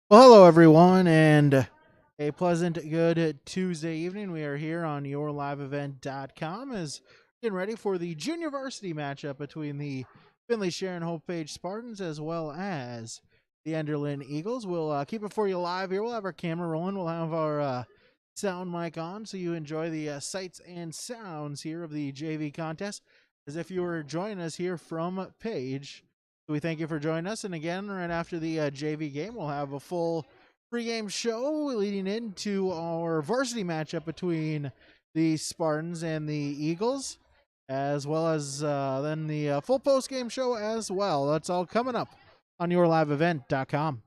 Well, hello everyone, and a pleasant good Tuesday evening. We are here on yourliveevent.com as getting ready for the junior varsity matchup between the Finley-Sharon-Hope-Page Spartans as well as the Enderlin Eagles. We'll keep it for you live here. We'll have our camera rolling. We'll have our sound mic on so you enjoy the sights and sounds here of the JV contest as if you were joining us here from Page. So we thank you for joining us. And again, right after the JV game, we'll have a full pregame show leading into our varsity matchup between the Spartans and the Eagles, as well as then the full post-game show as well. That's all coming up on yourliveevent.com.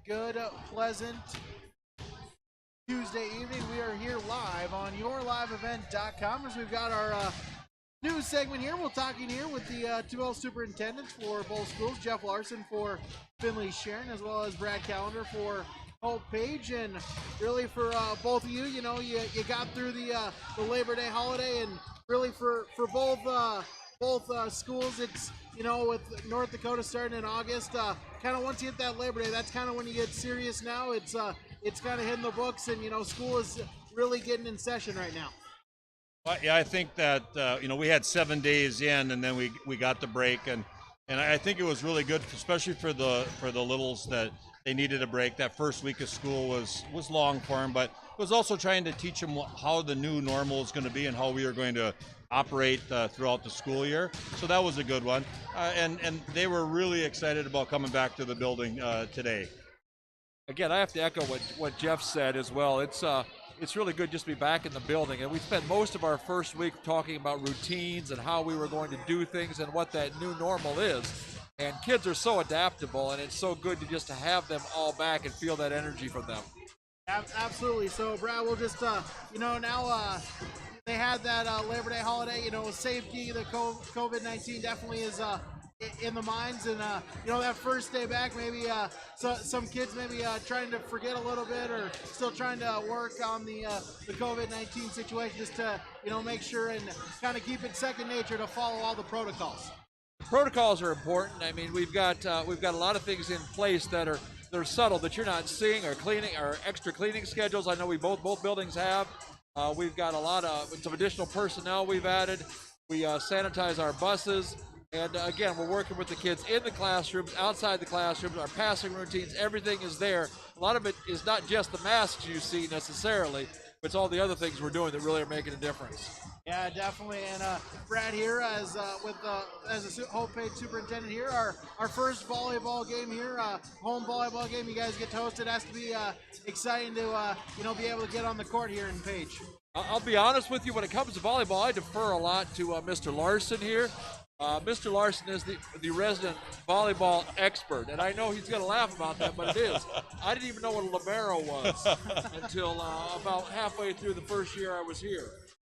good, pleasant Tuesday evening. We are here live on yourliveevent.com as we've got our news segment here. We're talking here with the 2L superintendents for both schools, Jeff Larson for Finley-Sharon, as well as Brad Callender for Hope-Page. And really for both of you, you know, you got through the Labor Day holiday, and really for both schools, it's, you know, with North Dakota starting in August, kind of once you hit that Labor Day, that's kind of when you get serious now. It's kind of hitting the books, and, you know, school is really getting in session right now. Well, yeah, I think that, you know, we had 7 days in, and then we got the break, and I think it was really good, especially for the littles, that they needed a break. That first week of school was long for them, but it was also trying to teach them how the new normal is going to be and how we are going to operate throughout the school year. So that was a good one, and they were really excited about coming back to the building today. Again, I have to echo what Jeff said as well. It's really good just to be back in the building, and we spent most of our first week talking about routines and how we were going to do things and what that new normal is. And kids are so adaptable, and it's so good to have them all back and feel that energy from them. Absolutely. So, Brad, we'll just, you know, now they had that Labor Day holiday. You know, safety, the COVID-19 definitely is in the minds, and you know, that first day back, maybe some kids maybe trying to forget a little bit, or still trying to work on the COVID-19 situation, just to, you know, make sure and kind of keep it second nature to follow all the protocols. Protocols are important. I mean, we've got a lot of things in place that are subtle that you're not seeing, or cleaning, or extra cleaning schedules. I know we both buildings have. We've got a lot of some additional personnel we've added. We sanitize our buses. And again, we're working with the kids in the classrooms, outside the classrooms, our passing routines, everything is there. A lot of it is not just the masks you see necessarily, but it's all the other things we're doing that really are making a difference. Yeah, definitely. And Brad here, as a Hope-Page superintendent here, our first volleyball game here, home volleyball game you guys get to host. It has to be exciting to you know, be able to get on the court here in Page. I'll be honest with you, when it comes to volleyball, I defer a lot to Mr. Larson here. Mr. Larson is the resident volleyball expert, and I know he's going to laugh about that, but it is. I didn't even know what a libero was until about halfway through the first year I was here.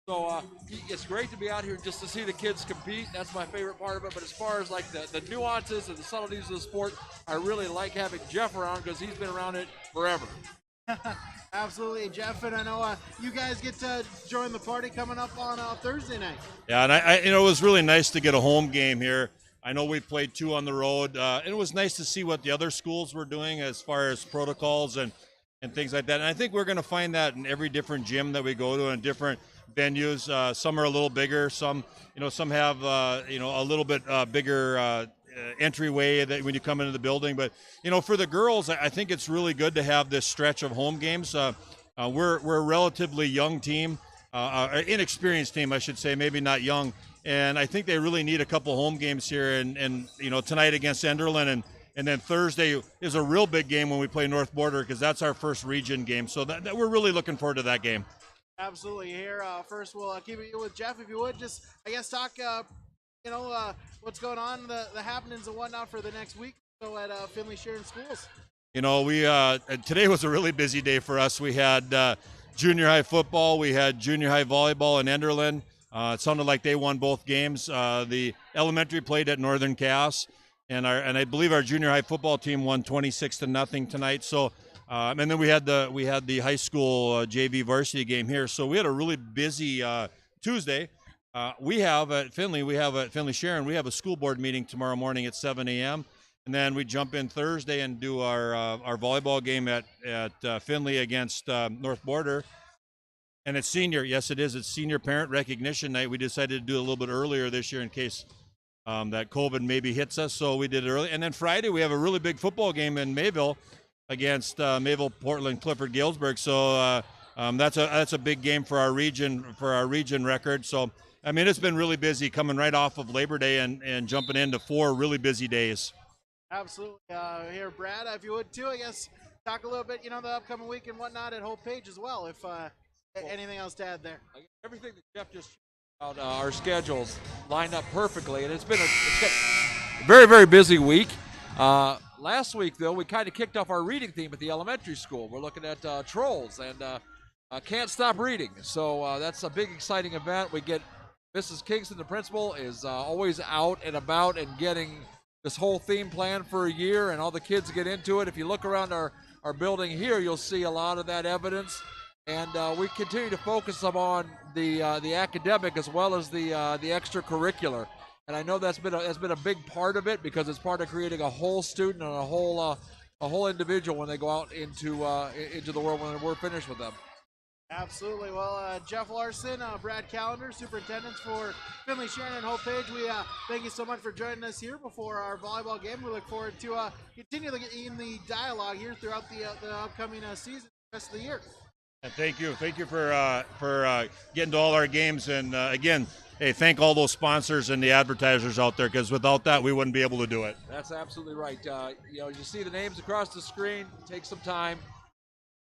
So it's great to be out here just to see the kids compete. That's my favorite part of it. But as far as like the nuances and the subtleties of the sport, I really like having Jeff around, because he's been around it forever. Absolutely, Jeff, and I know you guys get to join the party coming up on Thursday night. Yeah, and I you know, it was really nice to get a home game here. I know we played 2 on the road, and it was nice to see what the other schools were doing as far as protocols and things like that. And I think we're going to find that in every different gym that we go to, and different venues. Some are a little bigger, some have you know, a little bit bigger entryway that when you come into the building. But, you know, for the girls, I think it's really good to have this stretch of home games. We're a relatively young team, inexperienced team, I should say, maybe not young. And I think they really need a couple home games here. And you know, tonight against Enderlin, and then Thursday is a real big game when we play North Border, because that's our first region game. So that we're really looking forward to that game. Absolutely. Here, first we'll keep it with Jeff, if you would. Just, I guess, talk, you know, what's going on, the happenings and whatnot for the next week so at Finley-Sharon schools. You know, we today was a really busy day for us. We had junior high football, we had junior high volleyball in Enderlin. It sounded like they won both games. The elementary played at Northern Cass, and I believe our junior high football team won 26-0 tonight. So, and then we had the high school JV varsity game here. So we had a really busy Tuesday. We have at Finley-Sharon, we have a school board meeting tomorrow morning at 7 a.m. And then we jump in Thursday and do our volleyball game at Finley against North Border. And it's senior. Yes, it is. It's senior parent recognition night. We decided to do it a little bit earlier this year in case that COVID maybe hits us. So we did it early. And then Friday we have a really big football game in Mayville against Mayville, Portland, Clifford, Galesburg. So that's a big game for our region record. So I mean, it's been really busy coming right off of Labor Day and jumping into 4 really busy days. Absolutely. Here, Brad, if you would too, I guess, talk a little bit, you know, the upcoming week and whatnot at Hope-Page as well, if anything else to add there. Everything that Jeff just about our schedules lined up perfectly, and it's been a very, very busy week. Last week, though, we kind of kicked off our reading theme at the elementary school. We're looking at trolls and can't stop reading. So that's a big, exciting event. We get Mrs. Kingston, the principal, is always out and about and getting this whole theme planned for a year, and all the kids get into it. If you look around our building here, you'll see a lot of that evidence. And we continue to focus on the academic as well as the extracurricular. And I know that's been a big part of it because it's part of creating a whole student and a whole individual when they go out into the world when we're finished with them. Absolutely. Well, Jeff Larson, Brad Callender, superintendents for Finley-Sharon-Hope-Page, we thank you so much for joining us here before our volleyball game. We look forward to continue in the dialogue here throughout the upcoming season, the rest of the year. And thank you for getting to all our games. And again, hey, thank all those sponsors and the advertisers out there, because without that, we wouldn't be able to do it. That's absolutely right. You see the names across the screen. Take some time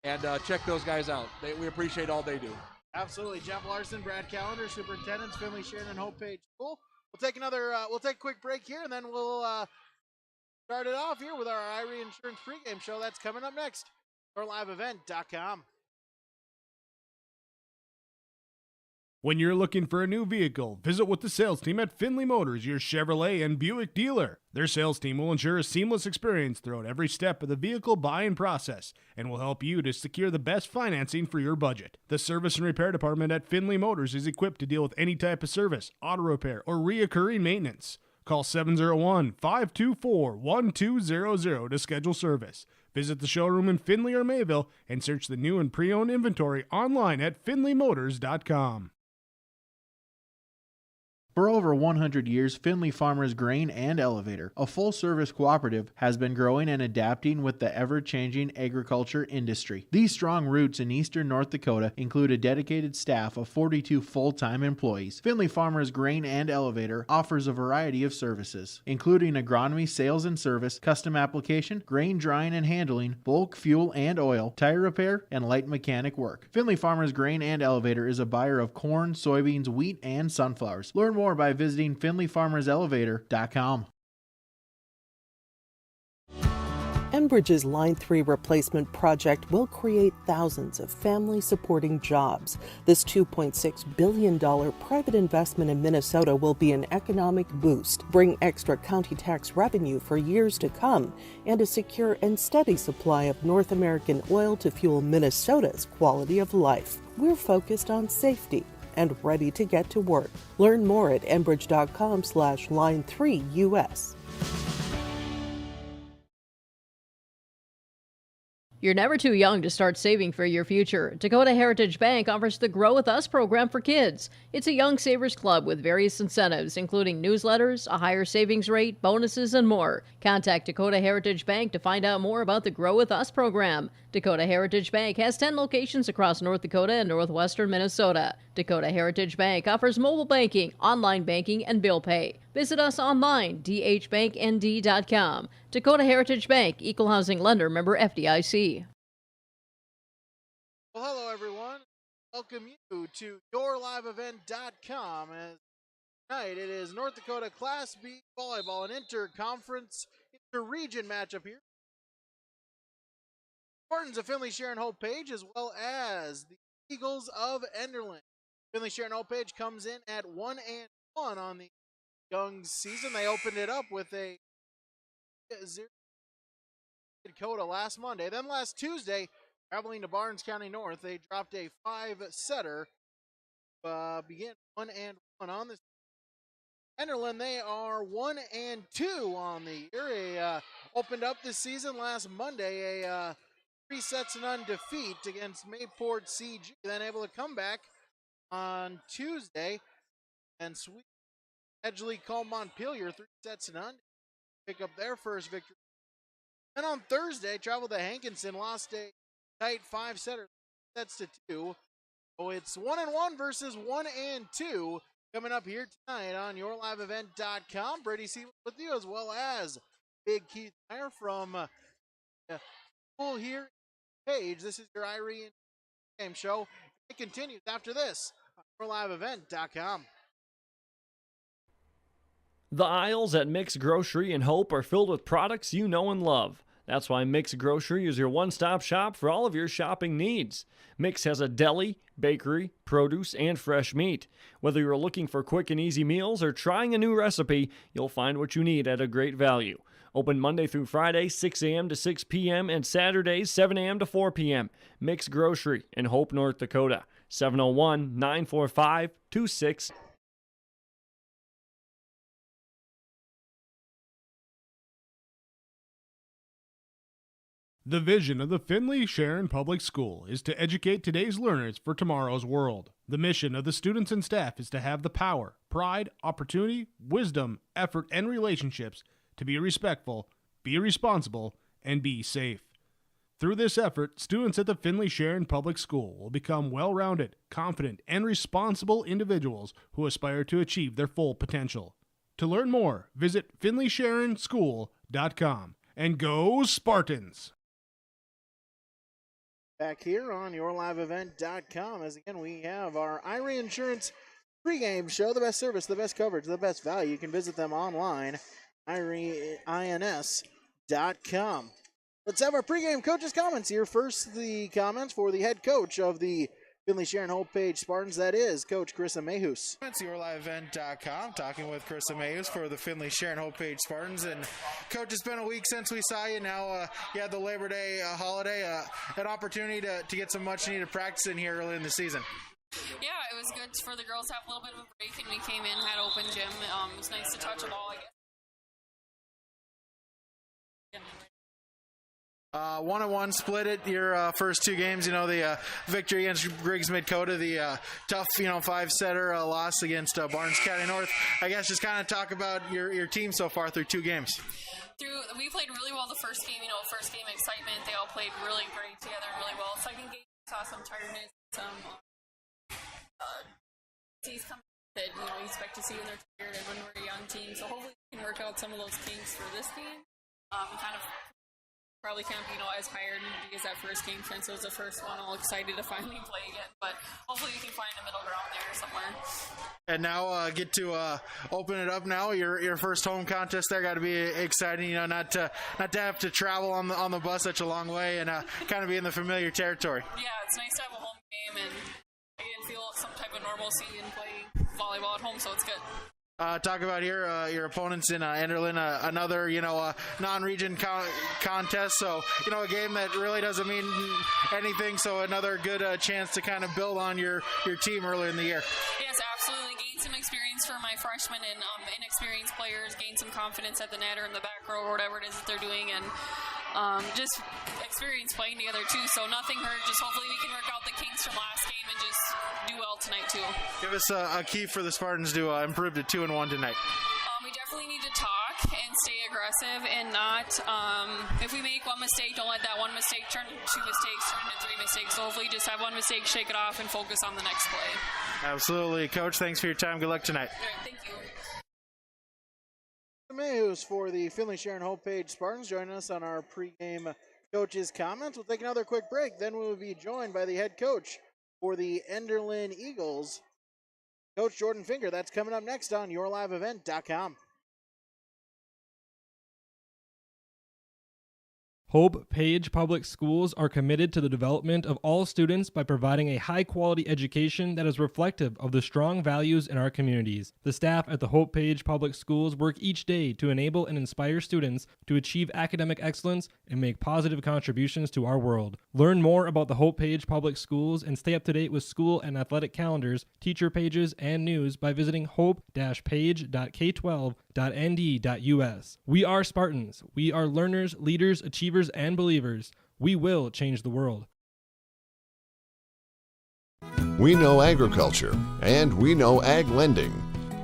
and check those guys out. We appreciate all they do. Absolutely. Jeff Larson, Brad Callender, superintendents, Finley-Sharon-Hope-Page School. We'll take a quick break here, and then we'll start it off here with our Irie Insurance pregame show. That's coming up next. YourLiveEvent.com. When you're looking for a new vehicle, visit with the sales team at Finley Motors, your Chevrolet and Buick dealer. Their sales team will ensure a seamless experience throughout every step of the vehicle buying process and will help you to secure the best financing for your budget. The service and repair department at Finley Motors is equipped to deal with any type of service, auto repair, or reoccurring maintenance. Call 701-524-1200 to schedule service. Visit the showroom in Finley or Mayville and search the new and pre-owned inventory online at finleymotors.com. For over 100 years, Finley Farmers Grain and Elevator, a full-service cooperative, has been growing and adapting with the ever-changing agriculture industry. These strong roots in eastern North Dakota include a dedicated staff of 42 full-time employees. Finley Farmers Grain and Elevator offers a variety of services, including agronomy, sales and service, custom application, grain drying and handling, bulk fuel and oil, tire repair, and light mechanic work. Finley Farmers Grain and Elevator is a buyer of corn, soybeans, wheat, and sunflowers. Learn more by visiting finleyfarmerselevator.com. Enbridge's Line 3 replacement project will create thousands of family-supporting jobs. This $2.6 billion private investment in Minnesota will be an economic boost, bring extra county tax revenue for years to come, and a secure and steady supply of North American oil to fuel Minnesota's quality of life. We're focused on safety and ready to get to work. Learn more at enbridge.com/line3us. You're never too young to start saving for your future. Dakota Heritage Bank offers the Grow With Us program for kids. It's a young savers club with various incentives, including newsletters, a higher savings rate, bonuses, and more. Contact Dakota Heritage Bank to find out more about the Grow With Us program. Dakota Heritage Bank has 10 locations across North Dakota and northwestern Minnesota. Dakota Heritage Bank offers mobile banking, online banking, and bill pay. Visit us online, dhbanknd.com. Dakota Heritage Bank, Equal Housing Lender, member FDIC. Well, hello, everyone. Welcome you to YourLiveEvent.com. As tonight, it is North Dakota Class B Volleyball, an inter-conference, inter-region matchup here. Spartans of Finley-Sharon-Hope-Page, as well as the Eagles of Enderlin. Finley-Sharon-Hope-Page comes in at 1-1 on the young season. They opened it up with a 0 Dakota last Monday. Then last Tuesday, traveling to Barnes County North, they dropped a 5-setter. Begin 1-1 on this. Enderlin, they are 1-2 on the year. Opened up this season last Monday, a 3-0 defeat against Mayport CG. Then able to come back on Tuesday and sweep Edgley called Montpelier 3-0, pick up their first victory. Then on Thursday, traveled to Hankinson, lost a tight 5-setter, 2. So it's 1-1 versus 1-2 coming up here tonight on YourLiveEvent.com. Brady C with you, as well as Big Keith Meyer from school here. Page. This is your Irie Game Show. It continues after this on YourLiveEvent.com. The aisles at Mix Grocery and Hope are filled with products you know and love. That's why Mix Grocery is your one-stop shop for all of your shopping needs. Mix has a deli, bakery, produce, and fresh meat. Whether you're looking for quick and easy meals or trying a new recipe, you'll find what you need at a great value. Open Monday through Friday, 6 a.m. to 6 p.m. and Saturdays, 7 a.m. to 4 p.m. Mix Grocery in Hope, North Dakota. 701-945-26. The vision of the Finley-Sharon Public School is to educate today's learners for tomorrow's world. The mission of the students and staff is to have the power, pride, opportunity, wisdom, effort, and relationships to be respectful, be responsible, and be safe. Through this effort, students at the Finley-Sharon Public School will become well-rounded, confident, and responsible individuals who aspire to achieve their full potential. To learn more, visit finleysharonschool.com. And go Spartans! Back here on yourliveevent.com, as again we have our Irie Insurance pregame show, the best service, the best coverage, the best value. You can visit them online, irieins.com. Let's have our pregame coaches' comments here. First, the comments for the head coach of the Finley-Sharon-Hope-Page Spartans, that is Coach Chris Amehus. It's yourliveevent.com, talking with Chris Amehus for the Finley-Sharon-Hope-Page Spartans. And Coach, it's been a week since we saw you. Now you had the Labor Day holiday, an opportunity to get some much-needed practice in here early in the season. Yeah, it was good for the girls to have a little bit of a break, and we came in, had open gym. It was nice to touch a ball, I guess. 1-1 split it your first two games. You know, the victory against Griggs Midkota, the tough, five-setter loss against Barnes County North. I guess just kind of talk about your team so far through two games. We played really well the first game. First game excitement. They all played really great together and really well. Second game, we saw some tiredness, some teams come that you expect to see when they're tired and when we're a young team. So hopefully we can work out some of those kinks for this game. Probably can't be as hired because that first game since it was the first one, all excited to finally play again. But hopefully we can find a middle ground there somewhere. And now get to open it up now. Your first home contest there got to be exciting. Not to have to travel on the bus such a long way and kind of be in the familiar territory. Yeah, it's nice to have a home game and again feel some type of normalcy and play volleyball at home. So it's good. Talk about here your opponents in Enderlin, another non-region contest. So a game that really doesn't mean anything. So another good chance to kind of build on your team early in the year. Yes, absolutely. Gain some experience for my freshmen and inexperienced players. Gain some confidence at the net or in the back row or whatever it is that they're doing, and just experience playing together too. So nothing hurt. Just hopefully we can work out the kinks from last game and just do well tonight too. Give us a key for the Spartans to improve to 2-1 tonight. We definitely need to talk and stay aggressive and not, if we make one mistake, don't let that one mistake turn into two mistakes, turn into three mistakes. So hopefully just have one mistake, shake it off, and focus on the next play. Absolutely. Coach, thanks for your time. Good luck tonight. All right, thank you. Amehus for the Finley-Sharon-Hope-Page Spartans joining us on our pregame coaches' comments. We'll take another quick break. Then we'll be joined by the head coach for the Enderlin Eagles, Coach Jordan Finger. That's coming up next on yourliveevent.com. Hope-Page Public Schools are committed to the development of all students by providing a high-quality education that is reflective of the strong values in our communities. The staff at the Hope-Page Public Schools work each day to enable and inspire students to achieve academic excellence and make positive contributions to our world. Learn more about the Hope-Page Public Schools and stay up to date with school and athletic calendars, teacher pages, and news by visiting hope-page.k12.nd.us. We are Spartans. We are learners, leaders, achievers, and believers. We will change the world. We know agriculture, and we know ag lending.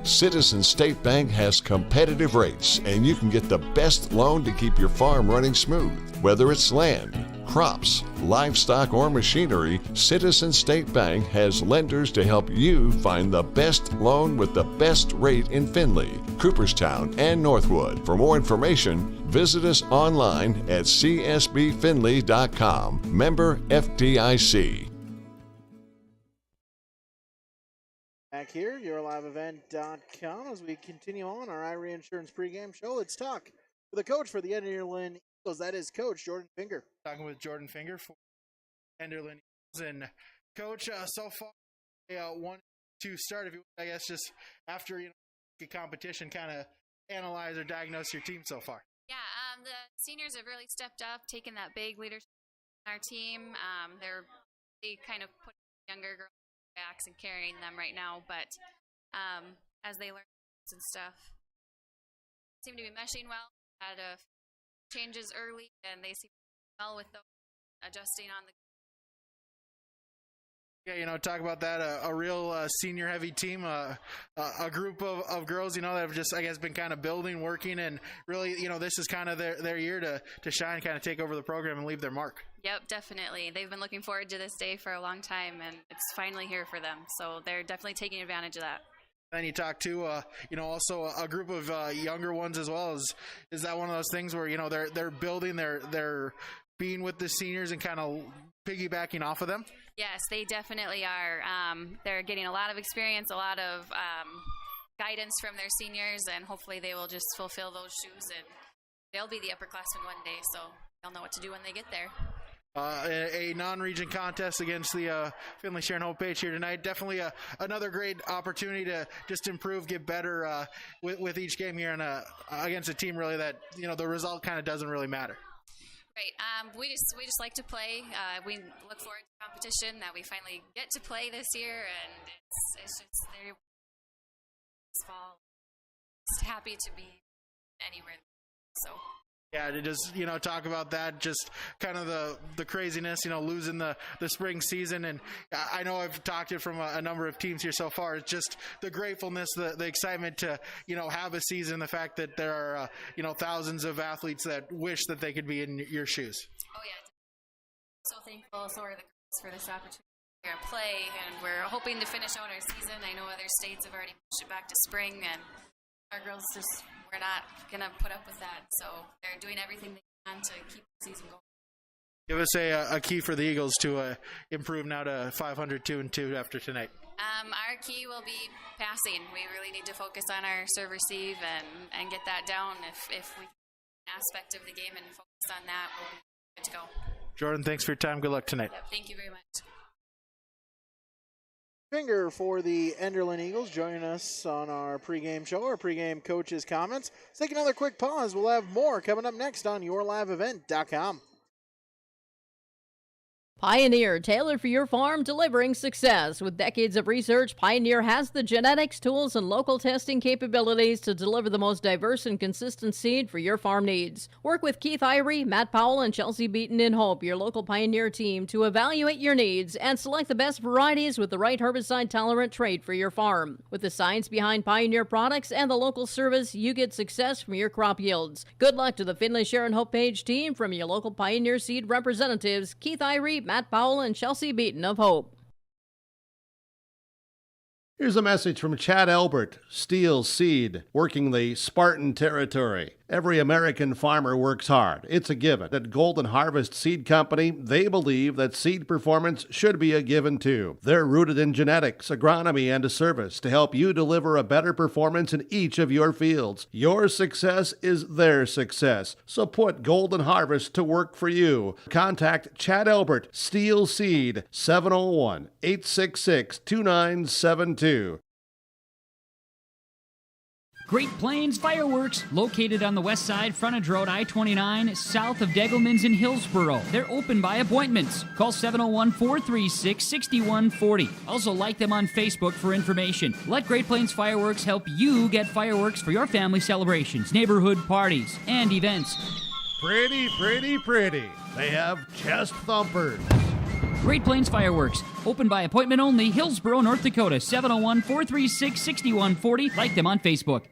Citizen State Bank has competitive rates, and you can get the best loan to keep your farm running smooth. Whether it's land, crops, livestock, or machinery, Citizen State Bank has lenders to help you find the best loan with the best rate in Finley, Cooperstown, and Northwood. For more information, visit us online at csbfinley.com. Member FDIC. Back here, yourliveevent.com, as we continue on our iReinsurance Insurance pregame show. Let's talk with the coach for the Enderlin Eagles. That is Coach Jordan Finger. Talking with Jordan Finger for Enderlin Eagles. And Coach, so far, 1-2 start, if you would, I guess, just after the competition, kind of analyze or diagnose your team so far. Yeah, the seniors have really stepped up, taken that big leadership in our team. They kind of put younger girls backs and carrying them right now, but as they learn and stuff, seem to be meshing well. Had a few changes early, and they seem well with those adjusting on the. Yeah, talk about that. A real senior-heavy team, a group of girls, that have just, I guess, been kind of building, working, and really, this is kind of their year to shine, kind of take over the program and leave their mark. Yep, definitely. They've been looking forward to this day for a long time, and it's finally here for them. So they're definitely taking advantage of that. Then you talk to, also a group of younger ones as well. Is that one of those things where, they're building, they're being with the seniors and kind of piggybacking off of them? Yes, they definitely are. They're getting a lot of experience, a lot of guidance from their seniors, and hopefully they will just fulfill those shoes, and they'll be the upperclassmen one day, so they'll know what to do when they get there. A non-region contest against the Finley-Sharon-Hope-Page here tonight. Definitely another great opportunity to just improve, get better with each game here, and against a team really that the result kind of doesn't really matter. Right. We just like to play. We look forward to competition that we finally get to play this year, and it's just they're fall. Just happy to be anywhere. So. Yeah, to just talk about that, just kind of the craziness, losing the spring season, and I know I've talked it from a number of teams here so far. It's just the gratefulness, the excitement to have a season, the fact that there are thousands of athletes that wish that they could be in your shoes. Oh yeah, so thankful. So are the girls for this opportunity to play, and we're hoping to finish out our season. I know other states have already pushed it back to spring, and our girls we're not going to put up with that. So they're doing everything they can to keep the season going. Give us a key for the Eagles to improve now to 500-2-2 after tonight. Our key will be passing. We really need to focus on our serve receive and get that down. If we can aspect of the game and focus on that, we'll be good to go. Jordan, thanks for your time. Good luck tonight. Yep, thank you very much. Finger for the Enderlin Eagles joining us on our pregame show, our pregame coaches' comments. Let's take another quick pause. We'll have more coming up next on yourliveevent.com. Pioneer, tailored for your farm, delivering success. With decades of research, Pioneer has the genetics, tools, and local testing capabilities to deliver the most diverse and consistent seed for your farm needs. Work with Keith Irie, Matt Powell, and Chelsea Beaton in Hope, your local Pioneer team, to evaluate your needs and select the best varieties with the right herbicide-tolerant trait for your farm. With the science behind Pioneer products and the local service, you get success from your crop yields. Good luck to the Finley-Sharon-Hope-Page team from your local Pioneer seed representatives, Keith Irie, Matt Powell, and Chelsea Beaton of Hope. Here's a message from Chad Albert, Steel Seed, working the Spartan territory. Every American farmer works hard. It's a given. At Golden Harvest Seed Company, they believe that seed performance should be a given too. They're rooted in genetics, agronomy, and a service to help you deliver a better performance in each of your fields. Your success is their success. So put Golden Harvest to work for you. Contact Chad Albert, Steel Seed, 701-866-2972. Great Plains Fireworks, located on the west side, frontage road I-29, south of Degelman's in Hillsboro. They're open by appointments. Call 701-436-6140. Also like them on Facebook for information. Let Great Plains Fireworks help you get fireworks for your family celebrations, neighborhood parties, and events. Pretty, pretty, pretty. They have chest thumpers. Great Plains Fireworks, open by appointment only, Hillsboro, North Dakota, 701-436-6140. Like them on Facebook.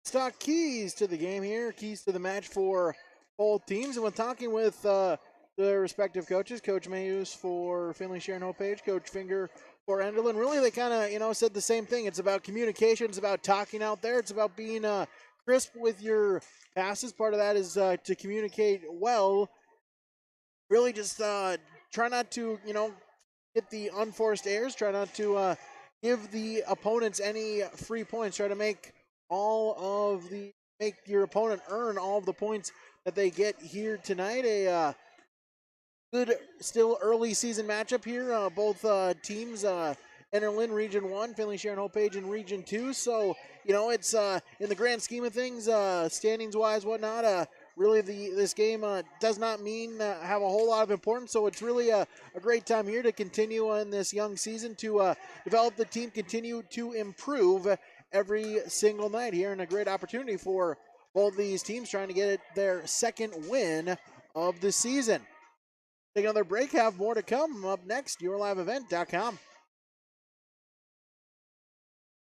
Stock keys to the game here, keys to the match for both teams. And when talking with their respective coaches, Coach Mayus for Finley-Sharon-Hope-Page, Coach Finger for Enderlin, really they kind of, said the same thing. It's about communication. It's about talking out there. It's about being crisp with your passes. Part of that is to communicate well. Really just try not to, get the unforced errors, try not to give the opponents any free points, try to make your opponent earn all of the points that they get here tonight. A good, still early season matchup here. Both teams, Enderlin Region 1, Finley-Sharon-Hope-Page in Region 2. So, it's in the grand scheme of things, standings-wise, whatnot, really this game does not mean have a whole lot of importance. So it's really a great time here to continue in this young season to develop the team, continue to improve every single night here, and a great opportunity for both these teams trying to get their second win of the season. Take another break, have more to come. Up next, yourliveevent.com.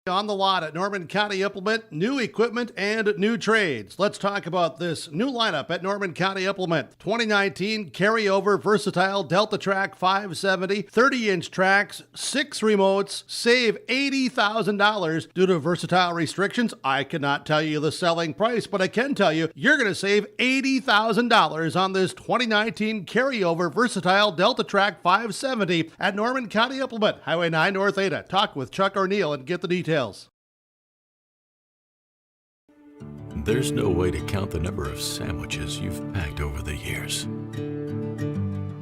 On the lot at Norman County Implement, new equipment and new trades. Let's talk about this new lineup at Norman County Implement. 2019 carryover versatile Delta Track 570, 30-inch tracks, 6 remotes, save $80,000 due to versatile restrictions. I cannot tell you the selling price, but I can tell you you're going to save $80,000 on this 2019 carryover versatile Delta Track 570 at Norman County Implement, Highway 9 North Ada. Talk with Chuck O'Neill and get the details. There's no way to count the number of sandwiches you've packed over the years.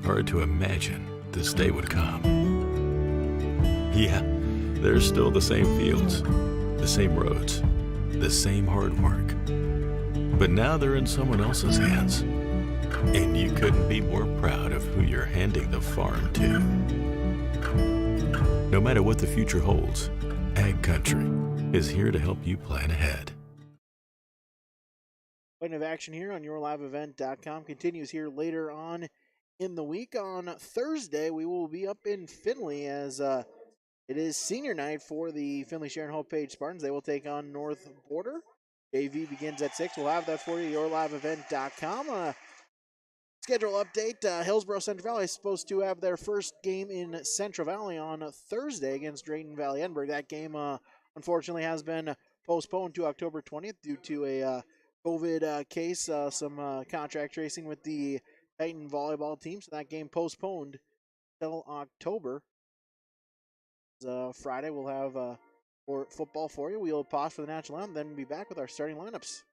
Hard to imagine this day would come. Yeah, there's still the same fields, the same roads, the same hard work. But now they're in someone else's hands. And you couldn't be more proud of who you're handing the farm to. No matter what the future holds, Ag Country is here to help you plan ahead. Point of action here on yourliveevent.com continues here later on in the week. On Thursday, we will be up in Finley as it is senior night for the Finley-Sharon-Hope-Page Spartans. They will take on North Border. JV begins at 6. We'll have that for you, yourliveevent.com. Schedule update, Hillsborough Central Valley is supposed to have their first game in Central Valley on Thursday against Drayton Valley Edinburgh. That game, unfortunately, has been postponed to October 20th due to a COVID case, some contract tracing with the Titan volleyball team. So that game postponed till October. Friday, we'll have football for you. We'll pause for the national anthem, then be back with our starting lineups.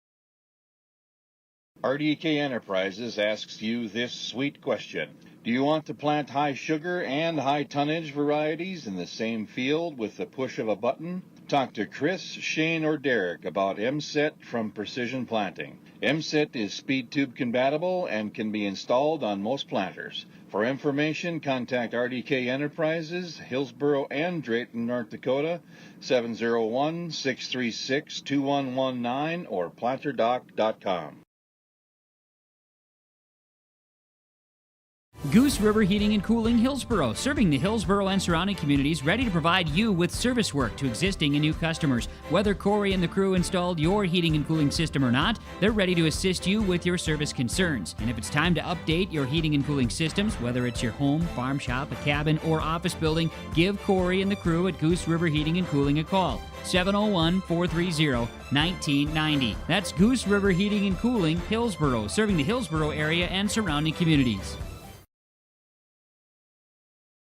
RDK Enterprises asks you this sweet question. Do you want to plant high sugar and high tonnage varieties in the same field with the push of a button? Talk to Chris, Shane, or Derek about MSET from Precision Planting. MSET is speed tube compatible and can be installed on most planters. For information, contact RDK Enterprises, Hillsborough and Drayton, North Dakota, 701-636-2119 or planterdoc.com. Goose River Heating and Cooling, Hillsborough, serving the Hillsborough and surrounding communities, ready to provide you with service work to existing and new customers. Whether Corey and the crew installed your heating and cooling system or not, they're ready to assist you with your service concerns. And if it's time to update your heating and cooling systems, whether it's your home, farm shop, a cabin, or office building, give Corey and the crew at Goose River Heating and Cooling a call. 701-430-1990. That's Goose River Heating and Cooling, Hillsborough, serving the Hillsborough area and surrounding communities.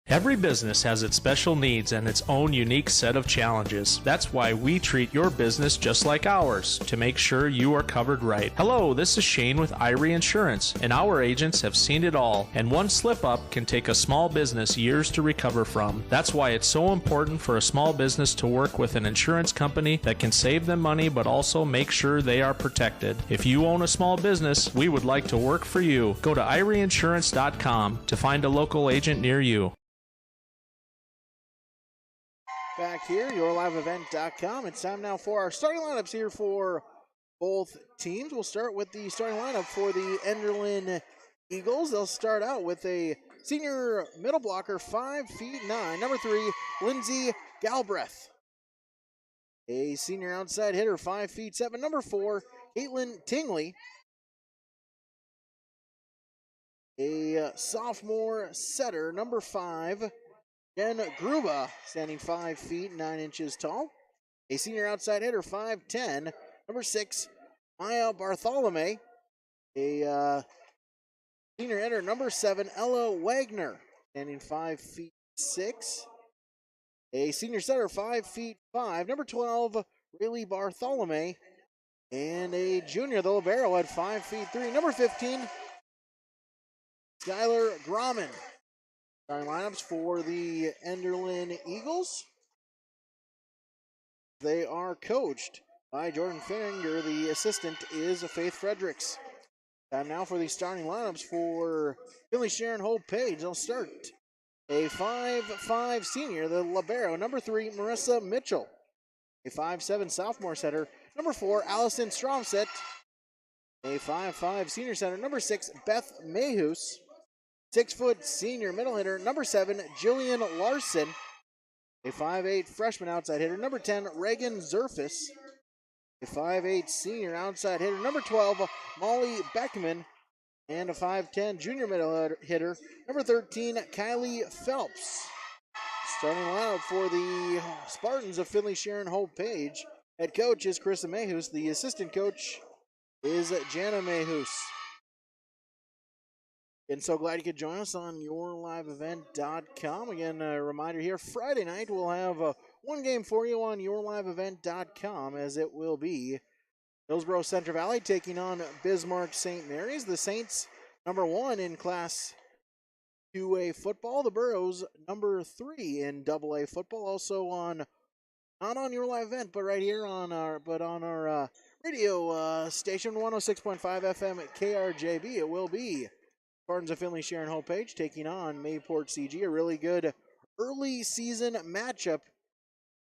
Every business has its special needs and its own unique set of challenges. That's why we treat your business just like ours, to make sure you are covered right. Hello, this is Shane with Irie Insurance, and our agents have seen it all, and one slip-up can take a small business years to recover from. That's why it's so important for a small business to work with an insurance company that can save them money but also make sure they are protected. If you own a small business, we would like to work for you. Go to IrieInsurance.com to find a local agent near you. Back here, yourliveevent.com. It's time now for our starting lineups here for both teams. We'll start with the starting lineup for the Enderlin Eagles. They'll start out with a senior middle blocker, 5'9", number 3, Lindsay Galbraith. A senior outside hitter, 5'7", number 4, Caitlin Tingley. A sophomore setter, number 5, Jen Gruba, standing 5 feet 9 inches tall. A senior outside hitter, 5'10", number 6, Maya Bartholomew. A senior hitter, number 7, Ella Wagner, standing 5 feet 6. A senior setter, 5'5", number 12, Rayleigh Bartholomew. And a junior, the libero, at 5'3", number 15, Skylar Grommen. Starting lineups for the Enderlin Eagles. They are coached by Jordan Finger. The assistant is Faith Fredericks. Time now for the starting lineups for Finley-Sharon-Hope-Page. They'll start a 5'5" senior, the libero, number 3, Marissa Mitchell. A 5'7" sophomore setter, number 4, Allison Stromset. A 5'5" senior setter, number 6, Beth Mayhus. 6-foot senior middle hitter, number 7, Jillian Larson. A 5'8" freshman outside hitter, number 10, Reagan Zerfus. A 5'8" senior outside hitter, number 12, Molly Beckman. And a 5'10" junior middle hitter, number 13, Kylie Phelps. Starting lineup for the Spartans of Finley-Sharon-Hope-Page. Head coach is Carissa Mayhus. The assistant coach is Jana Mayhus. And so glad you could join us on yourliveevent.com. Again, a reminder here, Friday night we'll have one game for you on yourliveevent.com, as it will be Hillsborough Central Valley taking on Bismarck St. Mary's. The Saints, number 1 in Class 2A football. The Burros, number 3 in AA football. Also on, not on your live event, but right here on our radio station, 106.5 FM at KRJB. It will be Spartans of Finley-Sharon-Hope-Page taking on Mayport CG. A really good early season matchup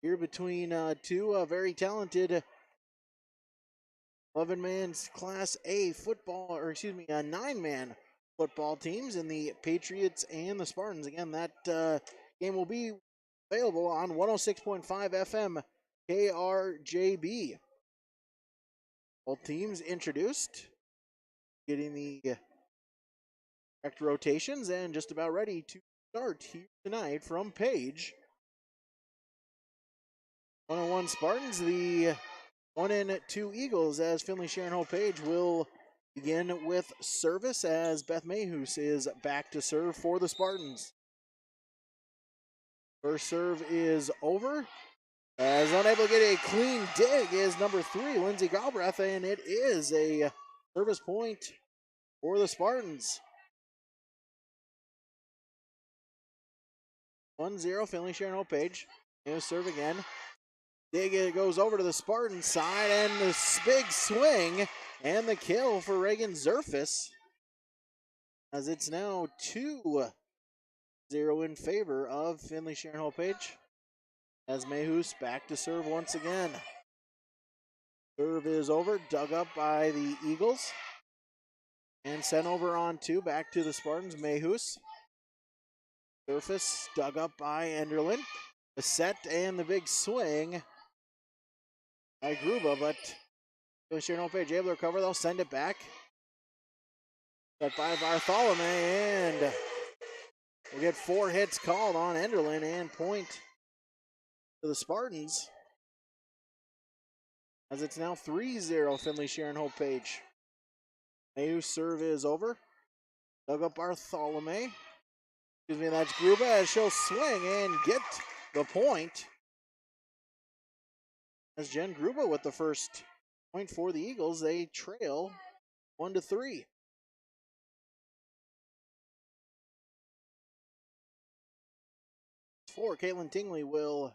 here between two very talented 11-man Class A football, or excuse me, 9-man football teams in the Patriots and the Spartans. Again, that game will be available on 106.5 FM KRJB. Both teams introduced, getting the correct rotations, and just about ready to start here tonight from Page. 101 Spartans, the 1 and 2 Eagles, as Finley-Sharon-Hope-Page will begin with service as Beth Mayhus is back to serve for the Spartans. First serve is over. As unable to get a clean dig is number 3, Lindsay Galbraith, and it is a service point for the Spartans. 1-0 Finley-Sharon-Hope-Page. New serve again. Dig, it goes over to the Spartan side, and the big swing and the kill for Reagan Zerfus, as it's now 2-0 in favor of Finley-Sharon-Hope-Page, as Mayhus back to serve once again. Serve is over, dug up by the Eagles, and sent over on 2, back to the Spartans. Mayhus. Zerfus dug up by Enderlin. The set and the big swing by Gruba, but Finley-Sharon-Hope-Page able to recover. They'll send it back. Set by Bartholomew, and we'll get 4 hits called on Enderlin, and point to the Spartans, as it's now 3-0 Finley-Sharon-Hope-Page. Mayhus' serve is over. Dug up Bartholomew. Excuse me, that's Gruba, as she'll swing and get the point, as Jen Gruba with the first point for the Eagles. They trail 1-3. Caitlin Tingley will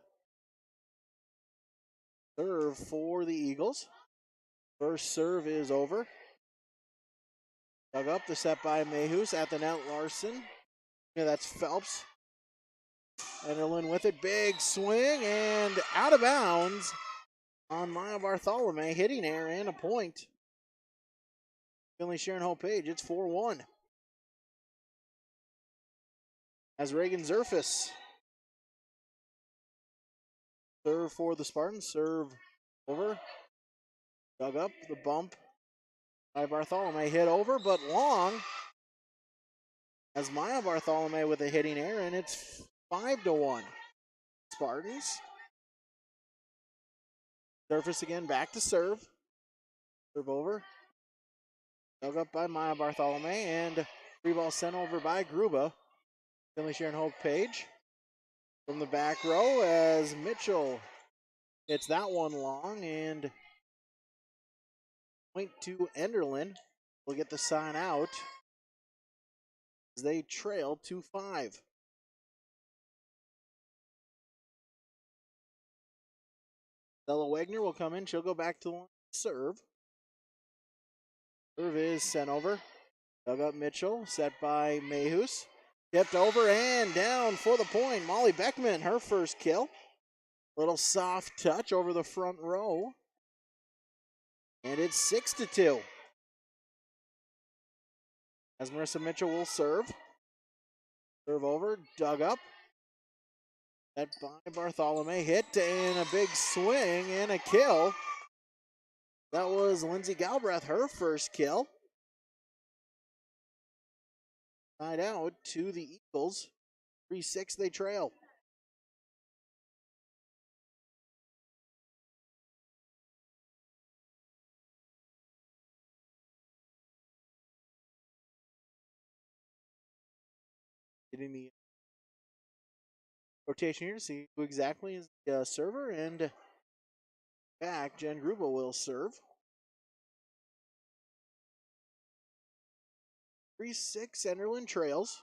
serve for the Eagles. First serve is over. Dug up, the set by Mayhus, at the net Larson. Yeah, that's Phelps. Enderlin with it, big swing, and out of bounds on Maya Bartholomew, hitting air and a point. Finley-Sharon-Hope-Page, it's 4-1. As Reagan Zerfus serve for the Spartans, serve over. Dug up, the bump by Bartholomew, hit over, but long. As Maya Bartholomew with a hitting air, and it's 5-1. Spartans. Zerfus again, back to serve. Serve over. Dug up by Maya Bartholomew, and free ball sent over by Gruba. Finley-Sharon-Hope-Page. from the back row as Mitchell hits that one long, and point to Enderlin. Will get the sign out as they trail 2-5. Stella Wagner will come in. She'll go back to the line. Serve. Serve is sent over. Dug up Mitchell. Set by Mayhus. Tipped over and down for the point. Molly Beckman, her first kill. Little soft touch over the front row. And it's 6-2. As Marissa Mitchell will serve. Serve over. Dug up. Set by Bartholomew, hit and a big swing and a kill. That was Lindsay Galbraith, her first kill. Side out to the Eagles. 3-6 they trail. Getting the rotation here to see who exactly is the server, and back Jen Gruba will serve. 3-6 Enderlin trails.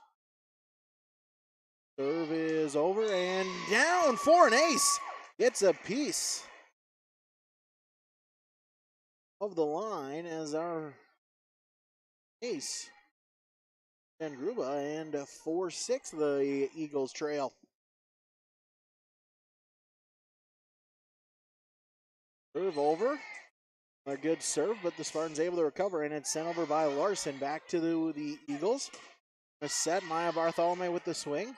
Serve is over and down for an ace. It's a piece of the line as our ace Jen Gruba, and 4-6 the Eagles trail. Serve over. A good serve, but the Spartans able to recover, and it's sent over by Larson back to the Eagles. A set, Maya Bartholomew with the swing.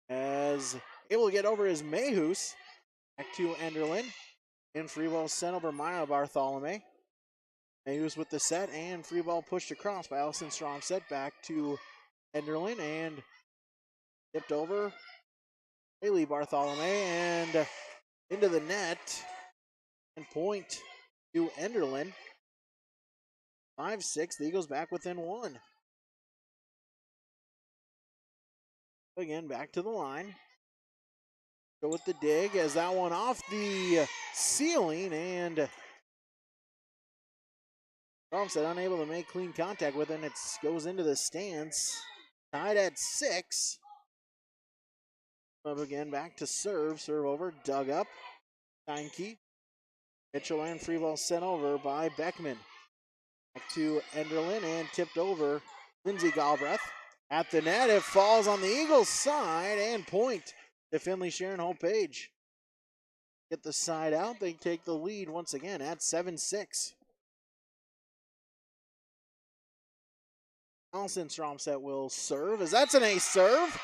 As able to get over is Mayhus. Back to Enderlin. And free ball sent over Maya Bartholomew. Mayhus with the set, and free ball pushed across by Allison Stromstead back to Enderlin, and tipped over Haley Bartholomew, and into the net. And point to Enderlin. 5-6, the Eagles back within one. Again, back to the line. Go with the dig as that one off the ceiling, and Thompson unable to make clean contact with it, and it goes into the stands. Tied at 6. Up again, back to serve. Serve over, dug up. Steinke. Mitchell and free ball sent over by Beckman. Back to Enderlin and tipped over Lindsay Galbraith. At the net, it falls on the Eagles' side, and point to Finley-Sharon-Hope-Page. Get the side out. They take the lead once again at 7-6. Allison Stromstead will serve, as that's an ace serve.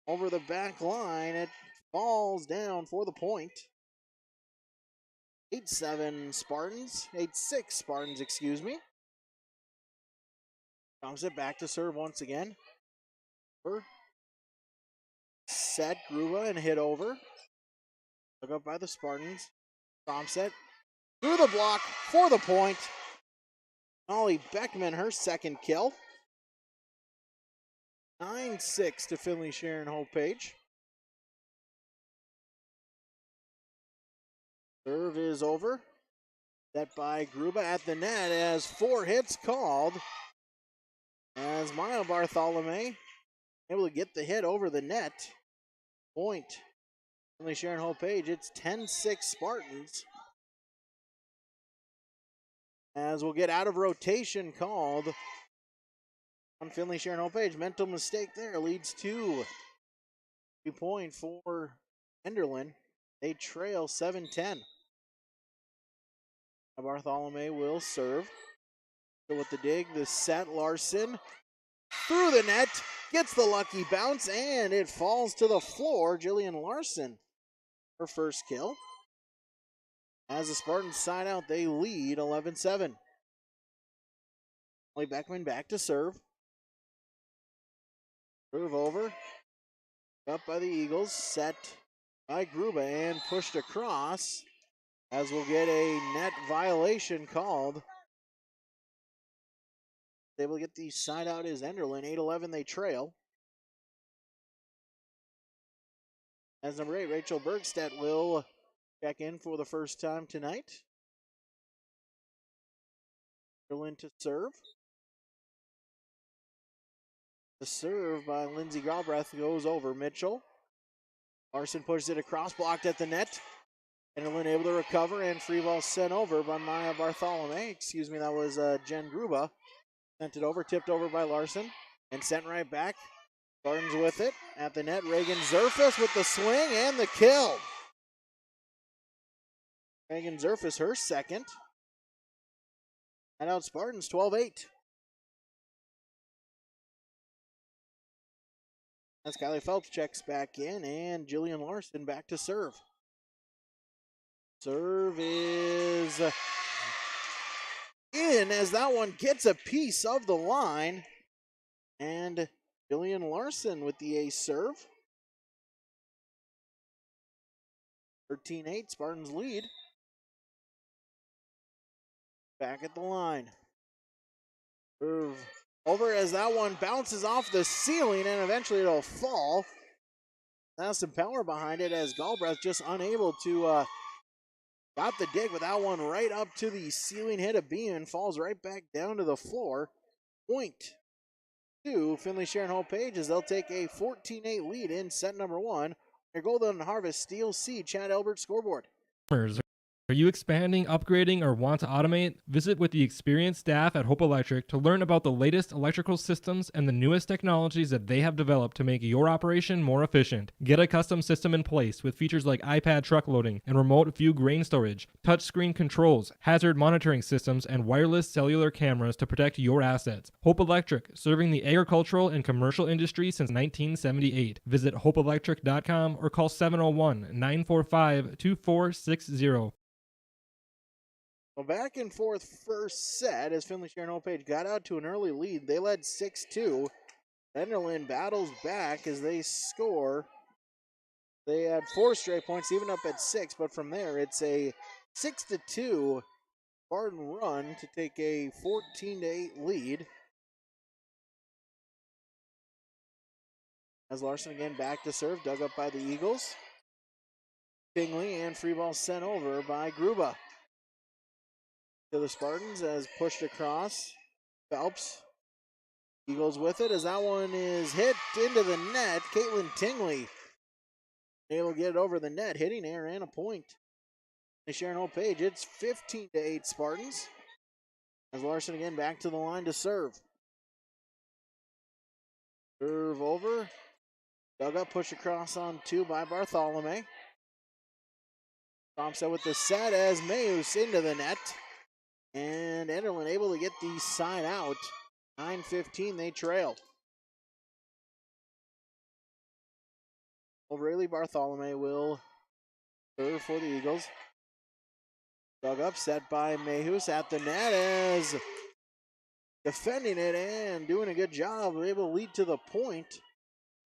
Over the back line, it falls down for the point. 8-7 Spartans. 8-6 Spartans, excuse me. Stromstead back to serve once again. Set Gruba and hit over. Took up by the Spartans. Stromstead through the block for the point. Molly Beckman, her second kill. 9-6 to Finley-Sharon-Hope-Page. Serve is over. Set by Gruba at the net as 4 hits called. As Maya Bartholomew able to get the hit over the net. Point. Finley-Sharon-Hope-Page, it's 10-6 Spartans. As we'll get out of rotation called on Finley-Sharon-Hope-Page. Mental mistake there leads to 2 point for Enderlin. They trail 7-10. Bartholomew will serve. So with the dig, the set, Larson through the net, gets the lucky bounce, and it falls to the floor. Jillian Larson, her first kill. As the Spartans side out, they lead 11-7. Molly Beckman back to serve. Serve over. Up by the Eagles, set by Gruba and pushed across. As we'll get a net violation called. Able to get the side out is Enderlin. 8-11 they trail. as number 8, Rachel Bergstedt, will check in for the first time tonight. Enderlin to serve. The serve by Lindsey Galbraith goes over Mitchell. Larson pushes it across, blocked at the net. Enderlin able to recover, and free ball sent over by Maya Bartholomew. Excuse me, that was Jen Gruba. Sent it over, tipped over by Larson, and sent right back. Spartans with it at the net. Reagan Zerfus with the swing and the kill. Reagan Zerfus, her second. And out Spartans 12-8. As Kylie Phelps checks back in, and Jillian Larson back to serve. Serve is in as that one gets a piece of the line. And Jillian Larson with the ace serve. 13-8, Spartans lead. Back at the line. Serve over as that one bounces off the ceiling and eventually it'll fall. Now some power behind it as Galbraith just unable to got the dig with that one right up to the ceiling, hit a beam and falls right back down to the floor. Point to Finley-Sharon-Hope-Page as they'll take a 14-8 lead in set number 1. Your Golden Harvest Steel C Chad Elbert scoreboard. Are you expanding, upgrading, or want to automate? Visit with the experienced staff at Hope Electric to learn about the latest electrical systems and the newest technologies that they have developed to make your operation more efficient. Get a custom system in place with features like iPad truck loading and remote view grain storage, touchscreen controls, hazard monitoring systems, and wireless cellular cameras to protect your assets. Hope Electric, serving the agricultural and commercial industry since 1978. Visit hopeelectric.com or call 701-945-2460. Well, back and forth first set as Finley-Sharon-Hope-Page got out to an early lead. They led 6-2. Enderlin battles back as they score. They had 4 straight points, even up at 6, but from there it's a 6-2 Spartan run to take a 14-8 lead. As Larson again back to serve, dug up by the Eagles. Tingley and free ball sent over by Gruba. To the Spartans as pushed across. Phelps. Eagles with it as that one is hit into the net. Caitlin Tingley able to get it over the net, hitting air and a point. Sharon-Hope-Page, it's 15-8 Spartans. As Larson again back to the line to serve. Serve over. Dug up, push across on 2 by Bartholomew. Thompson with the set as Mayus into the net. And Enderlin able to get the side out. 9-15, they trail. O'Reilly Bartholomew will serve for the Eagles. Dug up, set by Mayhus at the net as defending it and doing a good job. Able to lead to the point.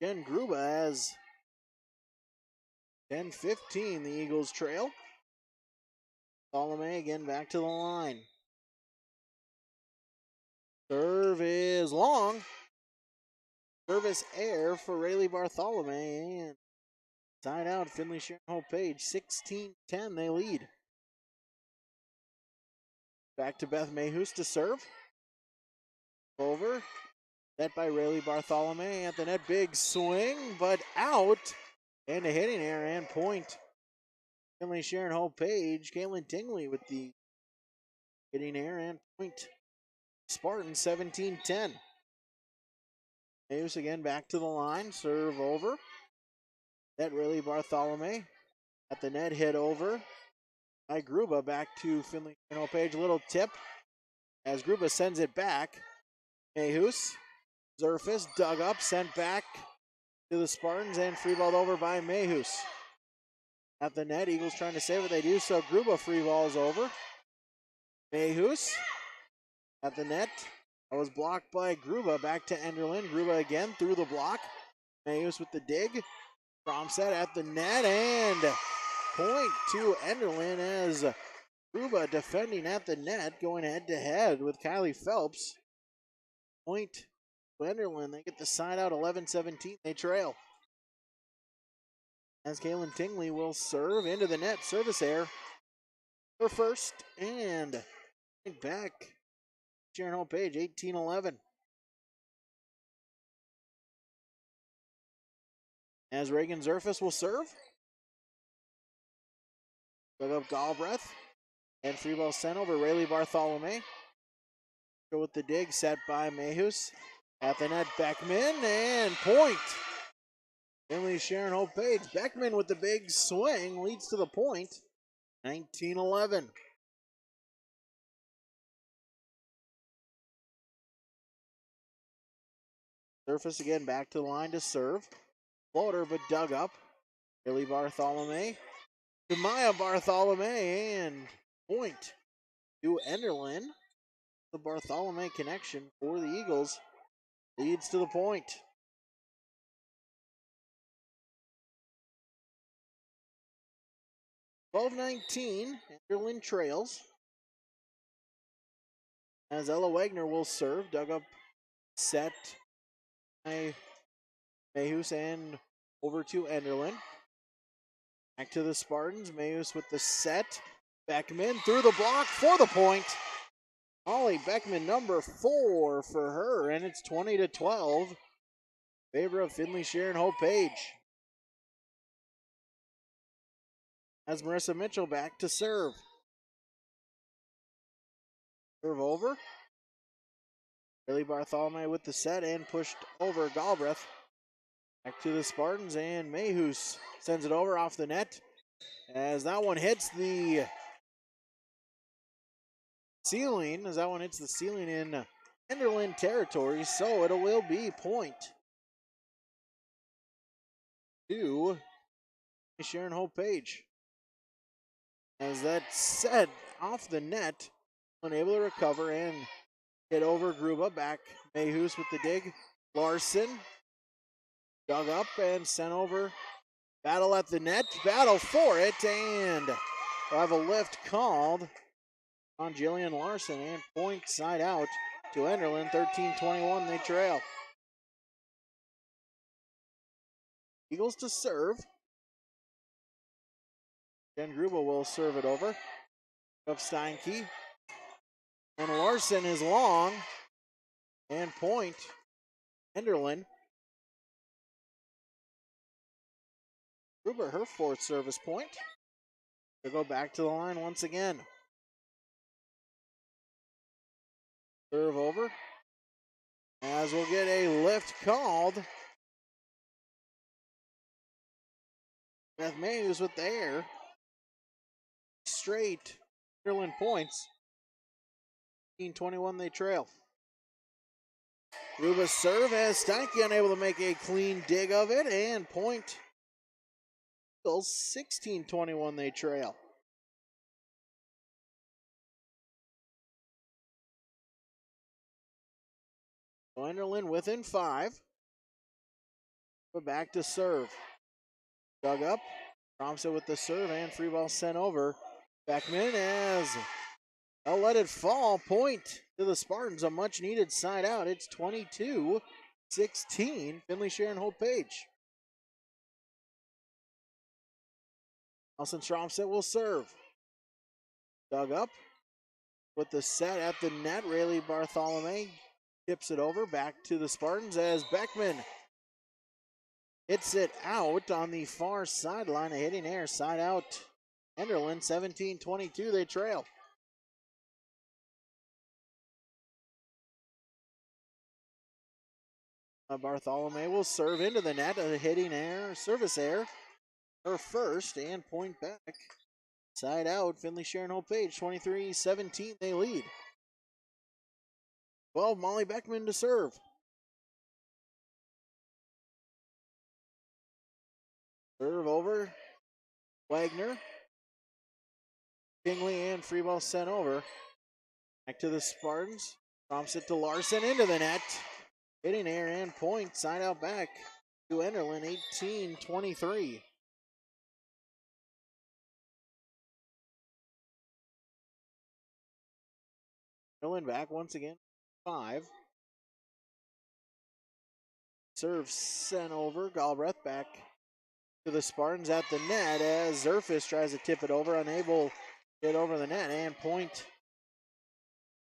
Jen Gruba as 10-15, the Eagles trail. Bartholomew again back to the line. Serve is long. Service air for Rayleigh Bartholomew and side out Finley-Sharon-Hope-Page. 16-10 they lead. Back to Beth Mayhus to serve. Over. Set by Rayleigh Bartholomew at the net. Big swing, but out. And a hitting air and point. Finley-Sharon-Hope-Page. Caitlin Tingley with the hitting air and point. Spartan 17-10. Mayhus again back to the line. Serve over. That Rayleigh Bartholomew at the net, hit over by Gruba. Back to Finley-Sharon-Hope-Page. Little tip as Gruba sends it back. Mayhus. Zerfus dug up, sent back to the Spartans and free balled over by Mayhus. At the net, Eagles trying to save it. They do so. Gruba free balls over. Mayhus at the net. That was blocked by Gruba. Back to Enderlin. Gruba again through the block. Mayhus with the dig. Bromstead at the net and point to Enderlin as Gruba defending at the net, going head to head with Kylie Phelps. Point to Enderlin. They get the side out 11-17. They trail. as Kaylin Tingley will serve into the net. Service error for first, and back. Sharon-Hope-Page, 18-11. As Reagan Zerfus will serve. Dug up Galbraith. And free ball sent over Rayleigh Bartholomew. Go with the dig, set by Mayhus. At the net, Beckman, and point. Finley-Sharon-Hope-Page. Beckman with the big swing leads to the point. 19-11. Surface again back to the line to serve. Floater, but dug up. Rayleigh Bartholomew. To Maya Bartholomew, and point to Enderlin. The Bartholomew connection for the Eagles leads to the point. (12-19), Enderlin trails. As Ella Wagner will serve, dug up, set by Mayhus and over to Enderlin. Back to the Spartans, Mayhus with the set. Beckman through the block for the point. Holly Beckman, number 4 for her, and it's 20-12. Favor of Finley-Sharon-Hope-Page. As Marissa Mitchell back to serve. Serve over. Rayleigh Bartholomew with the set and pushed over Galbraith. Back to the Spartans, and Mayhus sends it over off the net. As that one hits the ceiling, in Enderlin territory, so it will be point to Sharon-Hope-Page. As that set off the net, unable to recover and hit over Gruba. Back Mayhus with the dig. Larson dug up and sent over. Battle at the net, battle for it, and we'll have a lift called on Jillian Larson, and point side out to Enderlin. 13-21, they trail. Eagles to serve. Jen Gruba will serve it over. Up Steinke. And Larson is long. And point. Enderlin. Gruber, her 4th service point. They'll go back to the line once again. Serve over. As we'll get a lift called. Beth Mayhews with the air. Straight. Enderlin points. 15-21, they trail. Gruba serve as Steinke unable to make a clean dig of it, and point. 16-21, they trail. So Enderlin within 5. But back to serve. Dug up. Thompson with the serve and free ball sent over. Beckman as they'll let it fall. Point to the Spartans. A much needed side out. It's 22-16. Finley-Sharon-Hope-Page. Nelson Stromstedt will serve. Dug up with the set at the net. Rayleigh Bartholomew tips it over. Back to the Spartans as Beckman hits it out on the far sideline. A hitting air side out. Enderlin 17-22. They trail. Bartholomew will serve into the net. A hitting air, service air. Her first, and point back. Side out, Finley-Sharon-Hope-Page, 23-17, they lead. 12, Molly Beckman to serve. Serve over, Wagner. Kingley and free ball sent over. Back to the Spartans. Prompts it to Larson into the net. Hitting air and point, side out back to Enderlin, 18-23. Enderlin back once again, 5. Serve sent over, Galbraith back to the Spartans at the net as Zerfis tries to tip it over, unable to get over the net, and point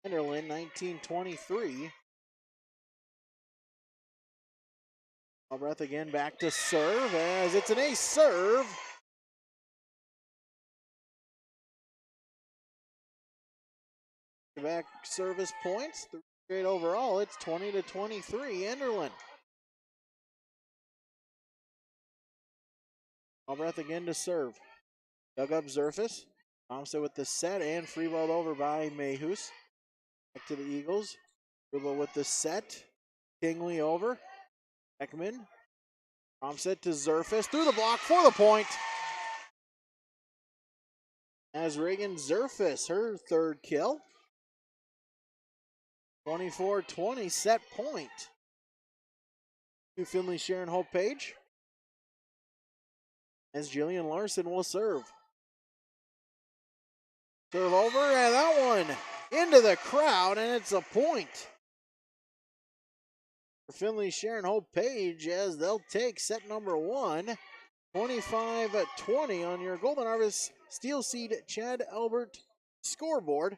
Enderlin, 19-23. Albrecht again back to serve as it's an ace serve. Back service points, 3 straight overall. It's 20-23, Enderlin. Albrecht again to serve. Dug up Zerfis. Thompson with the set and free balled over by Mayhus. Back to the Eagles. Dribble with the set. Tingley over. Ekman. Thompson to Zerfis. Through the block for the point. As Reagan Zerfis, her third kill. 24-20 set point. To Finley-Sharon-Hope-Page. As Jillian Larson will serve. Serve over, and that one into the crowd, and it's a point for Finley-Sharon-Hope-Page as they'll take set number 1, 25-20 on your Golden Harvest Steel Seed Chad Albert scoreboard.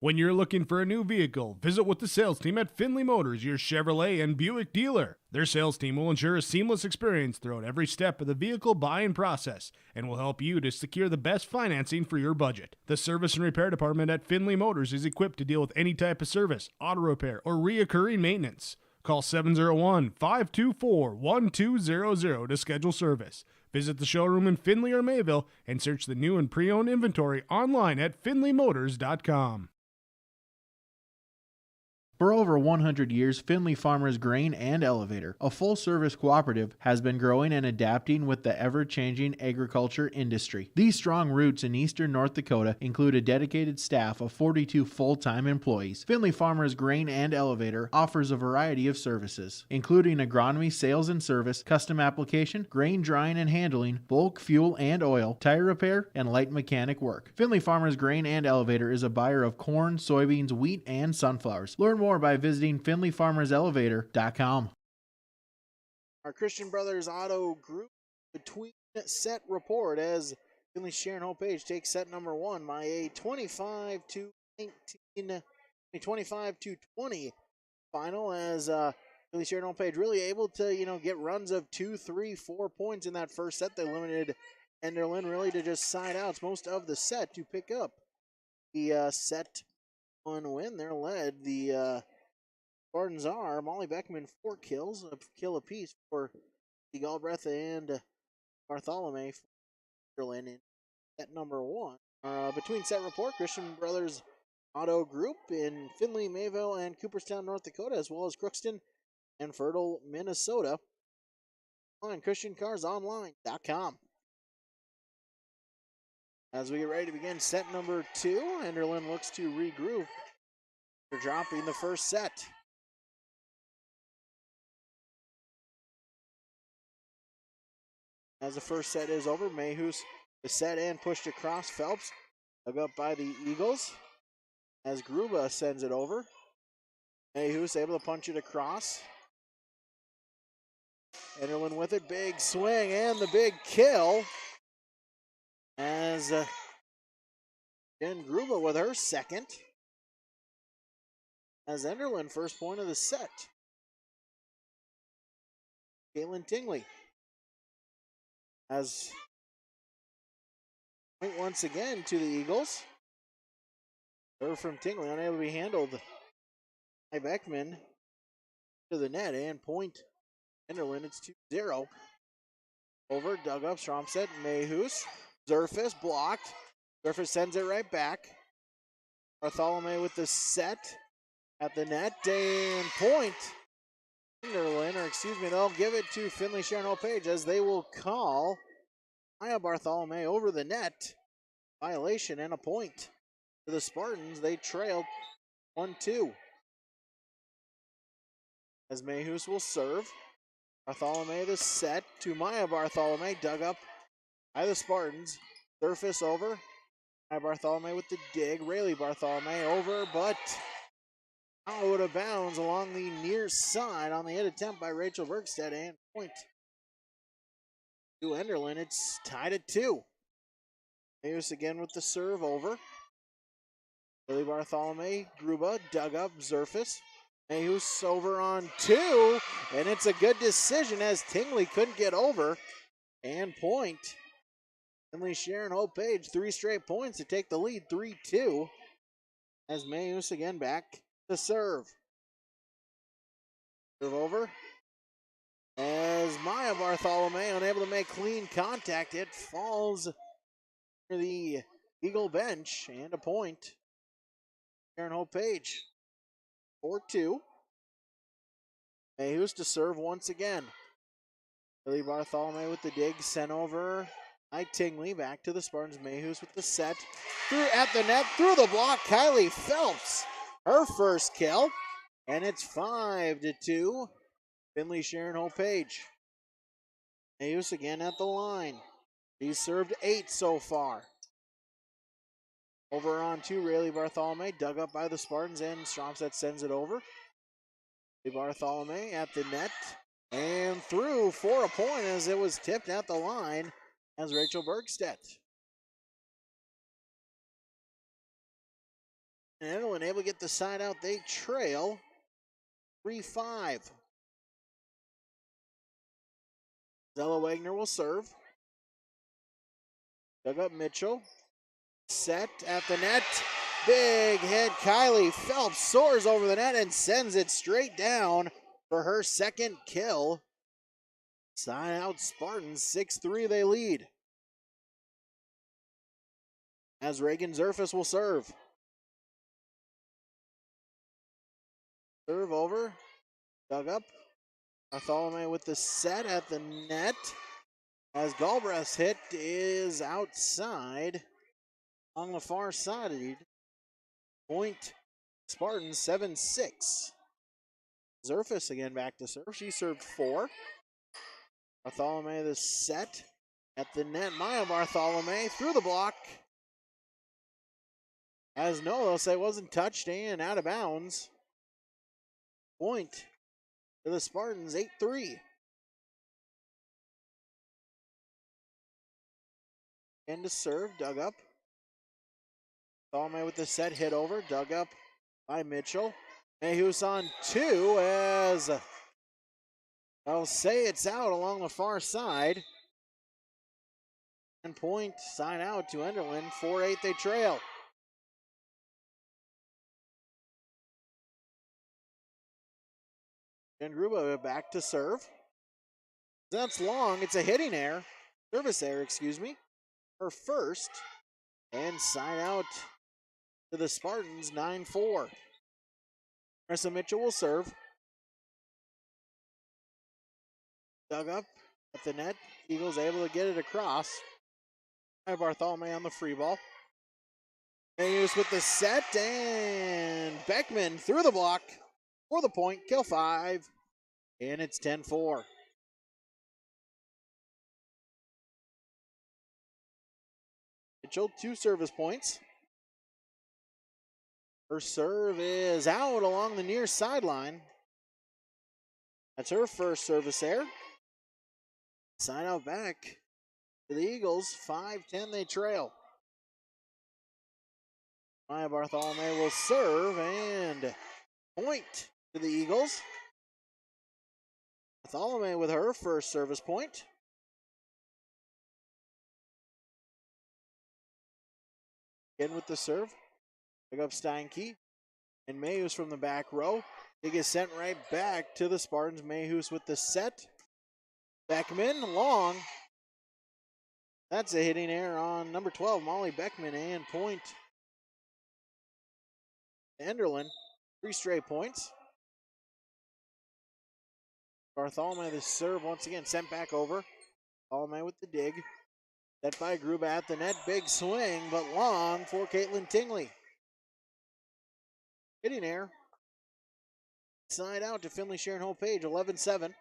When you're looking for a new vehicle, visit with the sales team at Finley Motors, your Chevrolet and Buick dealer. Their sales team will ensure a seamless experience throughout every step of the vehicle buying process and will help you to secure the best financing for your budget. The service and repair department at Finley Motors is equipped to deal with any type of service, auto repair, or reoccurring maintenance. Call 701-524-1200 to schedule service. Visit the showroom in Finley or Mayville and search the new and pre-owned inventory online at finleymotors.com. For over 100 years, Finley Farmers Grain and Elevator, a full-service cooperative, has been growing and adapting with the ever-changing agriculture industry. These strong roots in eastern North Dakota include a dedicated staff of 42 full-time employees. Finley Farmers Grain and Elevator offers a variety of services, including agronomy, sales and service, custom application, grain drying and handling, bulk fuel and oil, tire repair, and light mechanic work. Finley Farmers Grain and Elevator is a buyer of corn, soybeans, wheat, and sunflowers. Learn more by visiting FinleyFarmersElevator.com. Our Christian Brothers Auto Group between set report as Finley-Sharon-Hope-Page takes set number 1 by a 25-20 final as Finley-Sharon-Hope-Page really able to get runs of 2, 3, 4 points in that first set. They limited Enderlin really to just side outs most of the set to pick up the set 1 win. They're led. The Spartans are Molly Beckman, 4 kills, a kill apiece for the Galbraith and Bartholomew for Enderlin in set number 1. Between set report, Christian Brothers Auto Group in Findlay, Mayville, and Cooperstown, North Dakota, as well as Crookston and Fertile, Minnesota. On ChristianCarsOnline.com. As we get ready to begin set number 2, Enderlin looks to regroup. They're dropping the first set. As the first set is over, Mayhus the set and pushed across. Phelps dug up by the Eagles as Gruba sends it over. Mayhus able to punch it across. Enderlin with it, big swing and the big kill. As Jen Gruba with her second. As Enderlin first point of the set. Caitlin Tingley. As point once again to the Eagles. Serve from Tingley, unable to be handled by Beckman to the net, and point Enderlin. It's 2-0. Over, dug up, Stromstead, Mayhus, Zerfis blocked. Zerfis sends it right back. Bartholomew with the set at the net, and point Enderlin, or excuse me, they'll give it to Finley-Sharon-Hope-Page as they will call Maya Bartholomew over the net. Violation and a point to the Spartans. They trailed 1-2. As Mayhus will serve. Bartholomew the set to Maya Bartholomew, dug up by the Spartans. Surface over. Maya Bartholomew with the dig. Rayleigh Bartholomew over, but out of bounds along the near side on the hit attempt by Rachel Bergstedt, and point to Enderlin. It's tied at 2. Mayus again with the serve over. Billy Bartholomew, Gruba dug up Zerfus. Mayus over on 2, and it's a good decision as Tingley couldn't get over. And point. Finley-Sharon-Hope-Page, 3 straight points to take the lead, 3-2. As Mayus again back to serve. Serve over. As Maya Bartholomew unable to make clean contact, it falls near the Eagle bench, and a point. Sharon-Hope-Page, 4-2. Mayus to serve once again. Billy Bartholomew with the dig, sent over by Tingley. Back to the Spartans. Mayhus with the set. Through at the net, through the block. Kylie Phelps, her first kill. And it's 5-2. Finley-Sharon-Hope-Page. Mayhus again at the line. He's served 8 so far. Over on 2, Rayleigh Bartholomew, dug up by the Spartans, and Stromstedt sends it over. Bartholomew at the net. And through for a point as it was tipped at the line as Rachel Bergstedt. And Enderlin able to get the side out. They trail 3-5. Zella Wagner will serve. Dug up Mitchell. Set at the net. Big hit. Kylie Phelps soars over the net and sends it straight down for her second kill. Side out Spartans, 6-3 they lead. As Reagan Zerfus will serve. Serve over. Dug up. Bartholomew with the set at the net. As Galbraith's hit is outside on the far side. Point Spartans 7-6. Zerfus again back to serve. She served 4. Bartholomew the set at the net. Maya Bartholomew through the block. As no, they'll say wasn't touched and out of bounds. Point to the Spartans, 8-3. And to serve, dug up. Bartholomew with the set, hit over, dug up by Mitchell. Mayhus on 2 as I'll say it's out along the far side. And point side out to Enderlin. 4-8 they trail. And Gruba back to serve. That's long. It's a hitting error. Service error, excuse me. Her first. And side out to the Spartans, 9-4. Marissa Mitchell will serve. Dug up at the net. Eagles able to get it across. Bartholomew on the free ball. Mayus with the set, and Beckman through the block for the point. Kill 5. And it's 10-4. Mitchell, 2 service points. Her serve is out along the near sideline. That's her first service error. Side out back to the Eagles. 5-10 they trail. Maya Bartholomew will serve and point to the Eagles. Bartholomew with her first service point. Again with the serve. Pick up Steinke. And Mayhus from the back row. He gets sent right back to the Spartans. Mayhus with the set. Beckman, long. That's a hitting error on number 12, Molly Beckman, and point. Enderlin, 3 straight points. Bartholomew the serve once again, sent back over. Bartholomew with the dig. Set by Gruba at the net. Big swing, but long for Caitlin Tingley. Hitting error. Side out to Finley-Sharon-Hope-Page, 11-7.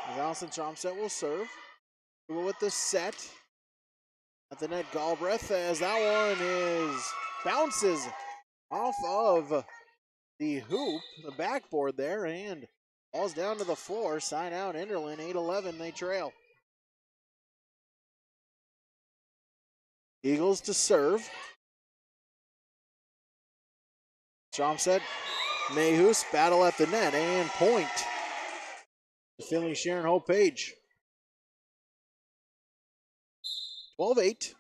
As Allison Stromstedt will serve. Gruba with the set. At the net, Galbraith, as that one is bounces off of the hoop, the backboard there, and falls down to the floor. Side out Enderlin, 8-11, they trail. Eagles to serve. Stromstead, Mayhus battle at the net and point. Finley-Sharon-Hope-Page. 12-8.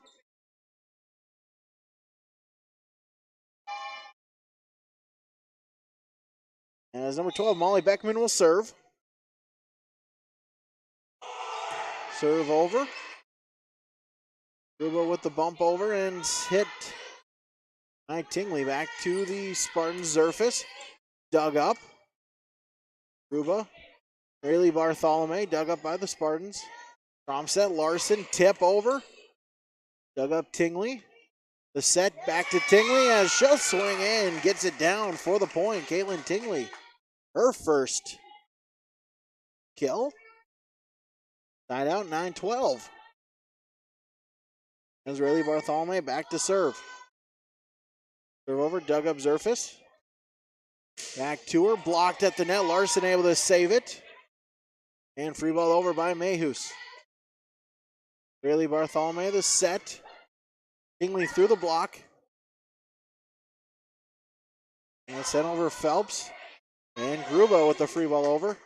As number 12, Molly Beckman will serve. Serve over. Gruba with the bump over and hit by Tingley. Back to the Spartan surface. Dug up. Gruba. Rayleigh Bartholomew dug up by the Spartans. Stromstead, Larson, tip over. Dug up Tingley. The set back to Tingley as she'll swing in. Gets it down for the point. Caitlin Tingley. Her first kill. Side out, 9-12. As Rayleigh Bartholomew back to serve. Serve over, dug up Zerfus. Back to her, blocked at the net. Larson able to save it. And free ball over by Mayhus. Rayleigh Bartholomew, the set. Tingley through the block. And sent over Phelps. And Gruba with the free ball over.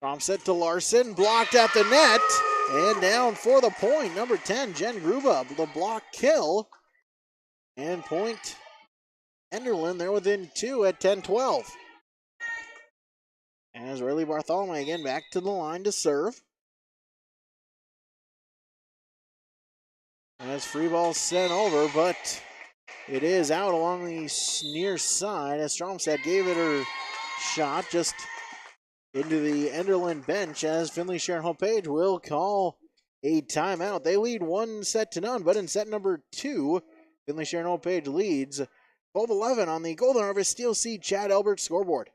Stromstead to Larson, blocked at the net. And down for the point, number 10, Jen Gruba, the block kill. And point Enderlin, they're within 2 at 10-12. As Rayleigh Bartholomew again back to the line to serve. As free ball sent over, but it is out along the near side as Stromstead gave it her shot just into the Enderlin bench as Finley-Sharon-Hope-Page will call a timeout. They lead 1-0, but in set number 2, Finley-Sharon-Hope-Page leads 12-11 on the Golden Harvest Steel Sea Chad Albert scoreboard.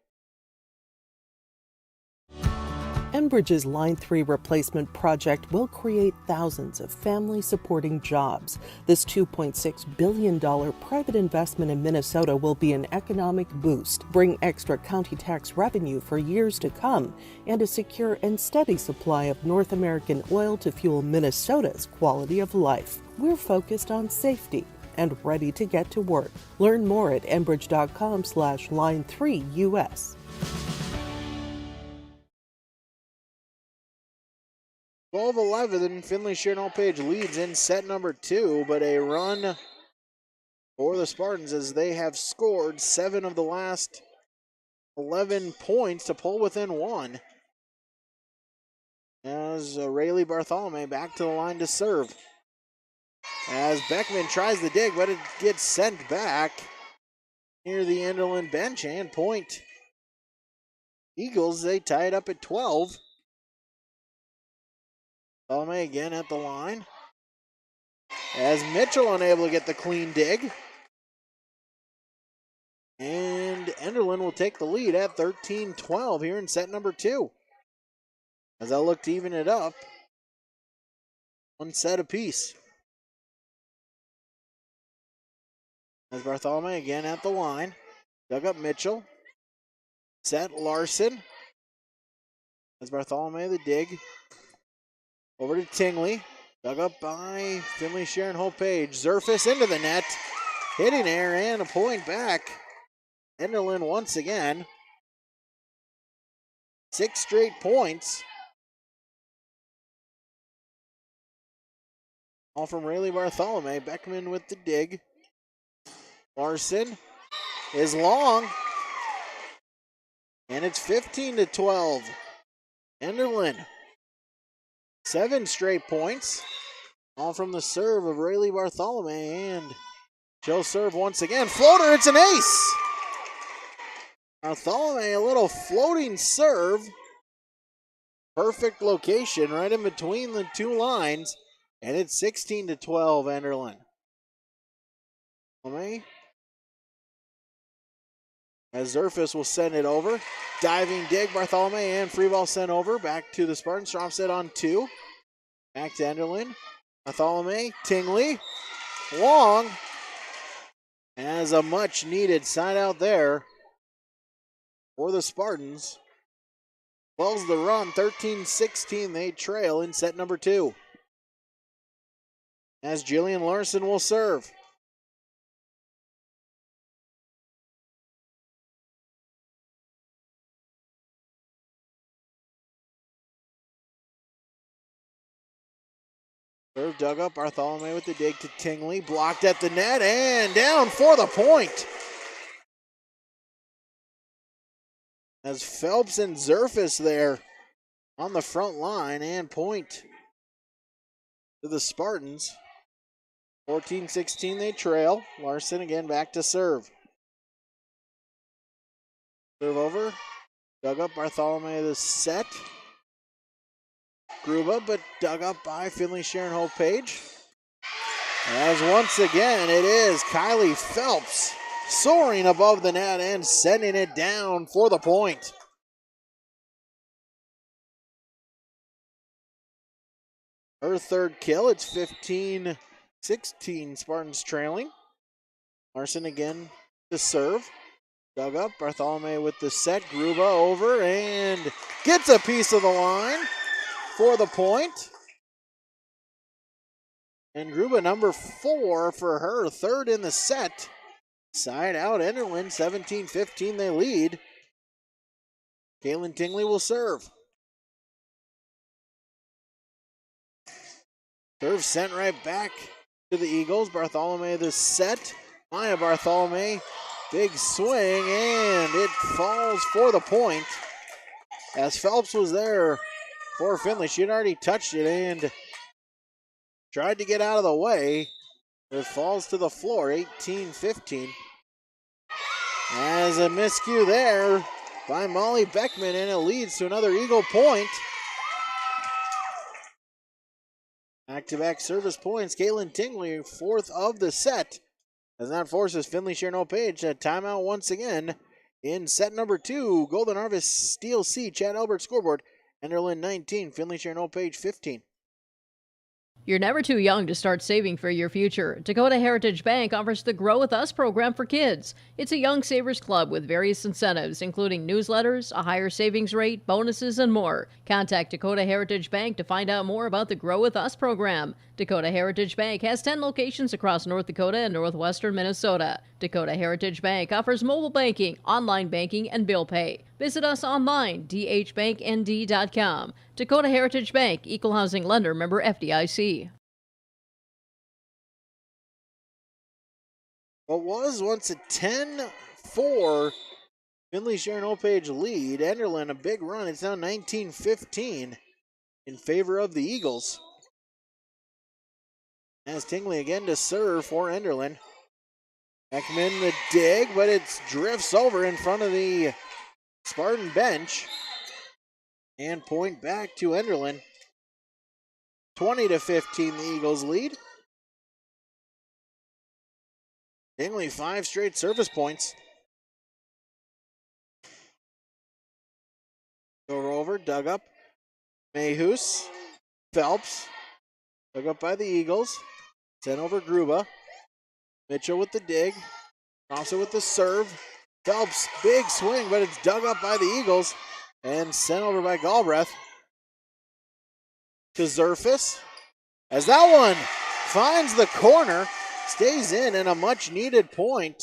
Enbridge's Line 3 replacement project will create thousands of family-supporting jobs. This $2.6 billion private investment in Minnesota will be an economic boost, bring extra county tax revenue for years to come, and a secure and steady supply of North American oil to fuel Minnesota's quality of life. We're focused on safety and ready to get to work. Learn more at enbridge.com/line3US. 12-11, Finley-Sharon-Hope-Page leads in set number 2, but a run for the Spartans as they have scored 7 of the last 11 points to pull within 1. As Rayleigh Bartholomew back to the line to serve. As Beckman tries to dig, but it gets sent back near the Enderlin bench and point. Eagles, they tie it up at 12. Bartholomew again at the line. As Mitchell unable to get the clean dig. And Enderlin will take the lead at 13-12 here in set number 2. As they'll look to even it up. 1 set apiece. As Bartholomew again at the line. Dug up Mitchell. Set Larson. As Bartholomew the dig. Over to Tingley. Dug up by Finley-Sharon-Hope-Page. Zerfus into the net. Hitting air and a point back. Enderlin once again. 6 straight points. All from Rayleigh Bartholomew. Beckman with the dig. Larson is long. And it's 15-12. Enderlin. 7 straight points. All from the serve of Rayleigh Bartholomew. And she'll serve once again. Floater, it's an ace. Bartholomew, a little floating serve. Perfect location right in between the 2 lines. And it's 16-12, Enderlin. Bartholomew. As Zerfus will send it over. Diving dig, Bartholomew, and free ball sent over. Back to the Spartans. Stromstead on 2. Back to Enderlin. Bartholomew, Tingley. Long. as a much needed side out there for the Spartans. 12's the run, 13-16 they trail in set number 2. As Jillian Larson will serve. Serve dug up, Bartholomew with the dig to Tingley, blocked at the net and down for the point. As Phelps and Zerfus there on the front line and point to the Spartans. 14-16 they trail. Larson again back to serve. Serve over, dug up Bartholomew the set. Gruba, but dug up by Finley-Sharon-Hope-Page. As once again, it is Kylie Phelps soaring above the net and sending it down for the point. Her third kill, it's 15-16 Spartans trailing. Larson again to serve. Dug up, Bartholomew with the set, Gruba over and gets a piece of the line for the point. And Gruba number 4 for her, third in the set. Side out Enderlin, 17-15 they lead. Kaylin Tingley will serve. Serve sent right back to the Eagles. Bartholomew the set. Maya Bartholomew, big swing, and it falls for the point. As Phelps was there for Finley, she had already touched it and tried to get out of the way. It falls to the floor, 18-15. As a miscue there by Molly Beckman, and it leads to another Eagle point. Back-to-back service points. Kaylin Tingley, 4th of the set, as that forces Finley-Sharon-Hope-Page a timeout once again in set number 2. Golden Harvest Steel C, Chad Albert scoreboard. Enderlin 19, Finley-Sharon-Hope-Page 15. You're never too young to start saving for your future. Dakota Heritage Bank offers the Grow With Us program for kids. It's a young savers club with various incentives, including newsletters, a higher savings rate, bonuses, and more. Contact Dakota Heritage Bank to find out more about the Grow With Us program. Dakota Heritage Bank has 10 locations across North Dakota and northwestern Minnesota. Dakota Heritage Bank offers mobile banking, online banking, and bill pay. Visit us online, dhbanknd.com. Dakota Heritage Bank, Equal Housing Lender, member FDIC. What was once a 10-4 Finley-Sharon-Hope-Page lead. Enderlin, a big run. It's now 19-15 in favor of the Eagles. As Tingley again to serve for Enderlin. Beckman the dig, but it drifts over in front of the Spartan bench. And point back to Enderlin. 20-15 the Eagles lead. Tingley 5 straight service points. Over, dug up. Mayhus. Phelps. Dug up by the Eagles. Sent over Gruba. Mitchell with the dig. Thompson with the serve. Phelps, big swing, but it's dug up by the Eagles. And sent over by Galbraith. To Zerfus. As that one finds the corner. Stays in and a much needed point.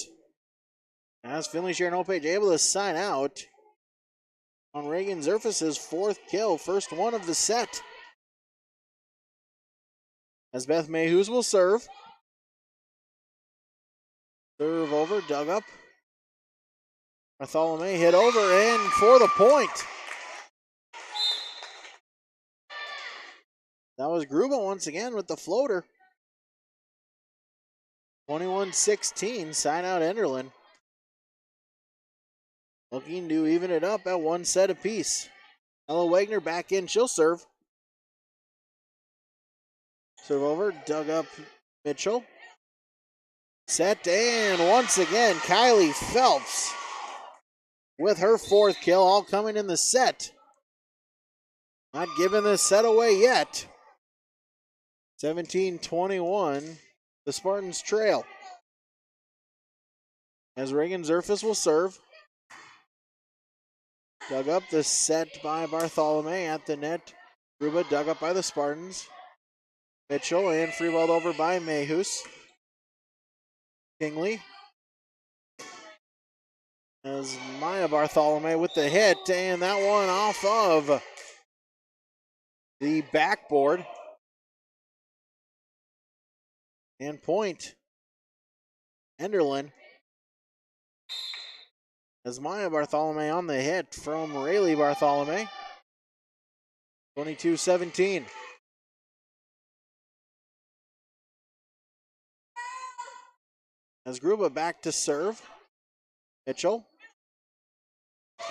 As Finley-Sharon-Hope-Page able to sign out on Reagan Zerfus' 4th kill. First one of the set. As Beth Mayhews will serve. Serve over, dug up. Bartholomew hit over and for the point. That was Gruba once again with the floater. 21-16, sign out Enderlin. Looking to even it up at 1 set apiece. Ella Wagner back in, she'll serve. Serve over, dug up Mitchell. Set, and once again, Kylie Phelps with her 4th kill, all coming in the set. Not giving this set away yet. 17-21, the Spartans trail. as Reagan Zerfus will serve. Dug up the set by Bartholomew at the net. Gruba dug up by the Spartans. Mitchell and free balled over by Mayhus. Kingley. As Maya Bartholomew with the hit, and that one off of the backboard. And point. Enderlin. As Maya Bartholomew on the hit from Rayleigh Bartholomew. 22-17. As Gruba back to serve. Mitchell.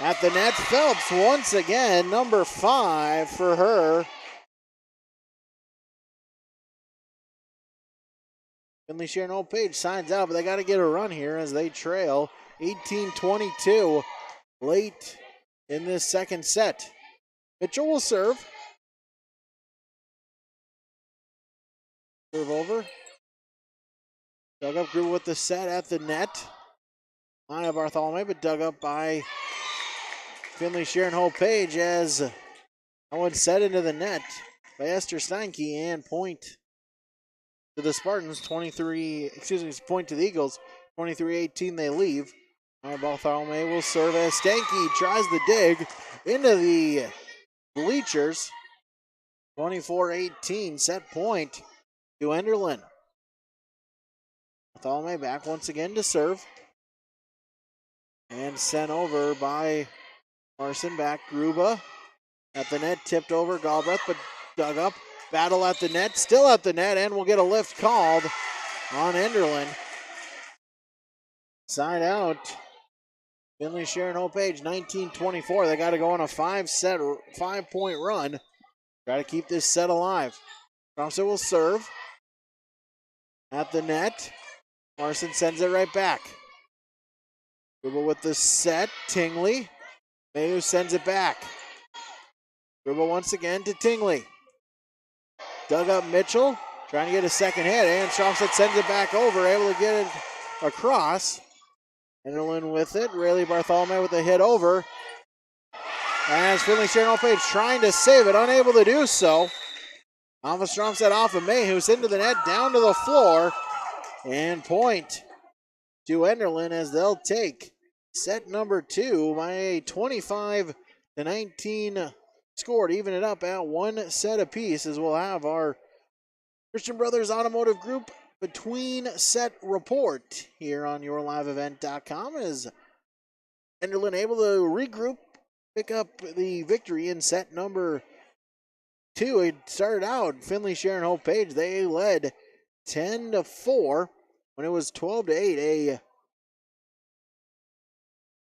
At the net, Phelps once again, number 5 for her. Finley-Sharon-Hope-Page signs out, but they got to get a run here as they trail 18-22 late in this second set. Mitchell will serve. Serve over. Dug up Gruba with the set at the net. Maya Bartholomew, but dug up by Finley-Sharon-Hope-Page as that one set into the net by Esther Steinke, and point to the Spartans, point to the Eagles, 23-18 they leave. Maya Bartholomew will serve as Steinke tries the dig into the bleachers. 24-18, set point to Enderlin. Bartholomew back once again to serve. And sent over by Larson. Back Gruba at the net, tipped over Galbraith, but dug up. Battle at the net, still at the net, and we'll get a lift called on Enderlin. Side out. Finley-Sharon-Hope-Page, 19-24. They got to go on a 5-point run. Try to keep this set alive. Thompson will serve at the net. Larson sends it right back. Gruba with the set. Tingley. Mayu sends it back. Gruba once again to Tingley. Dug up Mitchell. Trying to get a second hit. And Stromstead sends it back over. Able to get it across. Enderlin with it. Rayleigh Bartholomew with the hit over. As Finley-Sharon-Hope-Page trying to save it. Unable to do so. Off of Stromstead, off of Mayhus. Into the net. Down to the floor. And point to Enderlin as they'll take set number 2 by a 25-19 score to even it up at 1 set apiece, as we'll have our Christian Brothers Automotive Group between set report here on yourliveevent.com as Enderlin able to regroup, pick up the victory in set number 2. It started out Finley-Sharon-Hope-Page. They led 10-4 when it was 12-8. A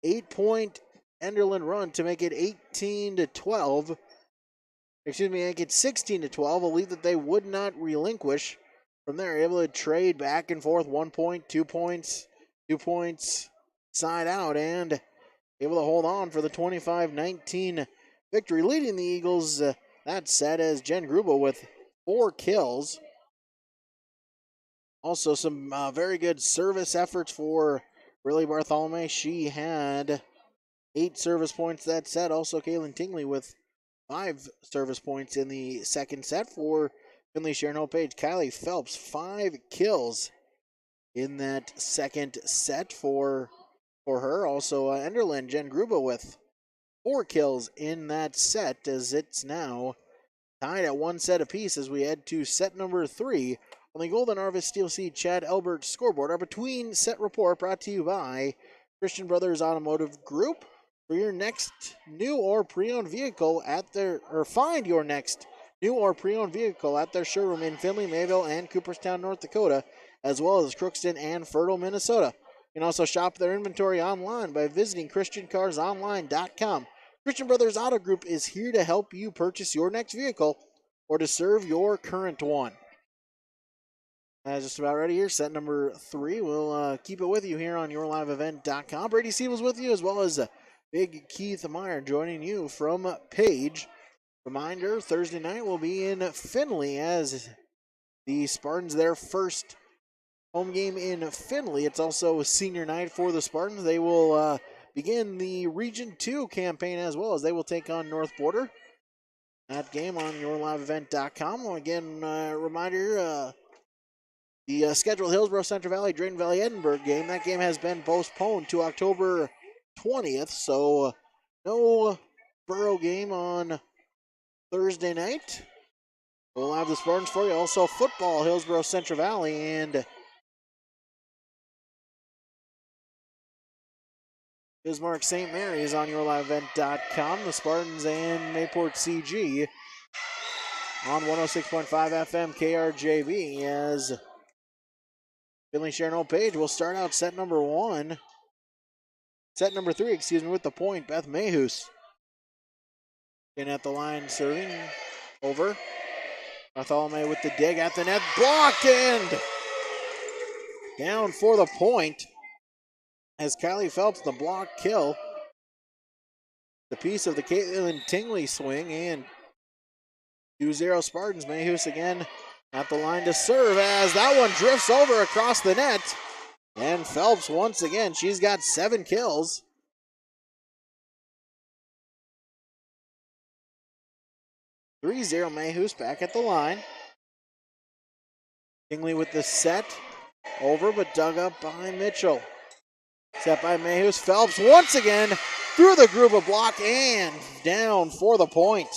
8-point Enderlin run to make it 18-12. Make it 16-12. A lead that they would not relinquish. From there, able to trade back and forth. 1 point, 2 points, 2 points, side out, and able to hold on for the 25-19 victory, leading the Eagles that set as Jen Gruba with 4 kills. Also, some very good service efforts for Rayleigh Bartholomew. She had 8 service points that set. Also, Kaylin Tingley with 5 service points in the second set for Finley-Sharon-Hope-Page. Kylie Phelps, 5 kills in that second set for her. Also, Enderlin, Jen Gruba with 4 kills in that set, as it's now tied at 1 set apiece as we head to set number 3 on the Golden Harvest Steel Seed Chad Elbert scoreboard. Our between set report brought to you by Christian Brothers Automotive Group. For your next new or pre-owned vehicle find your next new or pre-owned vehicle at their showroom in Findlay, Mayville, and Cooperstown, North Dakota, as well as Crookston and Fertile, Minnesota. You can also shop their inventory online by visiting ChristianCarsOnline.com. Christian Brothers Auto Group is here to help you purchase your next vehicle or to serve your current one. That's just about ready here. Set number 3. We'll keep it with you here on yourliveevent.com. Brady Siebel's with you, as well as Big Keith Meyer joining you from Page. Reminder, Thursday night will be in Finley as the Spartans, their first home game in Finley. It's also a senior night for the Spartans. They will begin the Region 2 campaign as well as they will take on North Border. That game on yourliveevent.com. Again, reminder, the scheduled Hillsborough Central Valley, Drayton Valley, Edinburgh game. That game has been postponed to October 20th, so no Borough game on Thursday night. We'll have the Spartans for you. Also, football, Hillsborough Central Valley, and Bismarck St. Mary's on yourliveevent.com. The Spartans and Mayport CG on 106.5 FM KRJB as Finley-Sharon-Hope-Page will start out set number 3, with the point. Beth Mayhus in at the line serving over. Bartholomew with the dig at the net, blocked and down for the point as Kylie Phelps the block kill. The piece of the Caitlin Tingley swing and 2-0 Spartans. Mayhus again at the line to serve as that one drifts over across the net. And Phelps once again, she's got 7 kills. Mayhus back at the line. Tingley with the set. Over but dug up by Mitchell. Set by Mayhus. Phelps once again through the group of block and down for the point.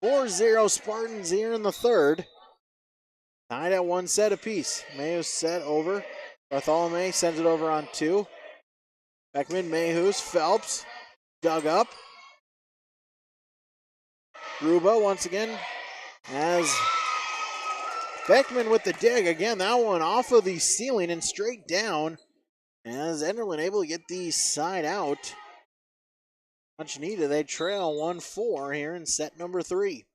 4-0 Spartans here in the third. Tied at 1 set apiece. Mayhus set over. Bartholomew sends it over on 2. Beckman, Mayhus, Phelps. Dug up. Gruba once again as Beckman with the dig. Again, that one off of the ceiling and straight down as Enderlin able to get the side out. Much needed. They trail 1-4 here in set number 3.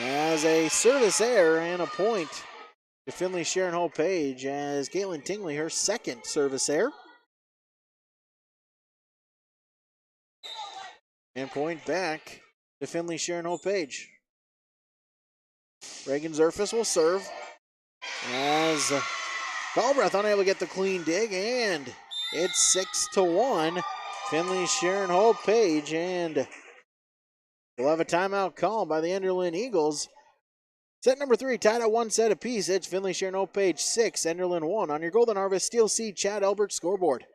As a service error and a point to Finley-Sharon-Hope-Page as Caitlin Tingley, her second service error. And point back to Finley-Sharon-Hope-Page. Reagan Zerfus will serve as Galbraith unable to get the clean dig, and it's 6-1. Finley-Sharon-Hope-Page, and we'll have a timeout call by the Enderlin Eagles. Set number 3 tied at 1 set apiece. It's Finley-Sharon-Hope-Page 6, Enderlin 1 on your Golden Harvest Steel Seed Chad Albert scoreboard.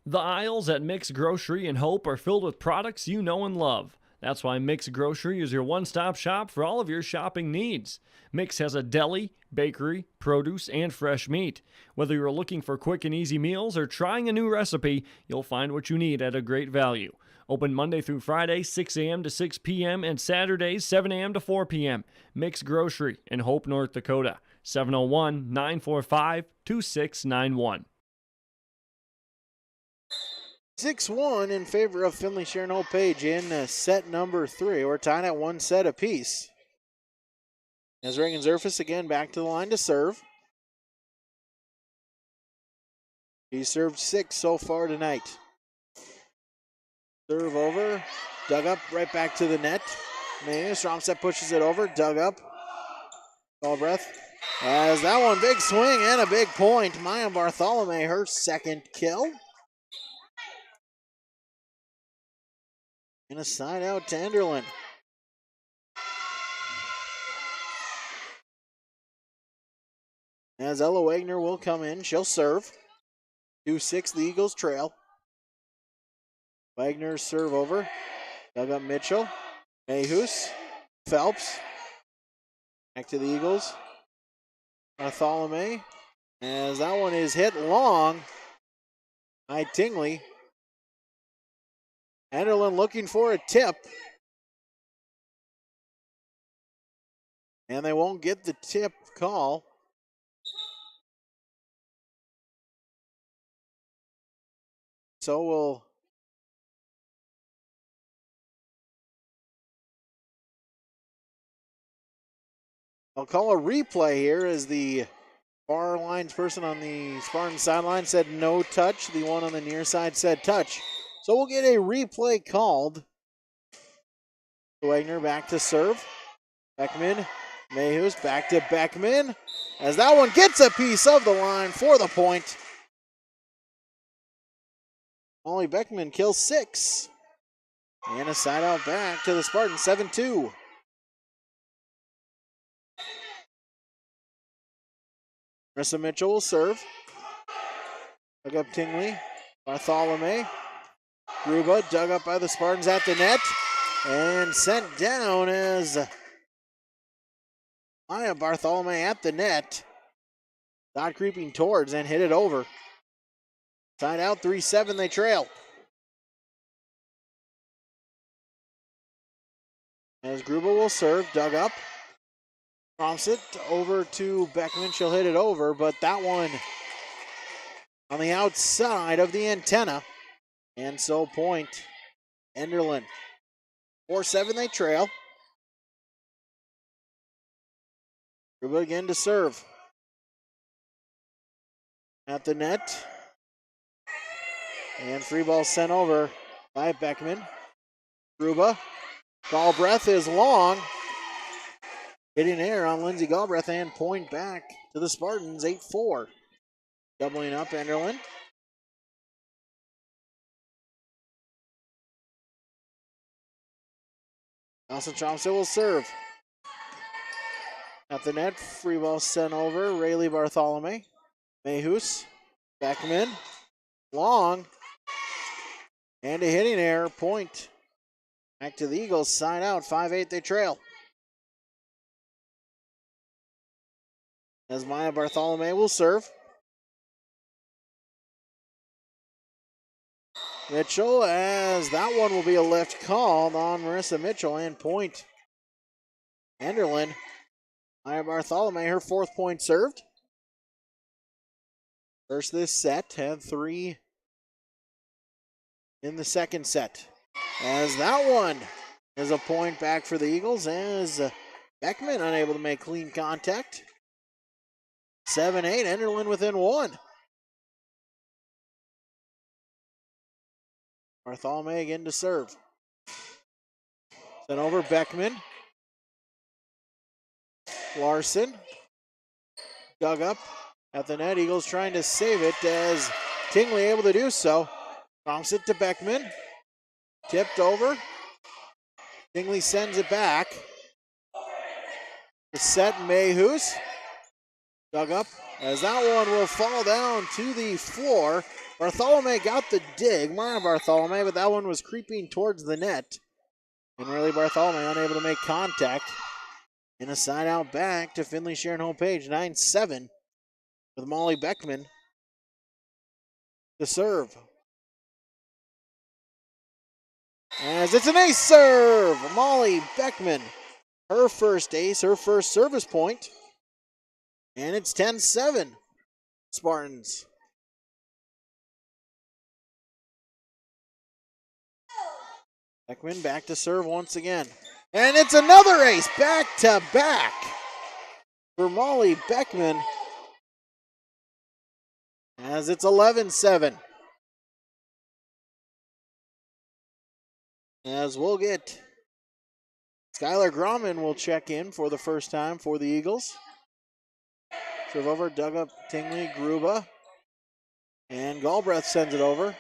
The aisles at Mix Grocery and Hope are filled with products you know and love. That's why Mix Grocery is your one-stop shop for all of your shopping needs. Mix has a deli, bakery, produce, and fresh meat. Whether you're looking for quick and easy meals or trying a new recipe, you'll find what you need at a great value. Open Monday through Friday, 6 a.m. to 6 p.m., and Saturdays, 7 a.m. to 4 p.m. Mix Grocery in Hope, North Dakota. 701-945-2691. 6-1 in favor of Finley-Sharon-Hope-Page in set number 3. We're tied at 1 set apiece. As Reagan Zerfus again back to the line to serve. He's served 6 so far tonight. Serve over, dug up, right back to the net. Strong set pushes it over, dug up. Call breath. As that one, big swing and a big point. Maya Bartholomew, her second kill. And a side out to Enderlin. As Ella Wagner will come in, she'll serve. 2-6, the Eagles trail. Wagner serve over. Dug up Mitchell. Mayhus. Phelps. Back to the Eagles. Bartholomew. As that one is hit long by Tingley. Enderlin looking for a tip. And they won't get the tip call. So I'll call a replay here as the far lines person on the Spartan sideline said no touch. The one on the near side said touch. So we'll get a replay called. Wagner back to serve. Beckman, Mayhews back to Beckman, as that one gets a piece of the line for the point. Molly Beckman kills 6. And a side out back to the Spartans, 7-2. Marissa Mitchell will serve. Dug up Tingley. Bartholomew. Gruba dug up by the Spartans at the net. And sent down as Maya Bartholomew at the net. Not creeping towards and hit it over. Side out, 3-7, they trail. As Gruba will serve, dug up. Prompts it over to Beckman. She'll hit it over, but that one on the outside of the antenna. And so point Enderlin. 4-7, they trail. Gruba again to serve. At the net. And free ball sent over by Beckman. Gruba. Galbraith is long. Hitting air on Lindsay Galbraith and point back to the Spartans, 8-4. Doubling up Enderlin. Nelson Chomsey will serve. At the net, free ball sent over. Rayleigh Bartholomew. Mayhews. Beckman. Long. And a hitting error. Point. Back to the Eagles. Side out. 5-8. They trail. As Maya Bartholomew will serve. Mitchell, as that one will be a lift called on Marissa Mitchell and point. Enderlin. Maya Bartholomew, her 4th point served. First this set, had 3 in the second set. As that one is a point back for the Eagles, as Beckman unable to make clean contact. 7-8, Enderlin within 1. Bartholomew again to serve. Sent over Beckman. Larson. Dug up at the net. Eagles trying to save it as Tingley able to do so. Prompts it to Beckman. Tipped over. Tingley sends it back. The set Mayhews. Dug up as that one will fall down to the floor. Bartholomew got the dig, Maya Bartholomew, but that one was creeping towards the net. And really Bartholomew unable to make contact. And a side out back to Finley-Sharon-Hope-Page, 9-7 with Molly Beckman to serve. As it's an ace serve, Molly Beckman, her first ace, her first service point. And it's 10-7, Spartans. Beckman back to serve once again. And it's another ace, back to back for Molly Beckman. As it's 11-7. As we'll get Skylar Grauman will check in for the first time for the Eagles. Serve over, dug up Tingley, Gruba. And Galbraith sends it over.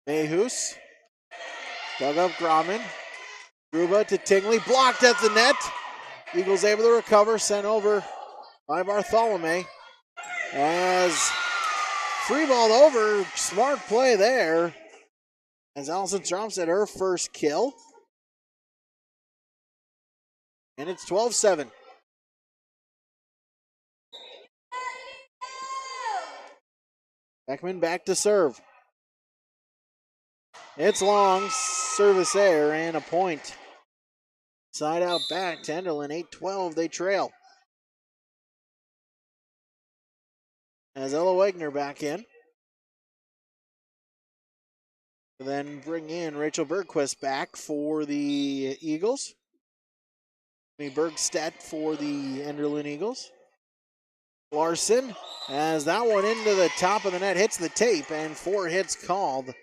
Mayhews. Dug up Grauman. Gruba to Tingley, blocked at the net. Eagles able to recover, sent over by Bartholomew. As free balled over, smart play there. As Allison Trump said, her first kill. And it's 12-7. Beckman back to serve. It's long, service error, and a point. Side out back to Enderlin, 8-12, they trail. As Ella Wagner back in. Then bring in Rachel Bergquist back for the Eagles. Bergstedt for the Enderlin Eagles. Larson, as that one into the top of the net, hits the tape, and 4 hits called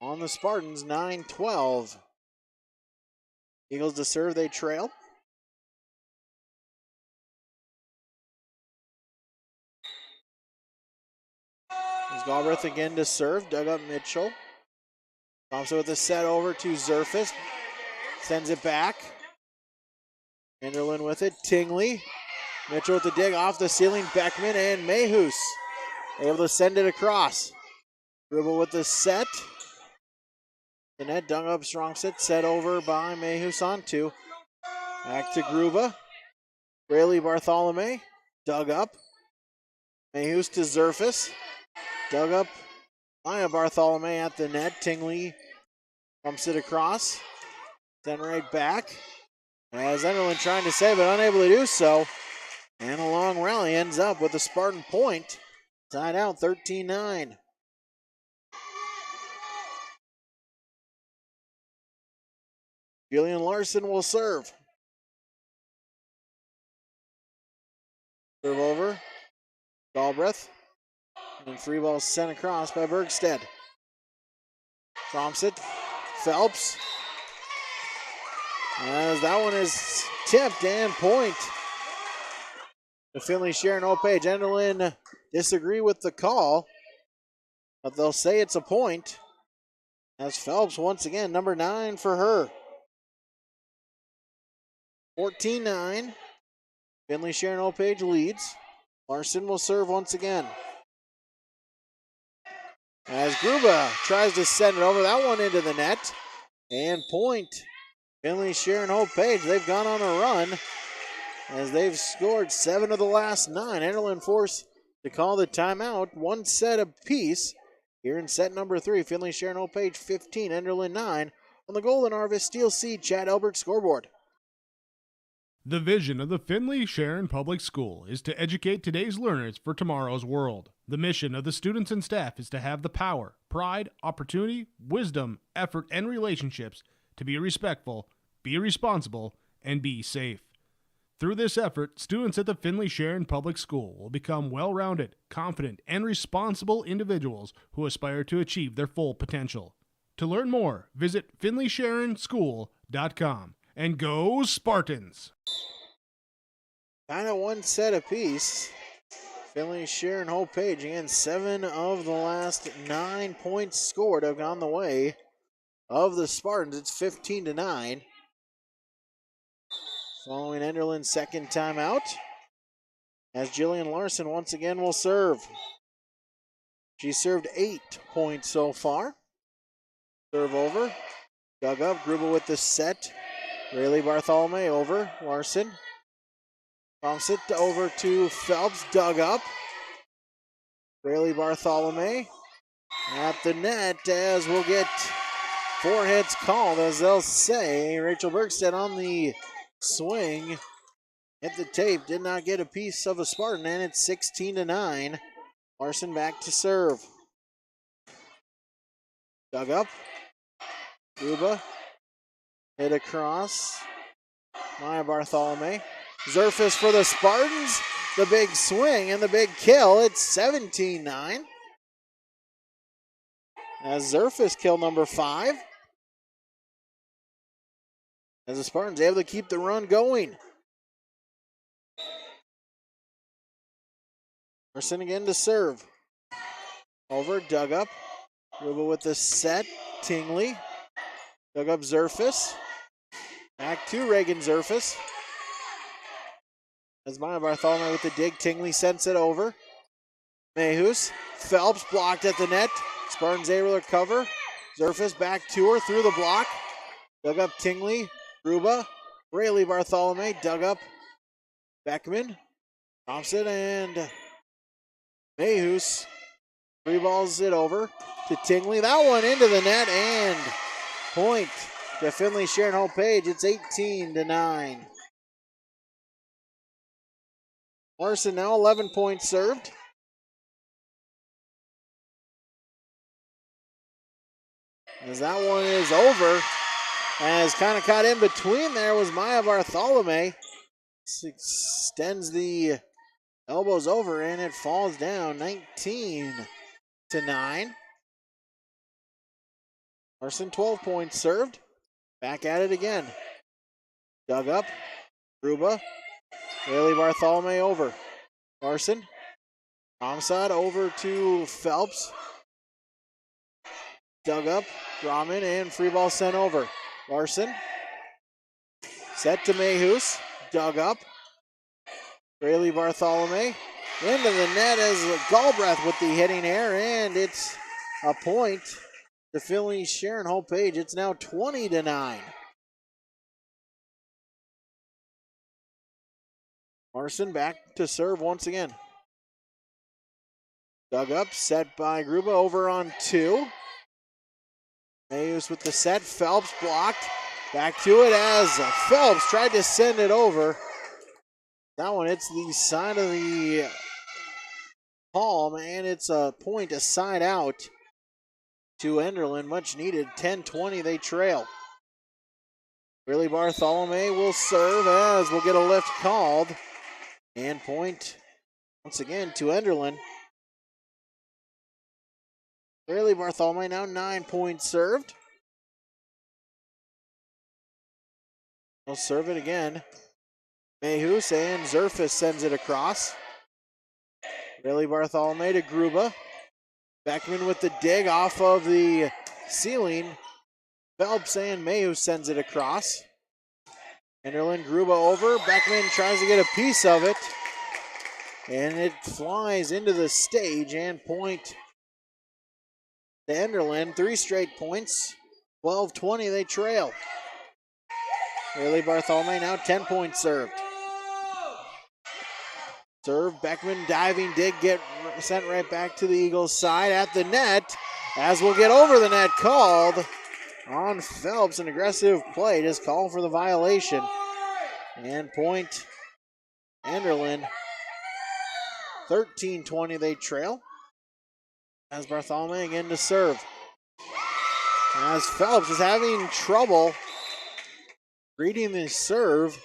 on the Spartans, 9-12. Eagles to serve, they trail. There's Galbraith again to serve. Dug up Mitchell. Thompson with a set over to Zerfus. Sends it back. Enderlin with it. Tingley. Mitchell with the dig off the ceiling. Beckman and Mayhus able to send it across. Dribble with the set. The net dug up strong set over by Mayhus on two. Back to Gruba. Rayleigh Bartholomew. Dug up. Mayhus to Zerfus. Dug up Maya Bartholomew at the net. Tingley pumps it across. Then right back. As Enderlin trying to save it, unable to do so. And a long rally ends up with a Spartan point. Tied out 13-9. Julian Larson will serve. Serve over. Galbraith. And free ball sent across by Bergstead. Thompson. Phelps. As that one is tipped and point. The Finley-Sharon-Hope-Page. Enderlin disagree with the call, but they'll say it's a point. As Phelps once again, number 9 for her. 14-9. Finley-Sharon-Hope-Page leads. Larson will serve once again. As Gruba tries to send it over, that one into the net. And point. Finley-Sharon-Hope-Page, they've gone on a run as they've scored 7 of the last 9. Enderlin forced to call the timeout. One set apiece here in set number 3. Finley-Sharon-Hope-Page 15, Enderlin 9 on the Golden Harvest Steel Sea Chad Albert scoreboard. The vision of the Finley-Sharon Public School is to educate today's learners for tomorrow's world. The mission of the students and staff is to have the power, pride, opportunity, wisdom, effort, and relationships to be respectful, be responsible, and be safe. Through this effort, students at the Finley-Sharon Public School will become well-rounded, confident, and responsible individuals who aspire to achieve their full potential. To learn more, visit finleysharonschool.com. And go Spartans! Kind of one set apiece. Finley-Sharon-Hope-Page, again, 7 of the last 9 points scored have gone the way of the Spartans. It's 15-9. Following Enderlin's second timeout, as Jillian Larson once again will serve. She served 8 points so far. Serve over. Dug up. Gruba with the set. Rayleigh Bartholomew over. Larson. Pumps it over to Phelps. Dug up. Rayleigh Bartholomew at the net as we'll get 4 hits called, as they'll say. Rachel Bergstead on the swing. Hit the tape. Did not get a piece of a Spartan, and it's 16-9. Larson back to serve. Dug up. Gruba. Hit across. Maya Bartholomew. Zerfus for the Spartans. The big swing and the big kill. It's 17-9. As Zerfus kill number 5. As the Spartans able to keep the run going. Larson again to serve. Over, dug up. Gruba with the set. Tingley. Dug up Zerfus. Back to Reagan Zerfus. As Maya Bartholomew with the dig. Tingley sends it over. Mayhus. Phelps blocked at the net. Spartans able to cover. Zerfus back to her through the block. Dug up Tingley. Gruba. Rayleigh Bartholomew. Dug up Beckman. Thompson and Mayhus. Free balls it over to Tingley. That one into the net and point to Finley-Sharon-Hope-Page. It's 18-9. Larson now 11 points served. As that one is over, as kind of caught in between there was Maya Bartholomew. Extends the elbows over and it falls down 19-9. Larson 12 points served. Back at it again. Dug up. Gruba. Rayleigh Bartholomew over. Larson. Onside over to Phelps. Dug up. Rahman and free ball sent over. Larson. Set to Mayhus. Dug up. Rayleigh Bartholomew. Into the net as Galbraith with the hitting error, and it's a point to Finley-Sharon-Hope-Page. It's now 20-9. Larson back to serve once again. Dug up, set by Gruba over on 2. Mayhus with the set. Phelps blocked. Back to it as Phelps tried to send it over. That one hits the side of the palm, and it's a point, a side out to Enderlin. Much needed. 10-20, they trail. Rayleigh Bartholomew will serve as we'll get a lift called. And point once again to Enderlin. Rayleigh Bartholomew now 9 points served. He'll serve it again. Mayhus and Zerfus sends it across. Rayleigh Bartholomew to Gruba. Beckman with the dig off of the ceiling. Phelps and Mayhus sends it across. Enderlin, Gruba over. Beckman tries to get a piece of it. And it flies into the stage and point to Enderlin. 3 straight points. 12-20, they trail. Rayleigh Bartholomew now 10 points served. Serve, Beckman diving, dig, get sent right back to the Eagles side at the net. As we'll get over the net, called on Phelps. An aggressive play, just call for the violation. And point Enderlin. 13-20, they trail. As Bartholomew again to serve. As Phelps is having trouble reading the serve.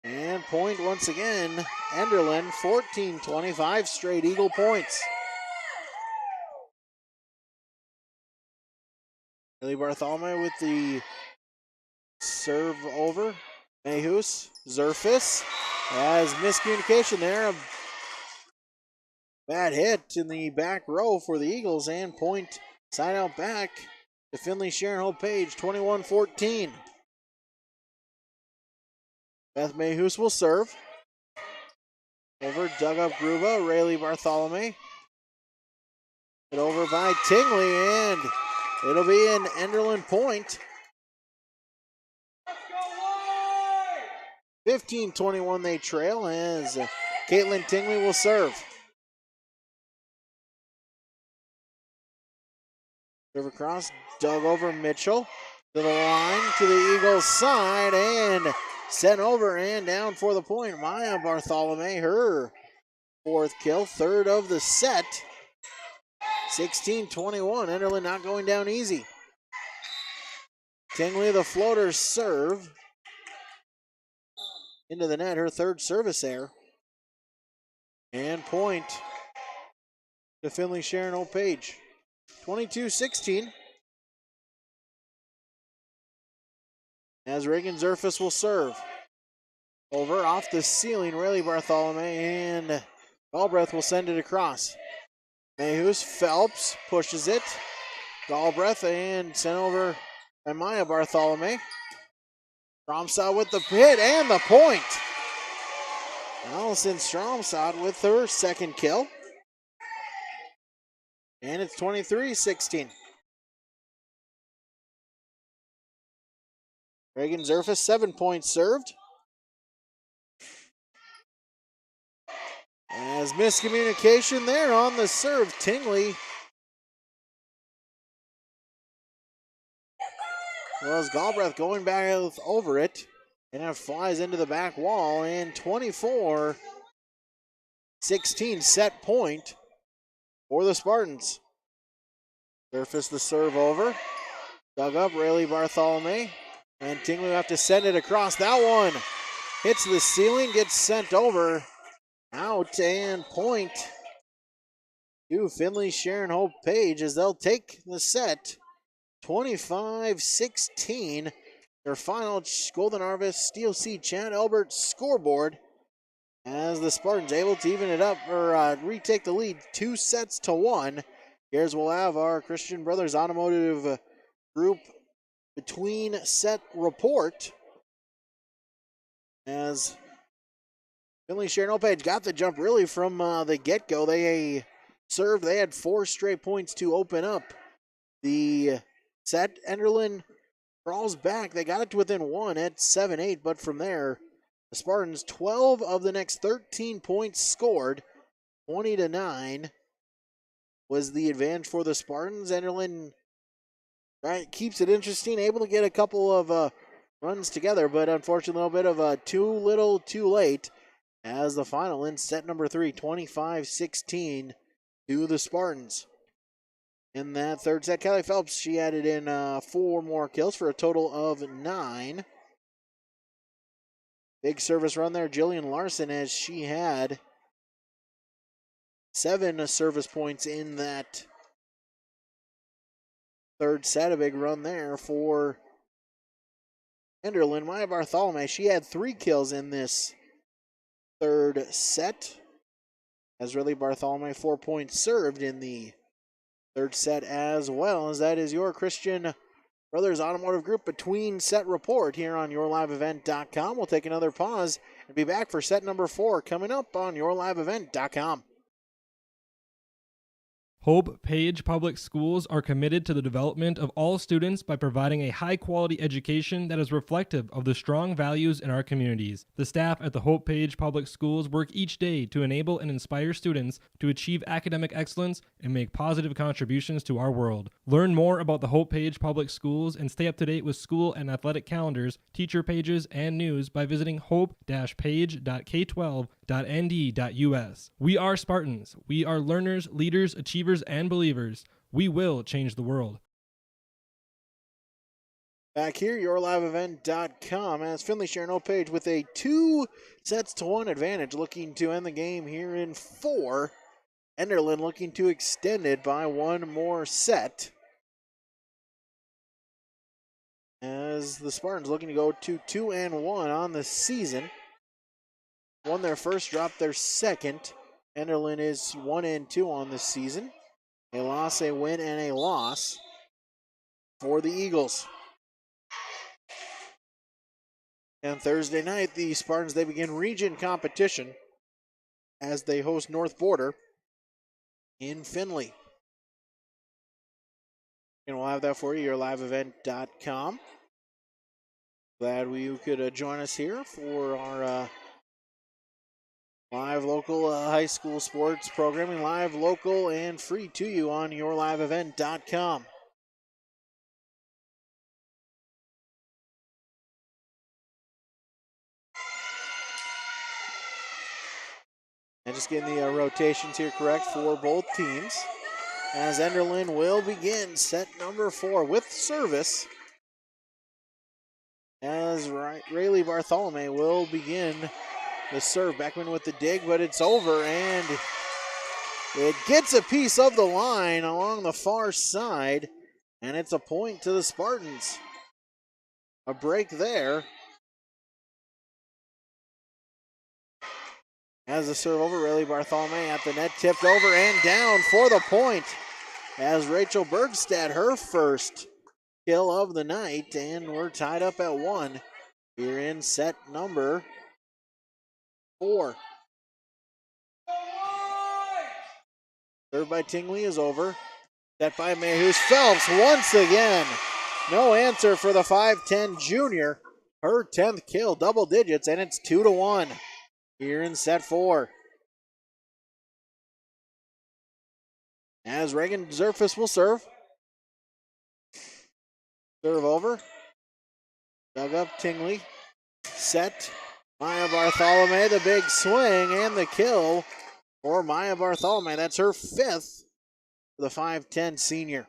And point once again, Enderlin, 14-25, straight Eagle points. Rayleigh Bartholomew with the serve over. Mayhus, Zerfus, has miscommunication there. A bad hit in the back row for the Eagles, and point side out back to Finley-Sharon-Hope-Page, 21-14. Beth Mayhus will serve. Over, dug up Gruba, Rayleigh Bartholomew. It over by Tingley, and it'll be an Enderlin point. 15-21 they trail as Caitlin Tingley will serve. Serve across, dug over Mitchell to the line, to the Eagles side, and sent over and down for the point. Maya Bartholomew, her 4th kill, 3rd of the set. 16-21, Enderlin not going down easy. Tingley, the floater serve. Into the net, her 3rd service error. And point to Finley-Sharon-Hope-Page. 22-16. As Reagan Zerfus will serve. Over off the ceiling, Rayleigh Bartholomew, and Galbraith will send it across. Mayhus, Phelps pushes it. Galbraith and sent over by Maya Bartholomew. Stromstad with the hit and the point. Allison Stromstad with her 2nd kill. And it's 23-16. Reagan Zerfus, 7 points served. As miscommunication there on the serve, Tingley. Well, as Galbraith going back over it, and it flies into the back wall, and 24-16 set point for the Spartans. Zerfus the serve over. Dug up, Rayleigh Bartholomew. And Tingley will have to send it across. That one hits the ceiling, gets sent over. Out, and point to Finley-Sharon-Hope-Page as they'll take the set. 25-16. their final Golden Harvest Steel Sea Chad Albert scoreboard as the Spartans able to even it up or retake the lead 2-1. Here's we'll have our Christian Brothers Automotive Group between set report as Finley-Sharon-Hope-Page got the jump really from the get-go. They served. They had 4 straight points to open up the set. Enderlin crawls back. They got it to within 1 at 7-8, but from there, the Spartans 12 of the next 13 points scored. 20-9 was the advantage for the Spartans. Enderlin keeps it interesting, able to get a couple of runs together, but unfortunately a little bit of too little too late as the final in set number 3, 25-16 to the Spartans. In that third set, Kelly Phelps, she added in 4 more kills for a total of 9. Big service run there, Jillian Larson, as she had 7 service points in that third set. A big run there for Enderlin. Maya Bartholomew, she had 3 kills in this third set. As really Bartholomew 4 points served in the third set as well. As that is your Christian Brothers Automotive Group between set report here on yourliveevent.com. We'll take another pause and be back for set number 4 coming up on yourliveevent.com. Hope-Page Public Schools are committed to the development of all students by providing a high-quality education that is reflective of the strong values in our communities. The staff at the Hope-Page Public Schools work each day to enable and inspire students to achieve academic excellence and make positive contributions to our world. Learn more about the Hope-Page Public Schools and stay up to date with school and athletic calendars, teacher pages, and news by visiting hope-page.k12.nd.us. We are Spartans. We are learners, leaders, achievers, and believers. We will change the world. Back here, yourliveevent.com, as Finley-Sharon-Hope-Page with a 2-1 advantage, looking to end the game here in 4. Enderlin looking to extend it by 1 more set, as the Spartans looking to go to 2-1 on the season. Won their first, dropped their second. Enderlin is 1-2 on the season. A loss, a win, and a loss for the Eagles. And Thursday night, the Spartans, they begin region competition as they host North Border in Finley. And we'll have that for you, yourliveevent.com. Glad you could join us here for our live local high school sports programming, live, local, and free to you on yourliveevent.com. And just getting the rotations here correct for both teams, as Enderlin will begin set number 4 with service, as Rayleigh Bartholomew will begin the serve. Beckman with the dig, but it's over, and it gets a piece of the line along the far side, and it's a point to the Spartans. A break there. As the serve over, Rayleigh Bartholomew at the net, tipped over and down for the point. As Rachel Bergstad, her first kill of the night, and we're tied up at 1 here in set number 4. Serve by Tingley is over. Set by Mayhews. Phelps once again. No answer for the 5'10 junior. Her 10th kill, double digits, and it's 2-1 here in set 4. As Reagan Zerfus will serve. Serve over. Dug up Tingley. Set. Maya Bartholomew, the big swing and the kill for Maya Bartholomew. That's her 5th for the 5'10 senior.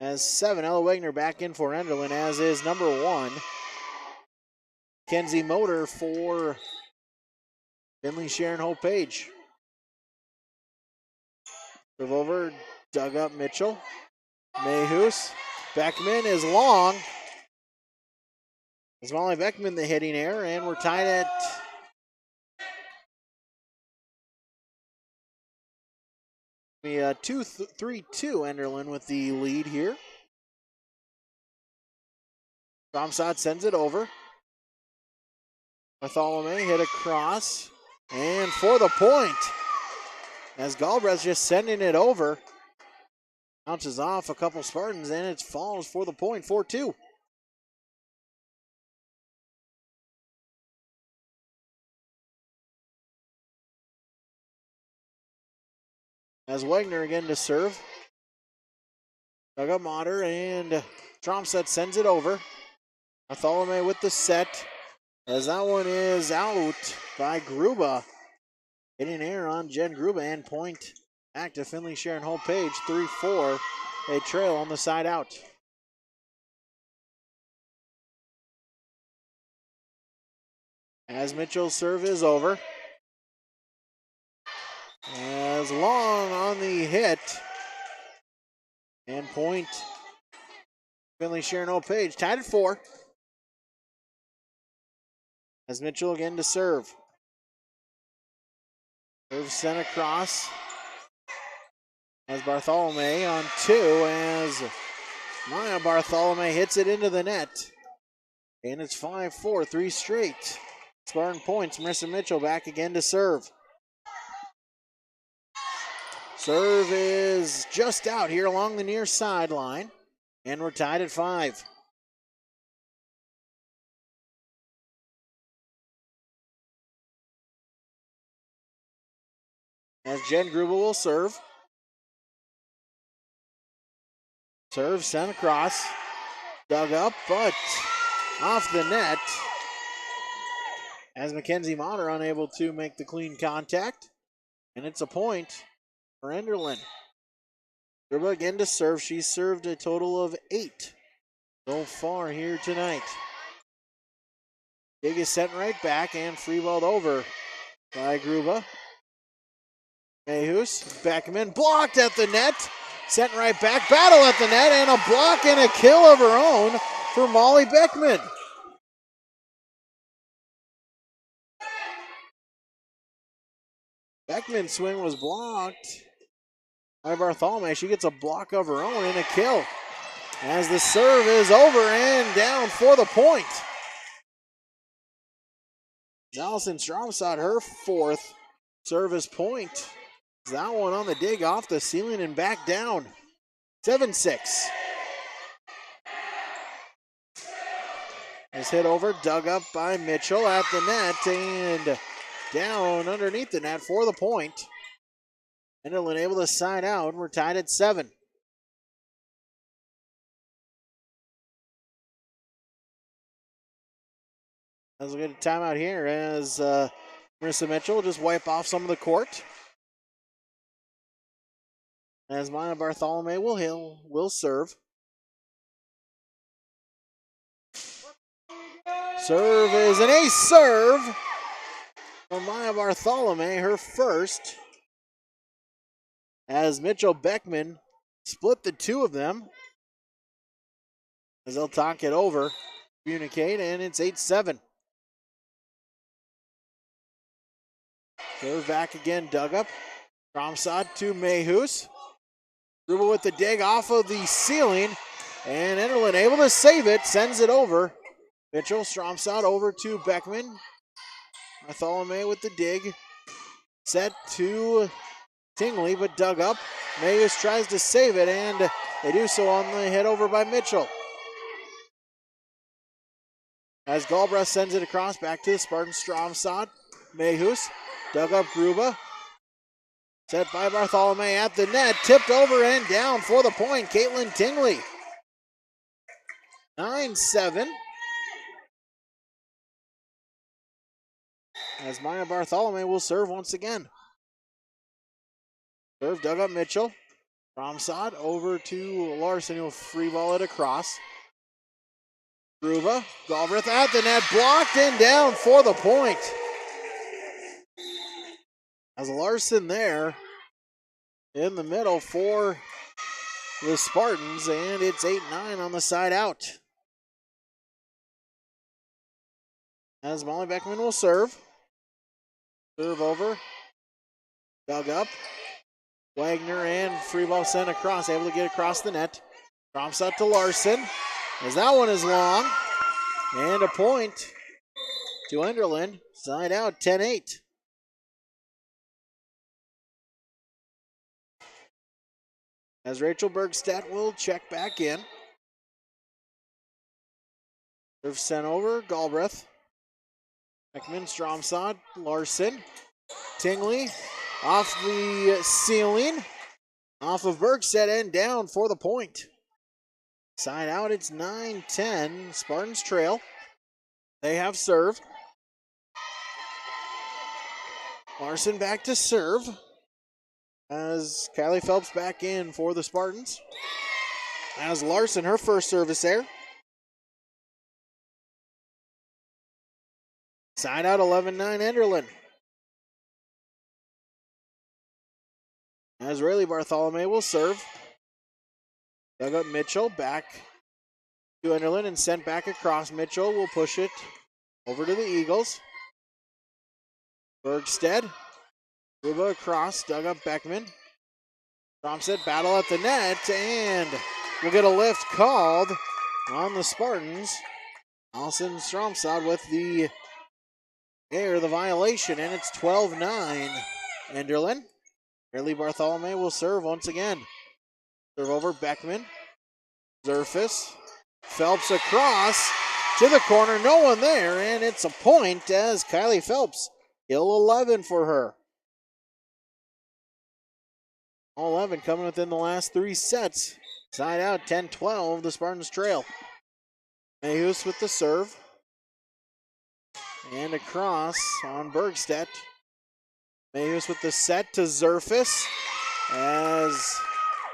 As 7, Ella Wagner back in for Enderlin, as is number 1, Kenzie Motor for Finley-Sharon-Hope-Page. Serve over, dug up Mitchell. Mayhus. Beckman is long. It's Molly Beckman the hitting error, and we're tied at 3-2 Enderlin with the lead here. Stromstad sends it over. Bartholomew hit across, and for the point, as Galbraith's just sending it over. Bounces off a couple Spartans, and it falls for the point, 4-2. As Wagner again to serve. Dug up Motter, and Stromstad sends it over. Bartholomew with the set, as that one is out by Gruba. Hitting air on Jen Gruba, and point back to Finley-Sharon-Hope-Page, 3-4. A trail on the side out. As Mitchell's serve is over. As Long on the hit. And point Finley-Sharon-Hope-Page, tied at 4. As Mitchell again to serve. Serve sent across. As Bartholomew on 2, as Maya Bartholomew hits it into the net. And it's 5-4, 3 straight. Spartan points, Marissa Mitchell back again to serve. Serve is just out here along the near sideline. And we're tied at 5. As Jen Gruber will serve. Serve sent across. Dug up, but off the net. As Mackenzie Motter unable to make the clean contact. And it's a point for Enderlin. Gruber again to serve. She's served a total of 8 so far here tonight. Dig is sent right back and freeballed over by Gruba. Mayhus, Beckman blocked at the net. Sent right back, battle at the net, and a block and a kill of her own for Molly Beckman. Beckman's swing was blocked by Bartholomew. She gets a block of her own and a kill. As the serve is over and down for the point. Allison Stromstad, her 4th service point. That one on the dig off the ceiling and back down. 7-6. Is hit over, dug up by Mitchell at the net and down underneath the net for the point. Enderlin able to side out. We're tied at 7. Let's get a timeout here as Marissa Mitchell will just wipe off some of the court. As Maya Bartholomew will serve. Serve is an ace serve from Maya Bartholomew, her first. As Mitchell Beckman split the two of them. As they'll talk it over, communicate, and it's 8-7. Serve back again, dug up. Stromstad to Mayhus. Gruber with the dig off of the ceiling, and Enderlin able to save it, sends it over. Mitchell, Stromstad over to Beckman. Bartholomew with the dig. Set to Tingley, but dug up. Mayhus tries to save it, and they do so on the hit over by Mitchell. As Galbraith sends it across, back to the Spartan. Stromstad. Mayhus, dug up Gruba. Set by Bartholomew at the net, tipped over and down for the point, Caitlin Tingley. 9-7. As Maya Bartholomew will serve once again. Serve dug up Mitchell. Stromstad over to Larson, who will free ball it across. Gruba, Galbraith at the net, blocked and down for the point. As Larson there in the middle for the Spartans, and it's 8-9 on the side out. As Molly Beckman will serve. Serve over. Dug up. Wagner and free ball sent across, able to get across the net. Drops out to Larson, as that one is long. And a point to Enderlin. Side out, 10-8. As Rachel Bergstedt will check back in. Serve sent over, Galbraith. Beckman, Stromsod, Larson. Tingley off the ceiling. Off of Bergstedt and down for the point. Side out, it's 9-10. Spartans trail. They have serve. Larson back to serve. As Kylie Phelps back in for the Spartans. As Larson, her first service there. Side out, 11-9 Enderlin. As Rayleigh Bartholomew will serve. Dug up Mitchell, back to Enderlin and sent back across. Mitchell will push it over to the Eagles. Bergstedt, Ruba across, dug up Beckman. Thompson, battle at the net, and we'll get a lift called on the Spartans. Allison Stromstad with the violation, and it's 12-9 Enderlin. Rayleigh Bartholomew will serve once again. Serve over Beckman. Zerfus. Phelps across to the corner. No one there, and it's a point as Kylie Phelps. Kill 11 for her. All 11 coming within the last 3 sets. Side out, 10-12. The Spartans trail. Mayhus with the serve. And across on Bergstedt. Mayhus with the set to Zerfus. As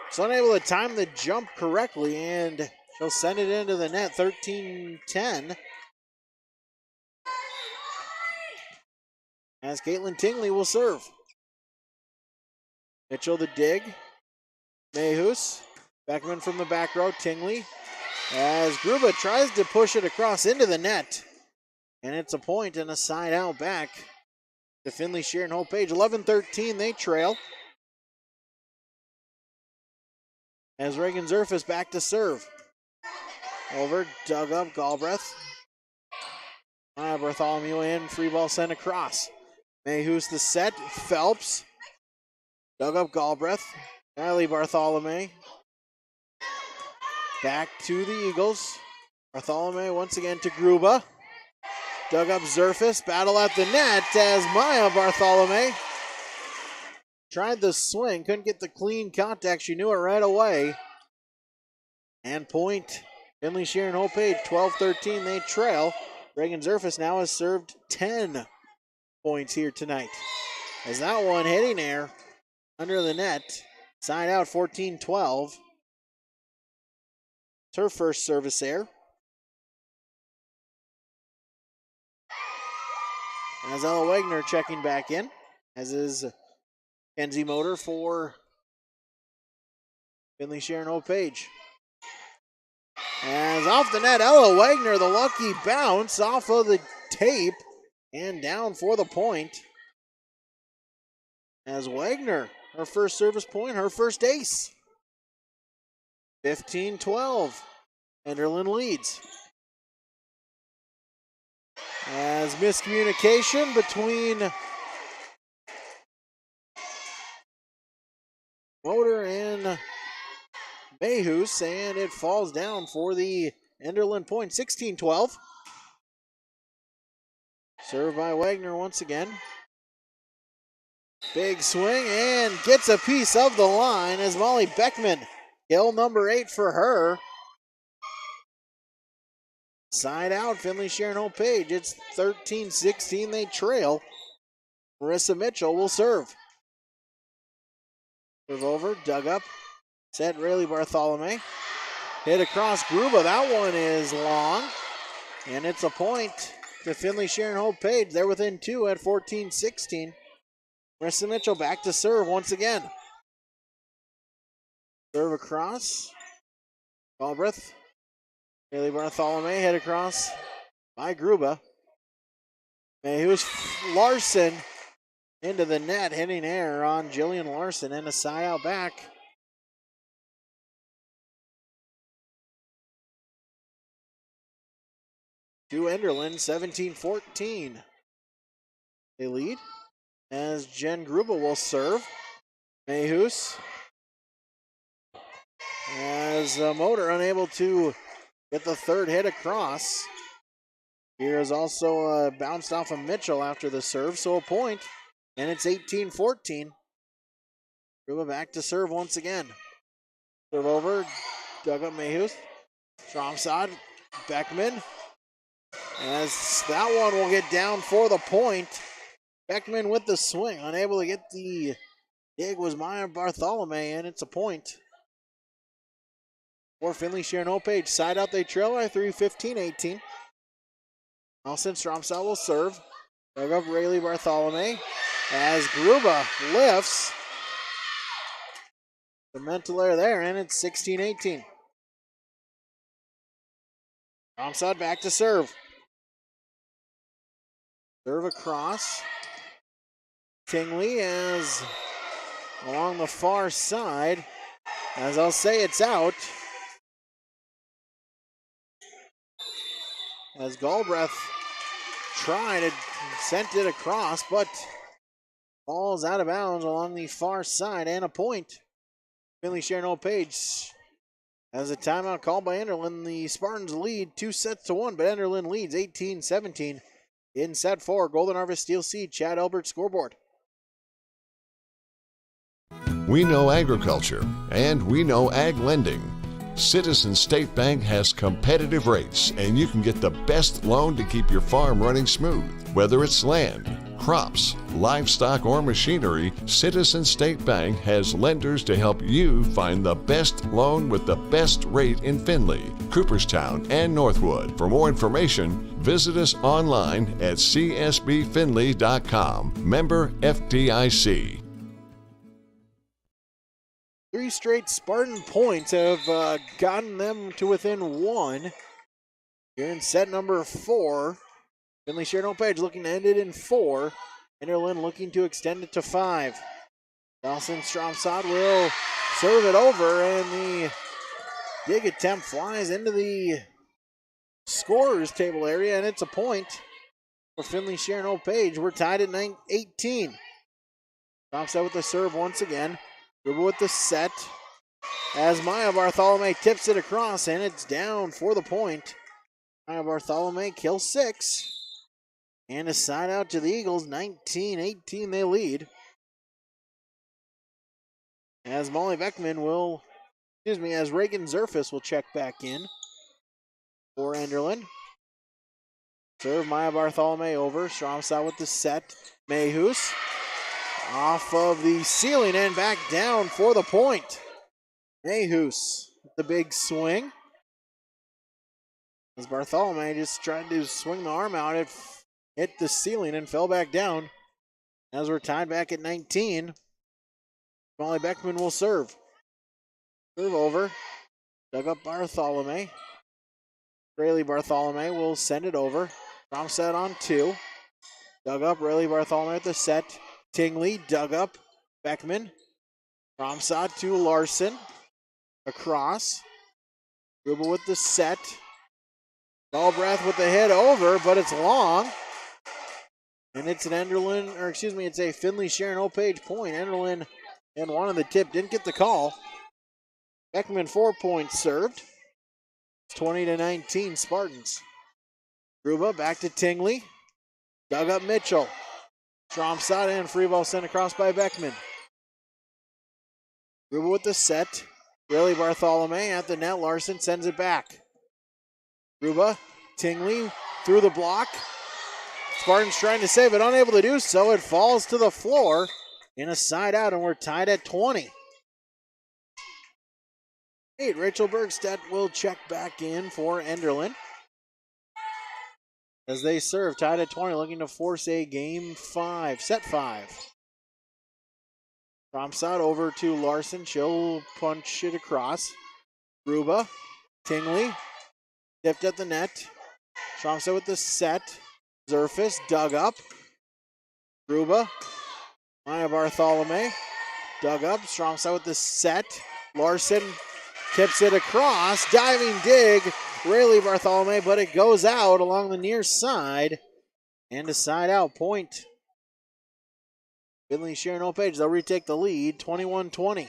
she's unable to time the jump correctly, and she'll send it into the net, 13-10. As Caitlin Tingley will serve. Mitchell the dig. Mayhus. Beckman from the back row, Tingley. As Gruba tries to push it across into the net. And it's a point and a side out back to Finley-Sharon-Hope-Page. 11-13, they trail. As Reagan Zerfus back to serve. Over, dug up, Galbraith. Bartholomew in, free ball sent across. Mayhus the set, Phelps. Dug up Galbraith. Kylie Bartholomew. Back to the Eagles. Bartholomew once again to Gruba. Dug up Zerfus. Battle at the net as Maya Bartholomew tried the swing. Couldn't get the clean contact. She knew it right away. And point. Finley-Sharon-Hope-Page 12-13. They trail. Reagan Zerfus now has served 10 points here tonight. As that one hitting air under the net. Side out 14-12. It's her first service there. As Ella Wagner checking back in, as is Kenzie Motor for Finley-Sharon-Hope-Page. As off the net, Ella Wagner, the lucky bounce off of the tape and down for the point. As Wagner, her first service point, her first ace. 15-12. Enderlin leads. As miscommunication between Motor and Mayhus, and it falls down for the Enderlin point, 16-12. Served by Wagner once again. Big swing and gets a piece of the line as Molly Beckman, kill number 8 for her. Side out, Finley-Sharon-Hope-Page. It's 13-16. They trail. Marissa Mitchell will serve. Serve over, dug up. Set Rayleigh Bartholomew. Hit across Gruba. That one is long. And it's a point to Finley-Sharon-Hope-Page. They're within 2 at 14-16. Marissa Mitchell back to serve once again. Serve across. Galbraith. Bailey Bartholomew head across by Gruba. Mayhews Larson into the net, hitting air on Jillian Larson, and a side out back. To Enderlin, 17-14. They lead as Jen Gruba will serve. Mayhews as Motor unable to get the third hit across. Here is also bounced off of Mitchell after the serve, so a point, and it's 18-14. Gruba back to serve once again. Serve over, dug up Mayhews. Stromsod, Beckman. As that one will get down for the point. Beckman with the swing, unable to get the dig was Maya Bartholomew, and it's a point. For Finley-Sharon-Hope-Page, side out they trail by 3, 15-18. Nelson Stromsod will serve. Dug up Rayleigh Bartholomew as Gruba lifts. The mental error there, and it's 16-18. Stromsod back to serve. Serve across. Tingley as along the far side. As I'll say, it's out. As Galbraith tried to sent it across, but falls out of bounds along the far side, and a point. Finley-Sharon-Hope-Page has a timeout called by Enderlin. The Spartans lead 2-1, but Enderlin leads 18-17 in set 4. Golden Harvest Steel Seed, Chad Albert scoreboard. We know agriculture, and we know ag lending. Citizen State Bank has competitive rates, and you can get the best loan to keep your farm running smooth. Whether it's land, crops, livestock, or machinery, Citizen State Bank has lenders to help you find the best loan with the best rate in Finley, Cooperstown, and Northwood. For more information, visit us online at csbfinley.com. Member FDIC. 3 straight Spartan points have gotten them to within 1. Here in set number 4. Finley-Sharon-Hope-Page looking to end it in 4. Enderlin looking to extend it to 5. Dawson Stromsod will serve it over, and the dig attempt flies into the scorer's table area, and it's a point for Finley-Sharon-Hope-Page. We're tied at 18. Stromsod with the serve once again. Gruba with the set as Maya Bartholomew tips it across, and it's down for the point. Maya Bartholomew kills 6. And a side out to the Eagles, 19-18 they lead. As Molly Beckman as Reagan Zerfus will check back in for Enderlin. Serve Maya Bartholomew over, Stromsod with the set. Mayhews off of the ceiling and back down for the point. Mayhews with the big swing. As Bartholomew just tried to swing the arm out, it hit the ceiling and fell back down. As we're tied back at 19, Molly Beckman will serve. Serve over. Dug up Bartholomew. Rayleigh Bartholomew will send it over. Stromsod on 2. Dug up. Rayleigh Bartholomew at the set. Tingley dug up. Beckman. Stromsod to Larson. Across. Gruba with the set. Galbraith with the hit over, but it's long. And it's an it's a Finley-Sharon-Hope-Page point. Enderlin and wanted the tip, didn't get the call. Beckman 4 points served. It's 20-19 Spartans. Gruba back to Tingley. Dug up Mitchell. Stromsod and free ball sent across by Beckman. Gruba with the set. Rayleigh Bartholomew at the net. Larson sends it back. Gruba, Tingley through the block. Spartans trying to save it, unable to do so. It falls to the floor in a side out, and we're tied at 20. Rachel Bergstedt will check back in for Enderlin as they serve, tied at 20, looking to force a game 5, set 5. Tromps out over to Larson. She'll punch it across. Gruba, Tingley, tipped at the net. Tromps out with the set. Zerfus dug up. Gruba, Maya Bartholome, dug up. Tromps out with the set. Larson tips it across. Diving dig. Rayleigh Bartholome, but it goes out along the near side. And a side out point. Finley-Sharon-Hope-Page, they'll retake the lead, 21-20.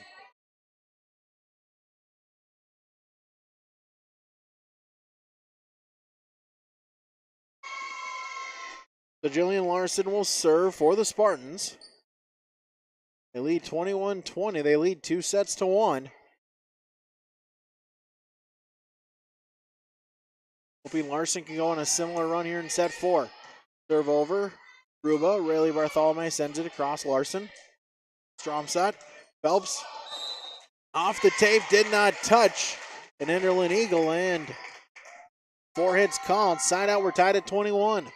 So Jillian Larson will serve for the Spartans. They lead 21-20. They lead 2-1. Hoping Larson can go on a similar run here in set 4. Serve over. Gruba, Rayleigh Bartholome sends it across Larson. Stromsat. Phelps off the tape, did not touch an Enderlin Eagle, and 4 hits called. Side out, we're tied at 21.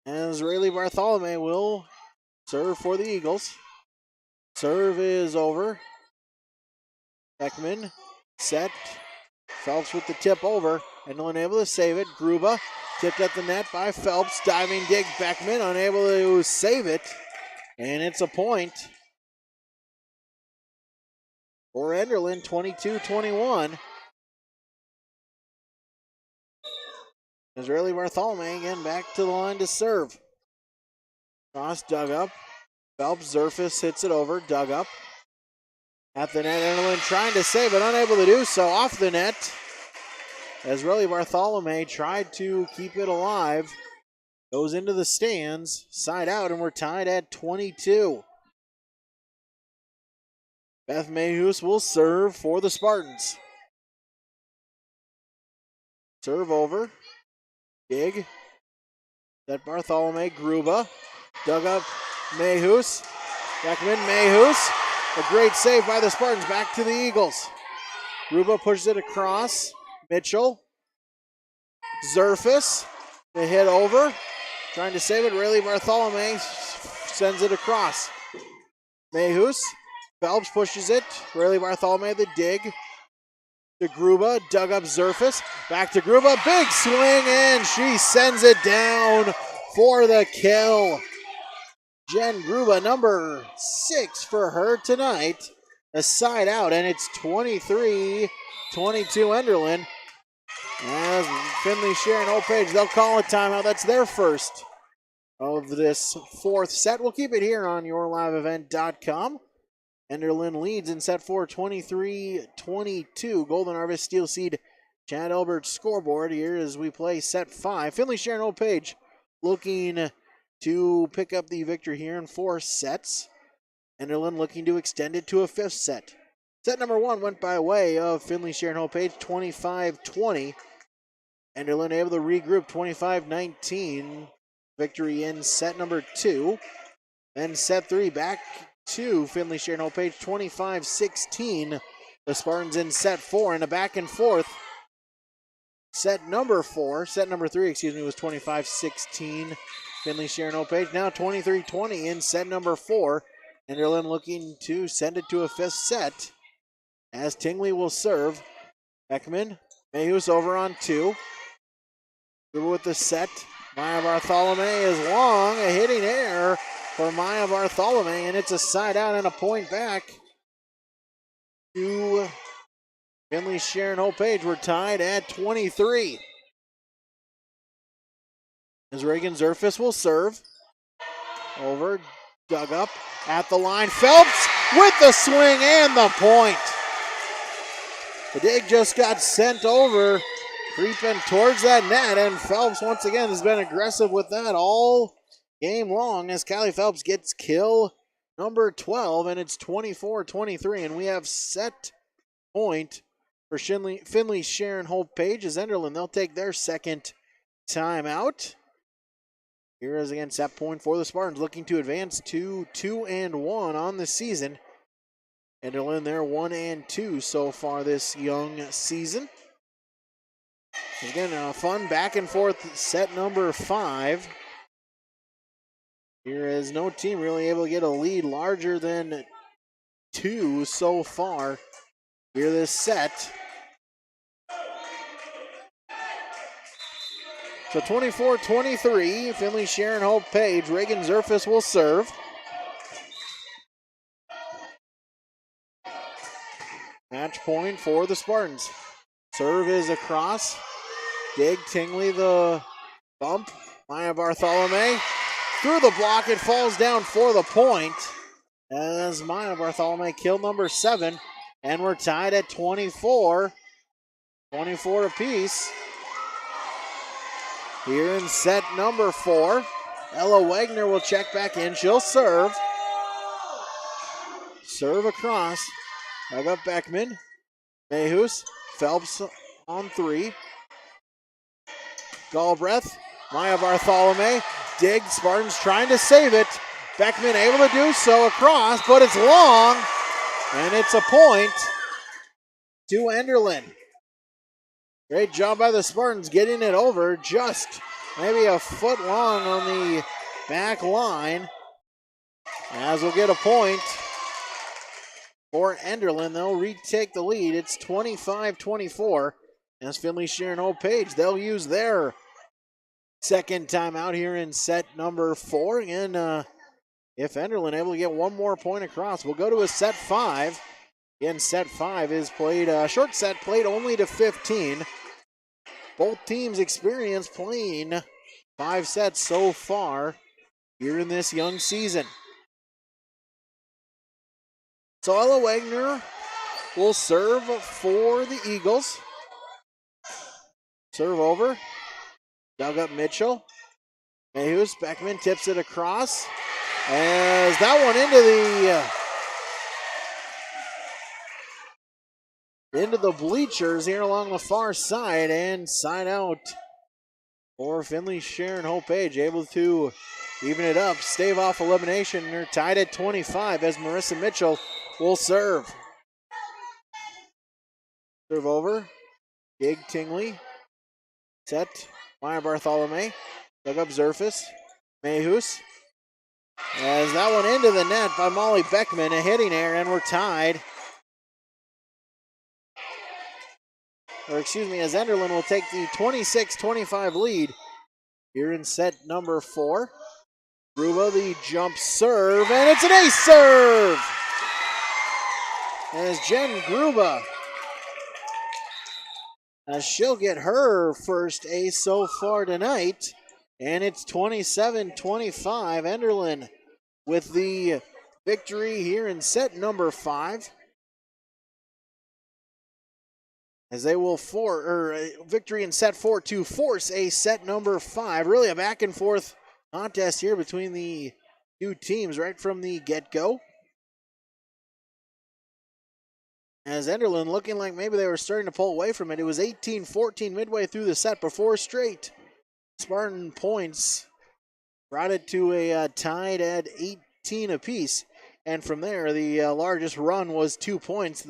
As Rayleigh Bartholome will serve for the Eagles. Serve is over. Beckman set. Phelps with the tip over. Enderlin able to save it. Gruba tipped at the net by Phelps. Diving dig. Beckman unable to save it. And it's a point for Enderlin, 22-21. As Rayleigh Bartholome again back to the line to serve. Cross dug up. Phelps, Zerfus hits it over. Dug up. At the net, Enderlin trying to save it, unable to do so. Off the net. As Rayleigh Bartholome tried to keep it alive. Goes into the stands. Side out, and we're tied at 22. Beth Mayhews will serve for the Spartans. Serve over. Dig. That Bartholome, Gruba. Dug up Mayhews. Beckman, Mayhews. A great save by the Spartans. Back to the Eagles. Gruba pushes it across. Mitchell. Zerfus. The hit over. Trying to save it. Rayleigh Bartholome sends it across. Mayhews. Phelps pushes it. Rayleigh Bartholome the dig. To Gruba. Dug up Zerfus. Back to Gruba. Big swing, and she sends it down for the kill. Jen Gruba, number 6 for her tonight. A side out, and it's 23-22 Enderlin. As Finley-Sharon-Hope-Page, they'll call a timeout. That's their first of this 4th set. We'll keep it here on yourliveevent.com. Enderlin leads in set 4, 23-22. Golden Harvest Steel Seed Chad Elbert scoreboard here as we play set 5. Finley-Sharon-Hope-Page looking to pick up the victory here in 4 sets. Enderlin looking to extend it to a 5th set. Set number 1 went by way of Finley-Sharon-Hope-Page, 25-20. Enderlin able to regroup, 25-19. Victory in set number 2. Then set 3 back to Finley-Sharon-Hope-Page, 25-16. The Spartans in set 4 and a back and forth. Set number 3, was 25-16. Finley-Sharon-Hope-Page, now 23-20 in set number 4. Enderlin looking to send it to a 5th set as Tingley will serve. Beckman, Mayhews over on 2. Gruba with the set. Maya Bartholome is long. A hitting error for Maya Bartholome, and it's a side out and a point back to Finley-Sharon-Hope-Page. We're tied at 23. As Reagan Zerfus will serve. Over, dug up, at the line. Phelps with the swing and the point. The dig just got sent over, creeping towards that net, and Phelps once again has been aggressive with that all game long as Callie Phelps gets kill number 12, and it's 24-23, and we have set point for Finley-Sharon-Hope-Page as Enderlin. They'll take their second timeout. Here is again set point for the Spartans, looking to advance to 2-1 on the season. Enderlin, they're 1-2 so far this young season. Again, a fun back and forth set number 5. Here is no team really able to get a lead larger than 2 so far here this set. So 24-23, Finley-Sharon-Hope-Page. Reagan Zerfus will serve. Match point for the Spartans. Serve is across. Dig Tingley the bump. Maya Bartholome. Through the block, it falls down for the point. As Maya Bartholome killed number 7. And we're tied at 24. 24 apiece. Here in set number 4. Ella Wagner will check back in. She'll serve. Serve across. Dug up Beckman. Mayhus. Phelps on 3. Galbraith. Maya Bartholome. Dig. Spartans trying to save it. Beckman able to do so across, but it's long. And it's a point to Enderlin. Great job by the Spartans getting it over. Just maybe a foot long on the back line. As we'll get a point for Enderlin. They'll retake the lead. It's 25-24. As Finley-Sharon-Hope-Page, they'll use their second timeout here in set number 4. And if Enderlin able to get one more point across, we'll go to a set 5. Again, set 5 is played, short set played only to 15. Both teams experience playing 5 sets so far here in this young season. So Ella Wagner will serve for the Eagles. Serve over. Dug up Mitchell. Mayhus, Beckman tips it across. As that one into the bleachers here along the far side and side out for Finley-Sharon-Hope-Page. Able to even it up, stave off elimination. They're tied at 25 as Marissa Mitchell will serve. Serve over. Gig Tingley. Set. Maya Bartholome. Dug up Zerfus. Mayhus. As that one into the net by Molly Beckman, a hitting error, and we're tied. Or excuse me, as Enderlin will take the 26-25 lead here in set number 4. Gruba the jump serve, and it's an ace serve! As Jen Gruba, as she'll get her first ace so far tonight, and it's 27-25. Enderlin with the victory here in set number 5. As they will victory in set 4 to force a set number 5. Really a back and forth contest here between the two teams right from the get-go. As Enderlin looking like maybe they were starting to pull away from it. It was 18-14 midway through the set before straight Spartan points brought it to a tied at 18 apiece. And from there, the largest run was 2 points.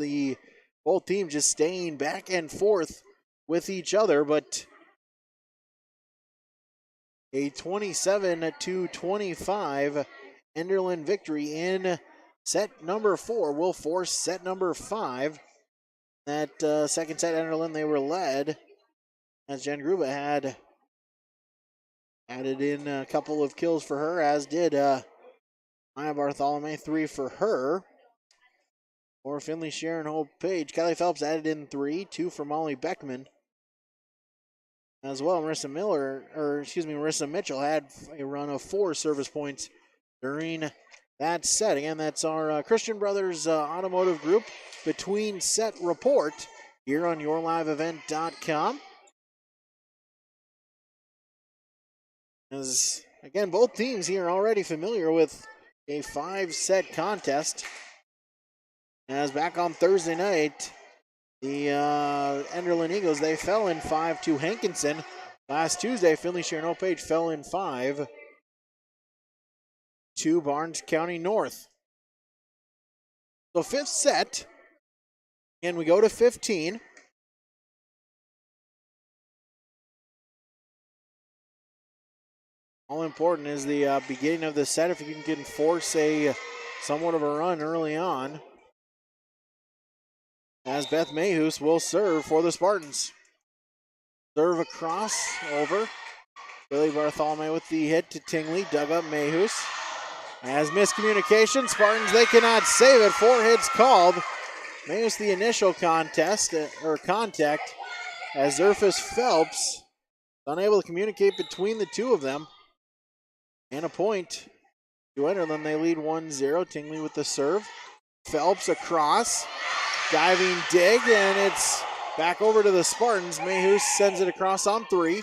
Both teams just staying back and forth with each other, but a 27-25 Enderlin victory in set number 4 will force set number 5. That second set, Enderlin, they were led as Jen Gruba had added in a couple of kills for her, as did Maya Bartholome, 3 for her. For Finley-Sharon-Hope-Page, Kelly Phelps added in 3, 2 for Molly Beckman. As well, Marissa Mitchell had a run of 4 service points during that set. Again, that's our Christian Brothers Automotive Group between set report here on yourliveevent.com. As again, both teams here are already familiar with a 5-set contest. As back on Thursday night, the Enderlin Eagles, they fell in 5 to Hankinson. Last Tuesday, Finley-Sharon-Hope-Page fell in 5 to Barnes County North. So 5th set, and we go to 15. All important is the beginning of the set. If you can force a somewhat of a run early on, as Beth Mayhus will serve for the Spartans. Serve across, over. Billy Bartholomew with the hit to Tingley, dug up Mayhus. As miscommunication, Spartans, they cannot save it. 4 hits called. Mayhus the initial contact, as Zerfus Phelps unable to communicate between the two of them. And a point to Enderlin. They lead 1-0. Tingley with the serve. Phelps across. Diving dig, and it's back over to the Spartans. Mayhus sends it across on 3.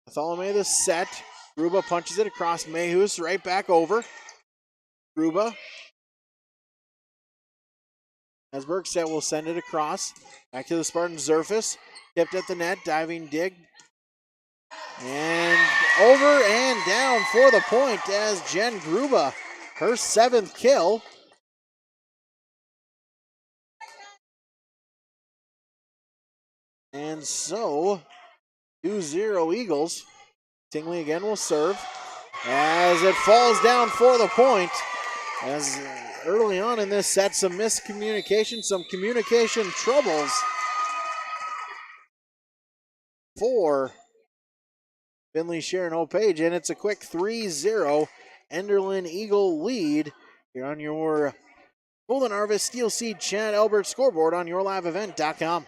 Bartholomew the set. Gruba punches it across. Mayhus right back over. Gruba. As Bergstedt will send it across. Back to the Spartans. Zerfus. Tipped at the net. Diving dig. And over and down for the point as Jen Gruba, her 7th kill. And so, 2-0 Eagles. Tingley again will serve as it falls down for the point. As early on in this set, some miscommunication, some communication troubles for Finley-Sharon-Hope-Page, and it's a quick 3-0 Enderlin Eagle lead here on your Golden Harvest Steel Seed Chad Albert scoreboard on yourliveevent.com.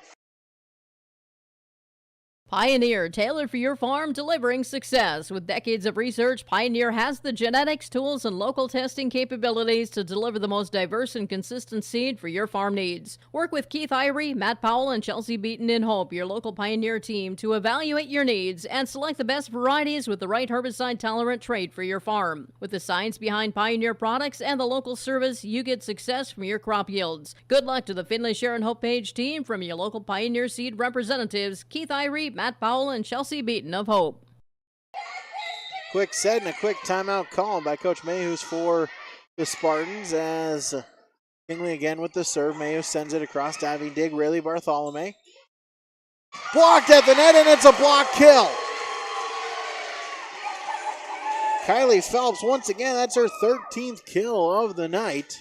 Pioneer, tailored for your farm, delivering success. With decades of research, Pioneer has the genetics, tools, and local testing capabilities to deliver the most diverse and consistent seed for your farm needs. Work with Keith Irie, Matt Powell, and Chelsea Beaton in Hope, your local Pioneer team, to evaluate your needs and select the best varieties with the right herbicide-tolerant trait for your farm. With the science behind Pioneer products and the local service, you get success from your crop yields. Good luck to the Finley-Sharon-Hope-Page team from your local Pioneer seed representatives, Keith Irie, Matt Powell, and Chelsea Beaton of Hope. Quick set and a quick timeout call by Coach Mayhus for the Spartans as Tingley again with the serve. Mayhus sends it across, diving dig, Rayleigh Bartholomew. Blocked at the net, and it's a block kill. Kylie Phelps, once again, that's her 13th kill of the night.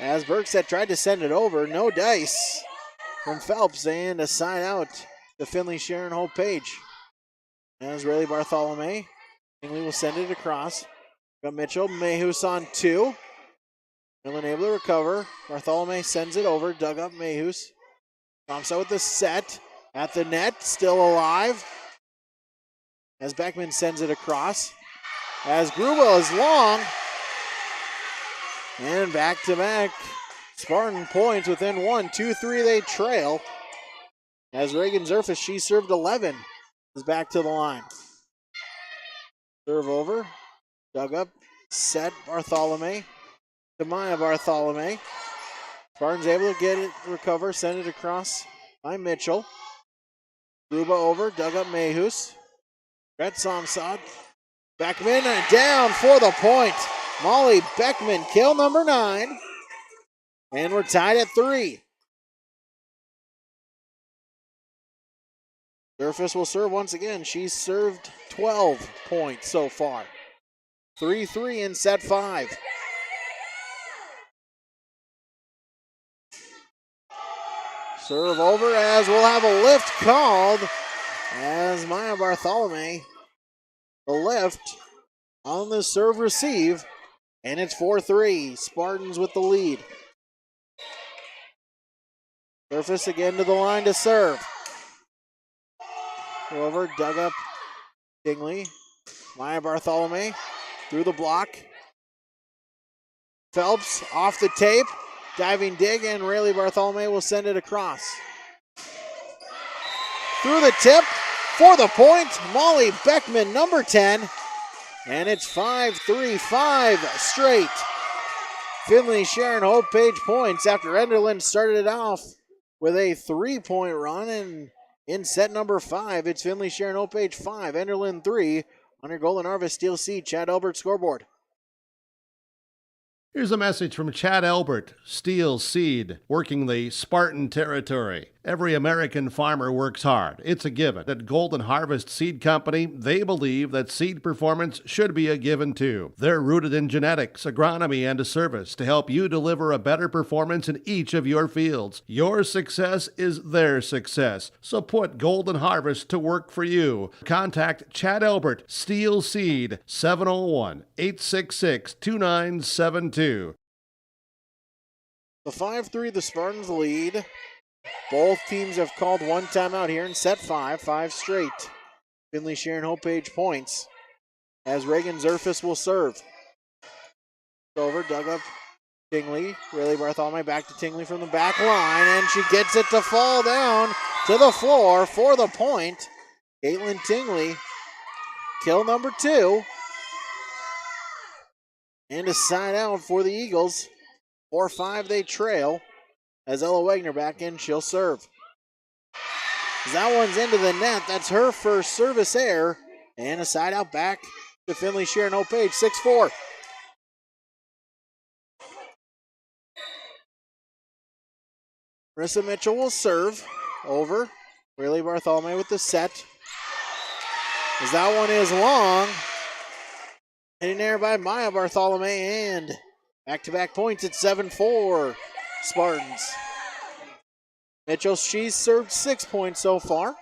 As Bergstedt tried to send it over, no dice from Phelps, and a side out to Finley-Sharon-Hope-Page. As Rayleigh Bartholomew, Tingley will send it across. Got Mitchell, Mayhus on 2. Enderlin able to recover. Bartholomew sends it over, dug up Mayhus. Thompson with the set at the net, still alive. As Beckman sends it across. As Grubel is long. And back-to-back Spartan points within 1, 2-3 they trail. As Reagan Zerfus, she served 11, is back to the line. Serve over, dug up, set Bartholomew to Maya Bartholomew. Spartans able to get it, recover, send it across by Mitchell. Gruba over, dug up Mayhus. Brett Somsad. Beckman down for the point. Molly Beckman, kill number 9. And we're tied at 3. Zerfus will serve once again. She's served 12 points so far. 3-3 in set 5. Serve over as we'll have a lift called as Maya Bartholomew. The lift on the serve receive, and it's 4-3. Spartans with the lead. Zerfus again to the line to serve. Over, dug up Tingley. Maya Bartholomew through the block. Phelps off the tape. Diving dig, and Rayleigh Bartholomew will send it across. Through the tip for the point. Molly Beckman, number 10. And it's 5-3, 5 straight. Finley-Sharon-Hope-Page points after Enderlin started it off with a 3-point run, and in set number 5, it's Finley-Sharon-Hope-Page 5, Enderlin 3 on your Golden Harvest Steel Seed Chad Albert scoreboard. Here's a message from Chad Albert, Steel Seed, working the Spartan territory. Every American farmer works hard. It's a given. At Golden Harvest Seed Company, they believe that seed performance should be a given too. They're rooted in genetics, agronomy, and a service to help you deliver a better performance in each of your fields. Your success is their success. So put Golden Harvest to work for you. Contact Chad Elbert, Steel Seed, 701-866-2972. The 5-3, the Spartans lead. Both teams have called one timeout here in set 5 straight. Finley-Sharon-Hope-Page points as Reagan Zerfus will serve. Over, dug up Tingley. Riley Bartholomew back to Tingley from the back line, and she gets it to fall down to the floor for the point. Caitlin Tingley, kill number 2. And a side out for the Eagles. 4-5 they trail. As Ella Wagner back in, she'll serve. As that one's into the net, that's her first service error. And a side out back to Finley-Sharon-Hope-Page, 6-4. Marissa Mitchell will serve. Over. Riley Bartholomew with the set. As that one is long. Hitting there by Maya Bartholomew, and back-to-back points at 7-4. Spartans. Mitchell, she's served 6 points so far.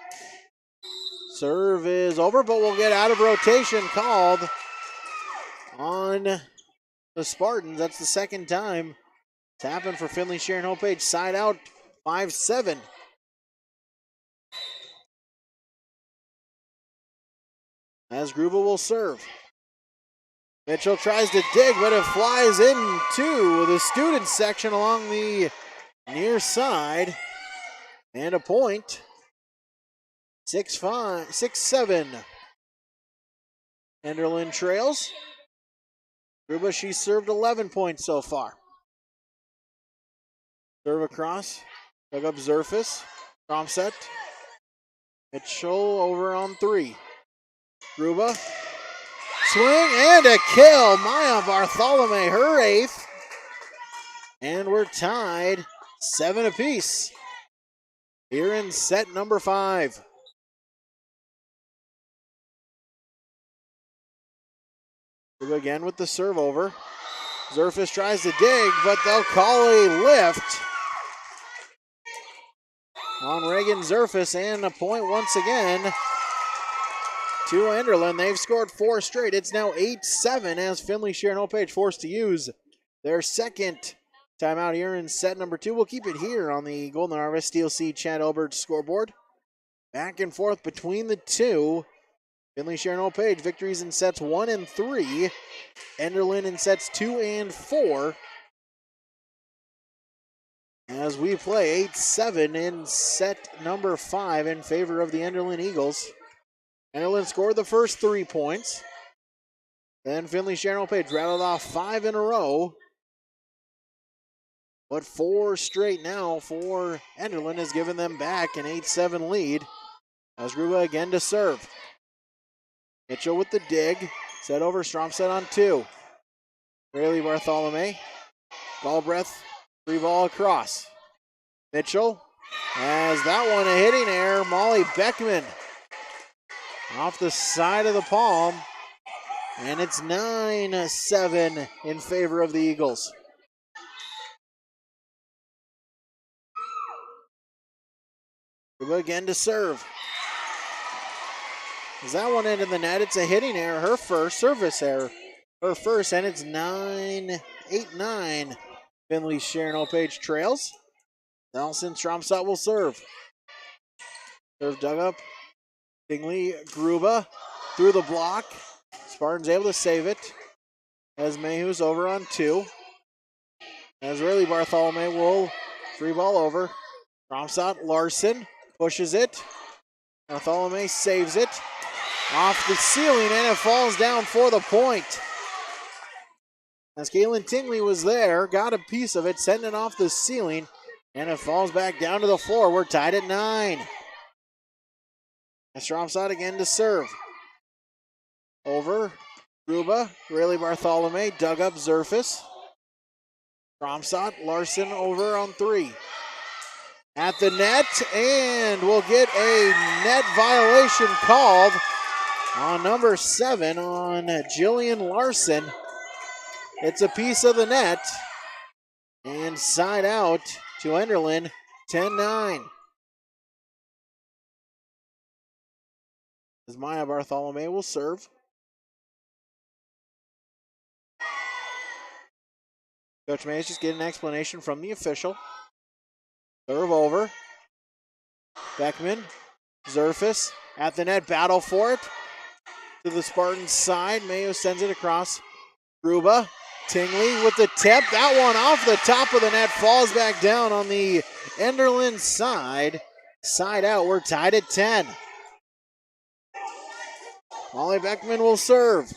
Serve is over, but we'll get out of rotation called on the Spartans. That's the second time it's happened for Finley-Sharon-Hope-Page. Side out, 5-7. As Gruba will serve. Mitchell tries to dig, but it flies into the student section along the near side. And a point. 6-7. Enderlin trails. Gruba, she's served 11 points so far. Serve across. Dug up Zerfus. Prom set. Mitchell over on 3. Gruba. Swing and a kill. Maya Bartholomew, her 8th. And we're tied 7 apiece here in set number 5. Again with the serve over. Zerfus tries to dig, but they'll call a lift on Reagan Zerfus, and a point once again to Enderlin. They've scored 4 straight. It's now 8-7 as Finley-Sharon-Hope-Page forced to use their second timeout here in set number 2. We'll keep it here on the Golden Harvest Steel Seed Chad Elbert scoreboard. Back and forth between the two. Finley-Sharon-Hope-Page victories in sets 1 and 3. Enderlin in sets 2 and 4. As we play 8-7 in set number 5 in favor of the Enderlin Eagles. Enderlin scored the first 3 points. Then Finley-Sharon-Hope-Page rattled off 5 in a row. But 4 straight now for Enderlin has given them back an 8-7 lead. As Gruba again to serve. Mitchell with the dig. Set over, Stromstead on 2. Rayleigh Bartholomew. Ball breath, free ball across. Mitchell has that one a hitting error. Molly Beckman off the side of the palm. And it's 9-7 in favor of the Eagles. Gruba again to serve. As that one into the net, it's a hitting error, her first service error. Her first, and it's 8-9. Finley-Sharon-Hope-Page trails. Nelson Stromstad will serve. Serve dug up. Tingley, Gruba through the block. Spartans able to save it. As Mayhew's over on 2. As Riley Bartholomew will free ball over. Stromstad, Larson pushes it. Bartholomew saves it. Off the ceiling, and it falls down for the point. As Caitlin Tingley was there, got a piece of it, sending it off the ceiling, and it falls back down to the floor. We're tied at 9. Stromstad again to serve. Over, Gruba, Riley Bartholomew, dug up Zerfus. Stromstad, Larson over on 3. at the net, and we'll get a net violation called on number 7 on Jillian Larson. It's a piece of the net, and side out to Enderlin, 10-9. As Maya Bartholomew will serve. Coach Mays just getting an explanation from the official. Serve over. Beckman, Zerfus at the net, battle for it. To the Spartans' side, Mayo sends it across. Gruba, Tingley with the tip. That one off the top of the net, falls back down on the Enderlin side. Side out, we're tied at 10. Molly Beckman will serve.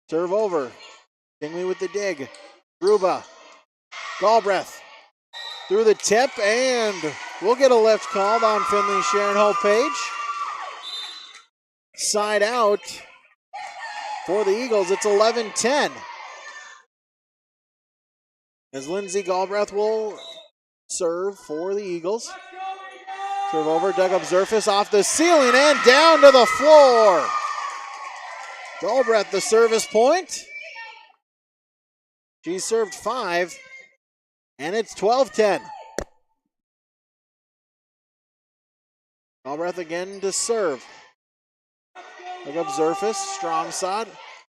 Serve over. Tingley with the dig. Gruba. Galbraith. Through the tip, and we'll get a lift called on Finley-Sharon-Hope-Page. Side out for the Eagles. It's 11-10. As Lindsay Galbraith will serve for the Eagles. Serve over, dug up Zerfus off the ceiling and down to the floor. Galbraith the service point. She served 5, and it's 12-10. Galbraith again to serve. Dug up Zerfus, strong side.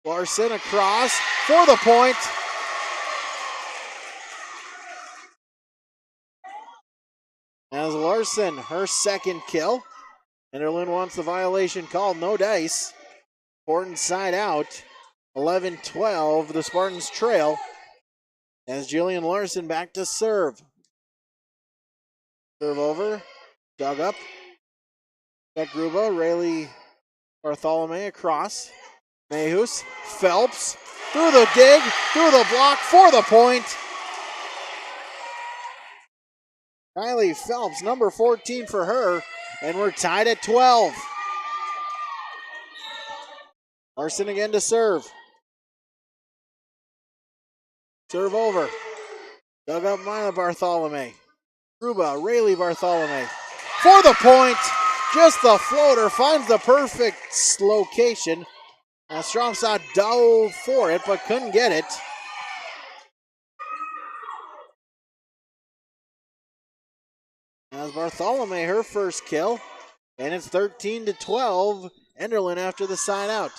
Larson across for the point. As Larson, her second kill. Enderlin wants the violation called, no dice. Important side out. 11-12, the Spartans trail. As Jillian Larson back to serve. Serve over, dug up. Beck Gruba, Rayleigh Bartholomew across. Mayhus, Phelps, through the dig, through the block for the point. Kylie Phelps, number 14 for her, and we're tied at 12. Larson again to serve. Serve over. Dug up Mila Bartholomew. Gruba, Rayleigh Bartholomew. For the point, just the floater, finds the perfect location. Strong shot dove for it, but couldn't get it. As Bartholomew, her first kill, and it's 13-12. Enderlin after the side out.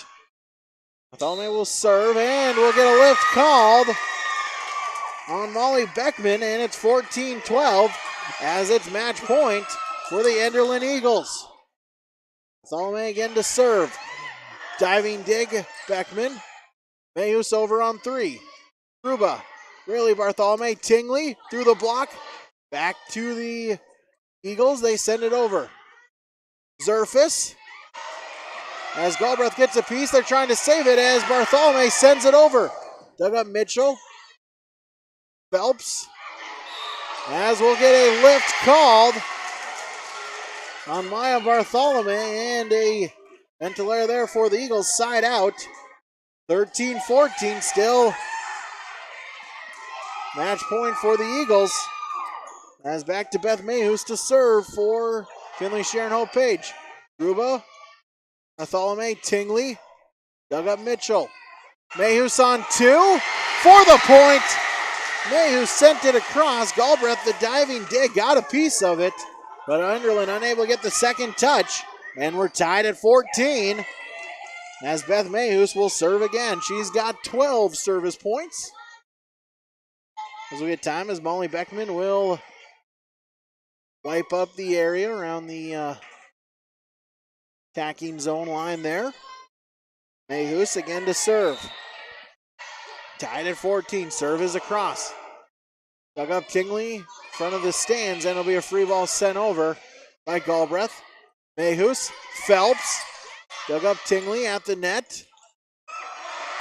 Bartholomew will serve, and we'll get a lift called on Molly Beckman, and it's 14-12 as it's match point for the Enderlin Eagles. Bartholomew again to serve. Diving dig, Beckman. Mayhus over on 3. Gruba, Rayleigh Bartholomew, Tingley through the block. Back to the Eagles, they send it over. Zerfus. As Galbraith gets a piece, they're trying to save it as Bartholomew sends it over. Dug up Mitchell. Phelps. As we'll get a lift called on Maya Bartholomew, and a ventilator there for the Eagles, side out. 13-14 still. Match point for the Eagles. As back to Beth Mayhus to serve for Finley-Sharon-Hope-Page. Gruba, Bartholomew, Tingley, dug up Mitchell. Mayhus on 2 for the point. Mayhus sent it across. Galbraith, the diving dig, got a piece of it, but Enderlin unable to get the second touch, and we're tied at 14. As Beth Mayhus will serve again. She's got 12 service points. As we get time, as Molly Beckman will wipe up the area around the attacking zone line there. Mayhus again to serve. Tied at 14. Serve is across. Dug up Tingley in front of the stands, and it'll be a free ball sent over by Galbraith. Mayhus, Phelps, dug up Tingley at the net.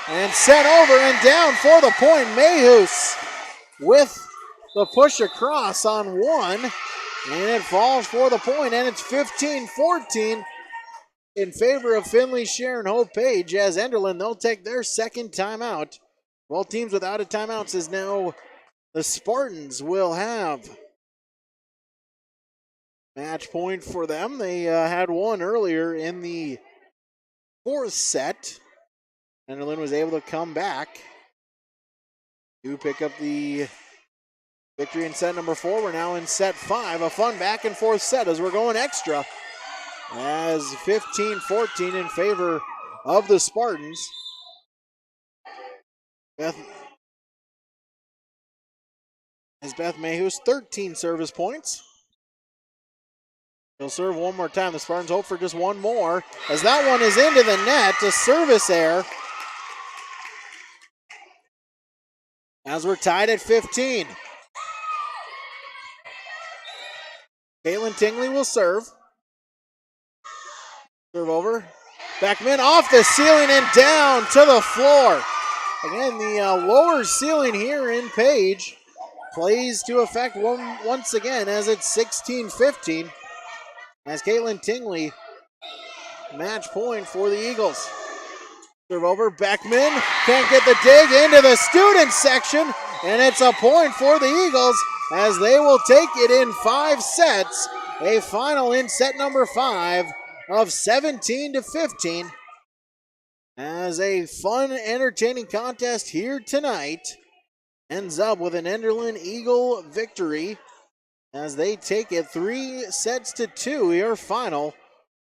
And sent over and down for the point. Mayhus with the push across on 1. And it falls for the point, and it's 15-14 in favor of Finley-Sharon-Hope-Page as Enderlin, they'll take their second timeout Both teams without a timeouts as now the Spartans will have match point for them. They had one earlier in the fourth set. Enderlin was able to come back to pick up the victory in set number 4. We're now in set 5. A fun back and forth set as we're going extra. As 15-14 in favor of the Spartans. Beth Mayhew's 13 service points. He'll serve one more time. The Spartans hope for just one more. As that one is into the net, a service error. As we're tied at 15. Caitlin Tingley will serve. Serve over. Backman off the ceiling and down to the floor. Again, the lower ceiling here in Page plays to effect once again as it's 16-15. As Caitlin Tingley, match point for the Eagles. Serve over, Beckman can't get the dig into the student section, and it's a point for the Eagles as they will take it in 5 sets. A final in set number 5 of 17-15. As a fun, entertaining contest here tonight ends up with an Enderlin Eagle victory as they take it 3-2, your final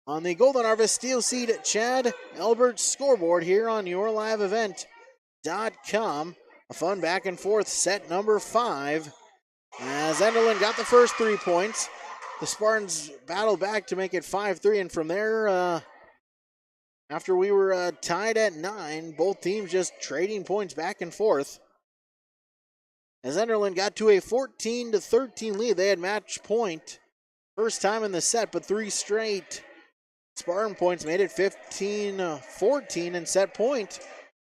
on the Golden Harvest Steel Seed Chad Albert scoreboard here on YourLiveEvent.com. A fun back and forth set number 5 as Enderlin got the first 3 points. The Spartans battled back to make it 5-3, and from there, after we were tied at 9, both teams just trading points back and forth. As Enderlin got to a 14-13 lead, they had match point first time in the set, but 3 straight Spartan points made it 15-14 and set point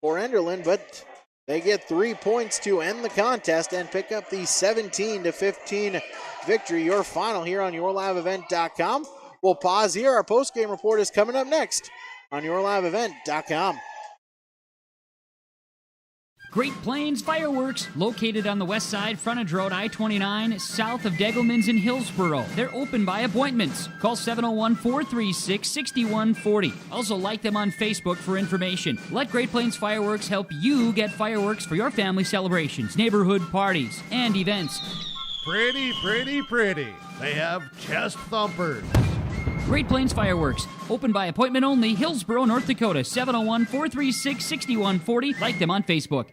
for Enderlin, but they get 3 points to end the contest and pick up the 17-15 victory. Your final here on YourLiveEvent.com. We'll pause here. Our post-game report is coming up next on YourLiveEvent.com. Great Plains Fireworks, located on the west side, frontage road I-29, south of Degelman's in Hillsboro. They're open by appointments. Call 701-436-6140. Also like them on Facebook for information. Let Great Plains Fireworks help you get fireworks for your family celebrations, neighborhood parties, and events. Pretty, pretty, pretty. They have chest thumpers. Great Plains Fireworks, open by appointment only, Hillsboro, North Dakota, 701-436-6140. Like them on Facebook.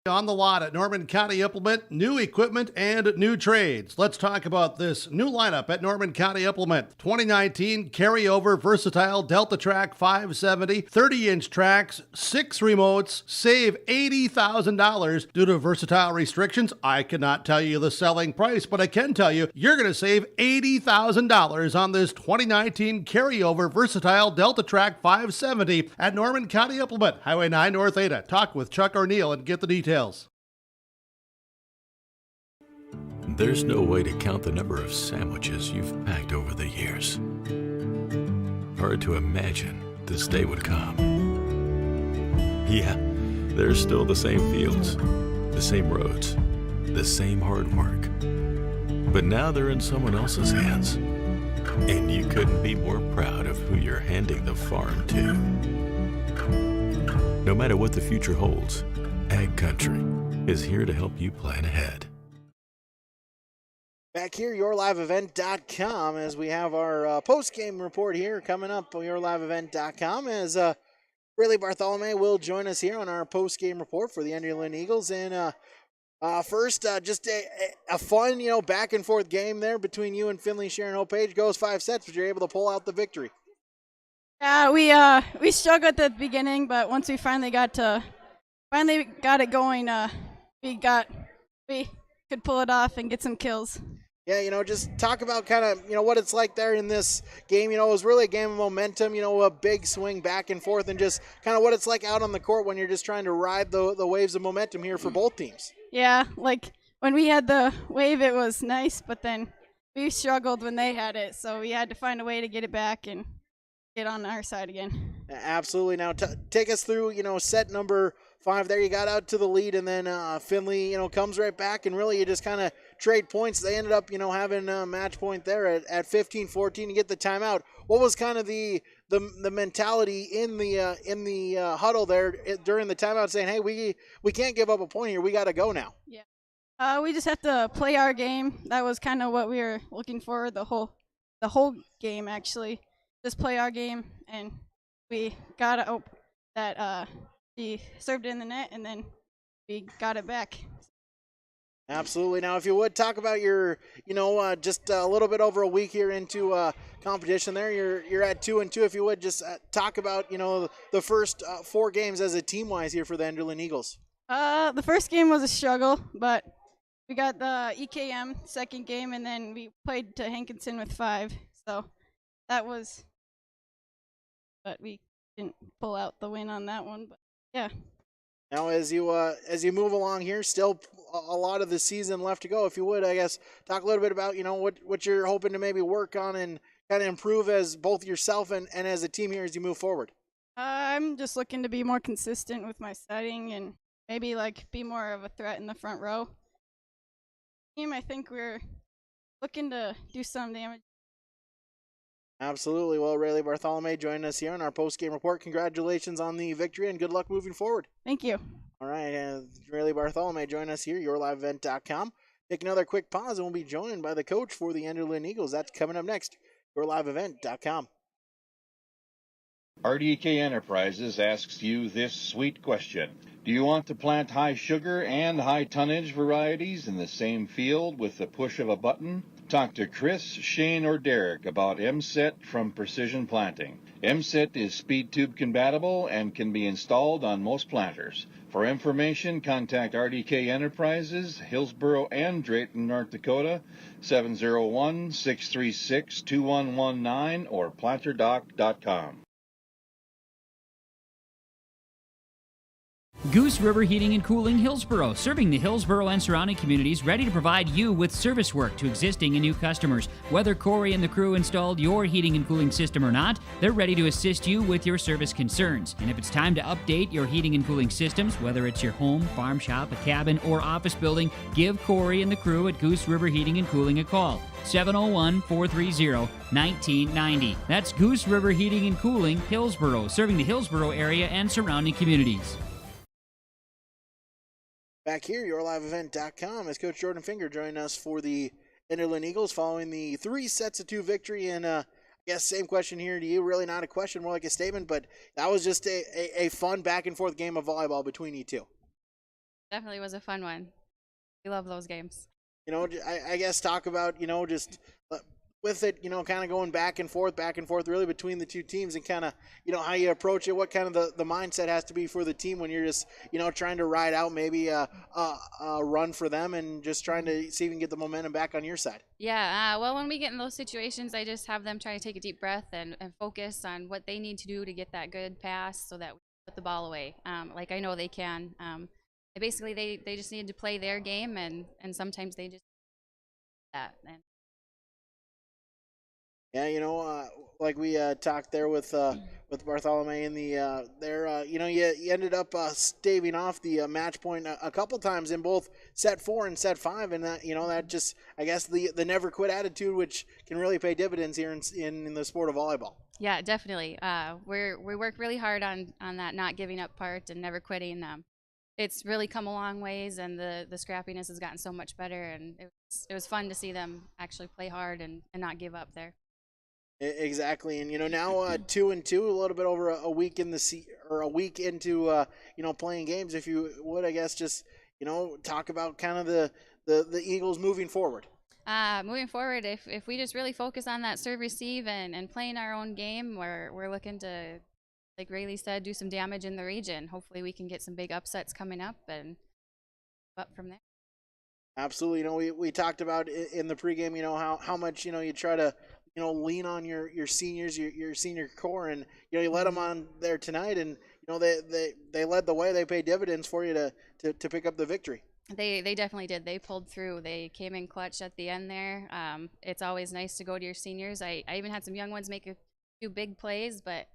On the lot at Norman County Implement, new equipment and new trades. Let's talk about this new lineup at Norman County Implement. 2019 carryover versatile Delta Track 570, 30-inch tracks, 6 remotes, save $80,000 due to versatile restrictions. I cannot tell you the selling price, but I can tell you you're going to save $80,000 on this 2019 carryover versatile Delta Track 570 at Norman County Implement, Highway 9 North Ada. Talk with Chuck O'Neill and get the details. There's no way to count the number of sandwiches you've packed over the years. Hard to imagine this day would come. Yeah, there's still the same fields, the same roads, the same hard work. But now they're in someone else's hands. And you couldn't be more proud of who you're handing the farm to. No matter what the future holds, Ag Country is here to help you plan ahead. Back here, YourLiveEvent.com, as we have our post-game report here coming up on YourLiveEvent.com, as Riley Bartholomew will join us here on our post-game report for the Enderlin Eagles. And first, just a fun, back and forth game there between you and Finley-Sharon-Hope-Page. Goes 5 sets, but you're able to pull out the victory. Yeah, we struggled at the beginning, but once we finally got it going, we could pull it off and get some kills. Yeah, just talk about kind of, what it's like there in this game. It was really a game of momentum, a big swing back and forth, and just kind of what it's like out on the court when you're just trying to ride the waves of momentum here for both teams. Yeah, like when we had the wave, it was nice, but then we struggled when they had it, so we had to find a way to get it back and get on our side again. Absolutely. Now take us through, set number 5 there. You got out to the lead, and then Finley, comes right back, and really you just kind of trade points. They ended up, having a match point there at 15-14 to get the timeout. What was kind of the mentality in the huddle there during the timeout, saying, hey, we can't give up a point here. We got to go now. Yeah. We just have to play our game. That was kind of what we were looking for the whole game, actually. Just play our game, and we got it. That he served it in the net, and then we got it back. Absolutely. Now, if you would talk about your, just a little bit over a week here into competition there, you're at 2-2. If you would just talk about, the first 4 games as a team wise here for the Enderlin Eagles. The first game was a struggle, but we got the EKM second game, and then we played to Hankinson with 5. So that was, but we didn't pull out the win on that one. But yeah. Now, as you move along here, still a lot of the season left to go. If you would, I guess, talk a little bit about what you're hoping to maybe work on and kind of improve as both yourself and as a team here as you move forward. I'm just looking to be more consistent with my setting and maybe be more of a threat in the front row. Team, I think we're looking to do some damage. Absolutely. Well, Rayleigh Bartholomew joining us here on our post-game report. Congratulations on the victory and good luck moving forward. Thank you. All right, Rayleigh Bartholomew joining us here, yourliveevent.com. Take another quick pause and we'll be joined by the coach for the Enderlin Eagles. That's coming up next, yourliveevent.com. RDK Enterprises asks you this sweet question. Do you want to plant high sugar and high tonnage varieties in the same field with the push of a button? Talk to Chris, Shane, or Derek about MSET from Precision Planting. MSET is speed tube compatible and can be installed on most planters. For information, contact RDK Enterprises, Hillsboro and Drayton, North Dakota, 701-636-2119 or planterdoc.com. Goose River Heating and Cooling Hillsboro, serving the Hillsboro and surrounding communities, ready to provide you with service work to existing and new customers. Whether Corey and the crew installed your heating and cooling system or not, they're ready to assist you with your service concerns. And if it's time to update your heating and cooling systems, whether it's your home, farm shop, a cabin, or office building, give Corey and the crew at Goose River Heating and Cooling a call. 701-430-1990. That's Goose River Heating and Cooling, Hillsboro, serving the Hillsboro area and surrounding communities. Back here, yourliveevent.com, as Coach Jordan Finger joining us for the Enderlin Eagles following the 3-2 victory. And I guess same question here to you. Really not a question, more like a statement, but that was just a fun back-and-forth game of volleyball between you two. Definitely was a fun one. We love those games. I guess talk about, just with it, kind of going back and forth really between the two teams and kind of, how you approach it, what kind of the mindset has to be for the team when you're just, trying to ride out maybe a run for them and just trying to see if you can get the momentum back on your side. Yeah, well, when we get in those situations, I just have them try to take a deep breath and focus on what they need to do to get that good pass so that we put the ball away. Like I know they can. Basically, they just need to play their game, and sometimes they just that. And yeah, like we talked there with Bartholomew in the you ended up staving off the match point a couple times in both set 4 and set 5, and that just, I guess, the never quit attitude, which can really pay dividends here in the sport of volleyball. Yeah, definitely. We work really hard on that not giving up part and never quitting. It's really come a long ways, and the scrappiness has gotten so much better, and it was fun to see them actually play hard and not give up there. Exactly, and now 2-2, a little bit over a week in a week into playing games. If you would, I guess, just talk about kind of the Eagles moving forward. Moving forward, if we just really focus on that serve receive and playing our own game, we're looking to, like Rayleigh said, do some damage in the region. Hopefully, we can get some big upsets coming up and up from there. Absolutely, we talked about in the pregame, how much you try to lean on your seniors, your senior core, and you let them on there tonight, and they led the way. They paid dividends for you to pick up the victory. They definitely did. They pulled through. They came in clutch at the end there. It's always nice to go to your seniors. I even had some young ones make a few big plays, but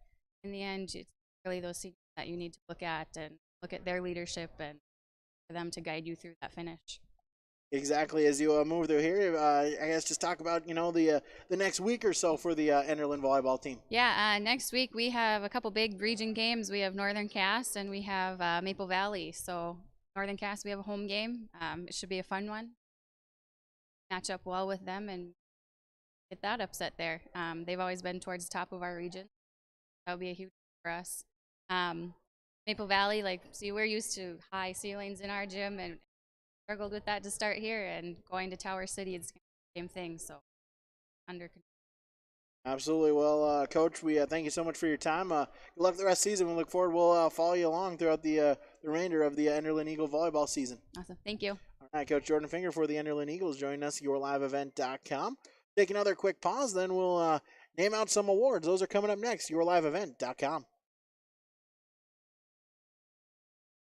in the end, it's really those seniors that you need to look at and look at their leadership and for them to guide you through that finish. Exactly. As you move through here, I guess just talk about the next week or so for the Enderlin volleyball team. Yeah, next week we have a couple big region games. We have Northern Cass and we have Maple Valley. So Northern Cass, we have a home game. It should be a fun one. Match up well with them and get that upset there. They've always been towards the top of our region. That would be a huge for us. Maple Valley, we're used to high ceilings in our gym and struggled with that to start here, and going to Tower City, it's the same thing, so under control. Absolutely. Well, Coach, we thank you so much for your time. Good luck the rest of the season. We look forward. We'll follow you along throughout the remainder of the Enderlin Eagle volleyball season. Awesome. Thank you. All right, Coach Jordan Finger for the Enderlin Eagles joining us, yourliveevent.com. Take another quick pause, then we'll name out some awards. Those are coming up next, yourliveevent.com.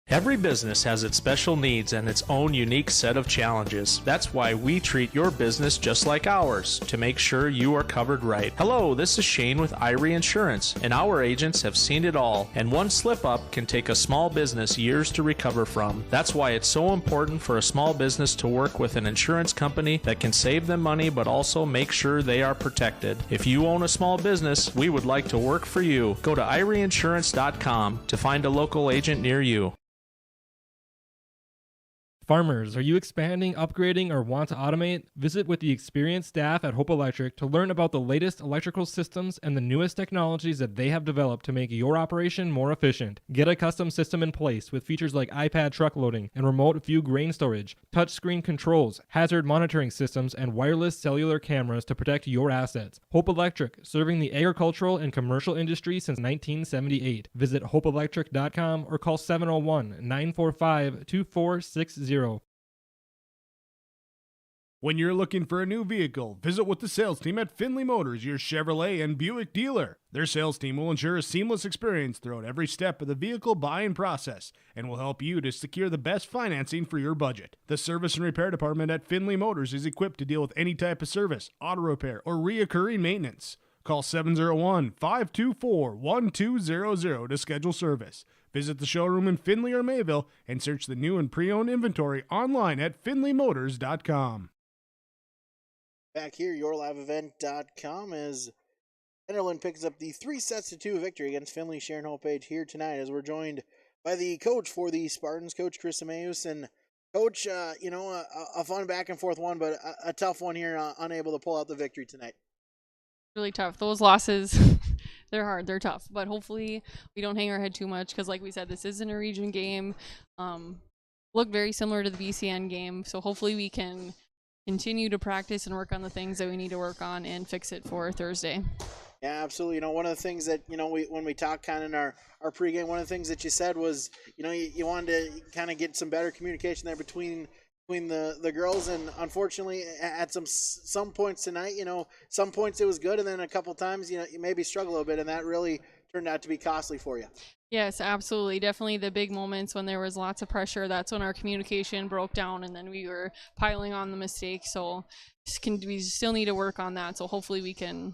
Every business has its special needs and its own unique set of challenges. That's why we treat your business just like ours, to make sure you are covered right. Hello, this is Shane with Irie Insurance, and our agents have seen it all, and one slip-up can take a small business years to recover from. That's why it's so important for a small business to work with an insurance company that can save them money but also make sure they are protected. If you own a small business, we would like to work for you. Go to IrieInsurance.com to find a local agent near you. Farmers, are you expanding, upgrading, or want to automate? Visit with the experienced staff at Hope Electric to learn about the latest electrical systems and the newest technologies that they have developed to make your operation more efficient. Get a custom system in place with features like iPad truck loading and remote view grain storage, touchscreen controls, hazard monitoring systems, and wireless cellular cameras to protect your assets. Hope Electric, serving the agricultural and commercial industry since 1978. Visit hopeelectric.com or call 701-945-2460. When you're looking for a new vehicle, visit with the sales team at Finley Motors, your Chevrolet and Buick dealer. Their sales team will ensure a seamless experience throughout every step of the vehicle buying process and will help you to secure the best financing for your budget. The service and repair department at Finley Motors is equipped to deal with any type of service, auto repair, or reoccurring maintenance. Call 701-524-1200 to schedule service. Visit the showroom in Finley or Mayville and search the new and pre-owned inventory online at finleymotors.com. Back here, yourliveevent.com, as Enderlin picks up the 3-2 victory against Finley-Sharon-Hope-Page here tonight, as we're joined by the coach for the Spartans, Coach Chris Emmaus. And Coach, a fun back and forth one, but a tough one here, unable to pull out the victory tonight. Really tough. Those losses, they're hard, they're tough, but hopefully we don't hang our head too much, because like we said, this isn't a region game. Looked very similar to the BCN game, so hopefully we can continue to practice and work on the things that we need to work on and fix it for Thursday. Yeah, absolutely. One of the things that, when we talked kind of in our pregame, one of the things that you said was, you wanted to kind of get some better communication there between the girls, and unfortunately at some points tonight, some points it was good, and then a couple times, you maybe struggle a little bit, and that really turned out to be costly for you. Yes, absolutely. Definitely the big moments when there was lots of pressure, that's when our communication broke down, and then we were piling on the mistakes. So we still need to work on that. So hopefully we can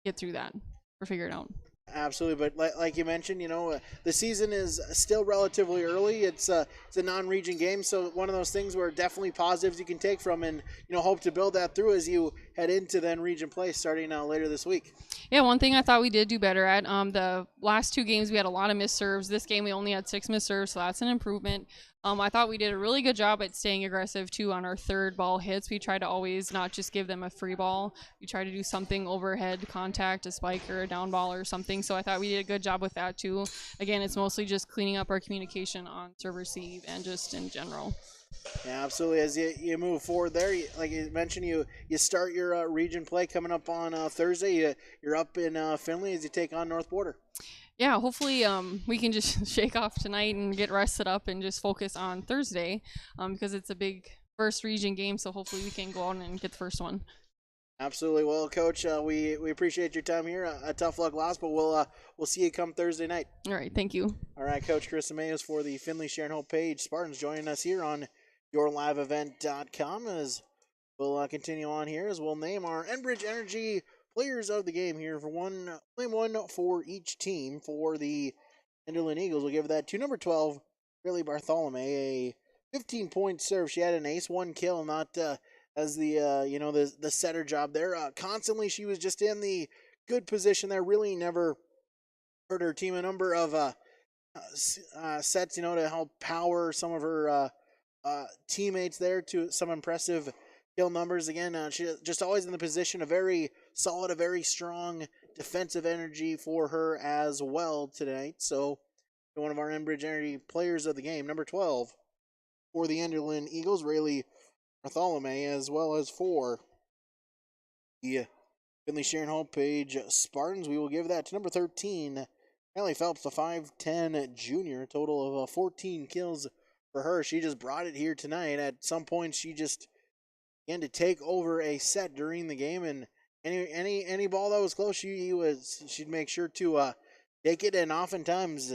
get through that or figure it out. Absolutely, but like you mentioned, the season is still relatively early. It's a non-region game, so one of those things where definitely positives you can take from, and hope to build that through as you head into then region play starting later this week. Yeah, one thing I thought we did do better at, the last two games we had a lot of missed serves. This game we only had 6 missed serves, so that's an improvement. I thought we did a really good job at staying aggressive too on our third ball hits. We try to always not just give them a free ball. We try to do something overhead contact, a spike or a down ball or something. So I thought we did a good job with that too. Again, it's mostly just cleaning up our communication on serve receive and just in general. Yeah, absolutely. As you move forward there, like you mentioned, you start your region play coming up on Thursday. You're up in Finley as you take on North Border. Yeah, hopefully we can just shake off tonight and get rested up and just focus on Thursday, because it's a big first region game, so hopefully we can go out and get the first one. Absolutely. Well, Coach, we appreciate your time here. A tough luck loss, but we'll see you come Thursday night. All right, thank you. All right, Coach Chris Emmaus for the Finley-Sharon-Hope-Page Spartans joining us here on yourliveevent.com, as we'll continue on here, as we'll name our Enbridge Energy players of the game here for one for each team. For the Enderlin Eagles, we'll give that to number 12, Riley Bartholomew, a 15-point serve. She had an ace, 1 kill, not as the the setter job there. Constantly, she was just in the good position there. Really never hurt her team. A number of sets, to help power some of her teammates there to some impressive kill numbers. Again, she just always in the position, a very solid, a very strong defensive energy for her as well tonight. So, one of our Enbridge Energy players of the game, number 12 for the Enderlin Eagles, Rayleigh Bartholomew, as well as for the Finley-Sharon-Hope-Page Spartans, we will give that to number 13, Allie Phelps, a 5'10 junior, a total of 14 kills for her. She just brought it here tonight. At some point, she just began to take over a set during the game, and any ball that was close, she'd make sure to take it, and oftentimes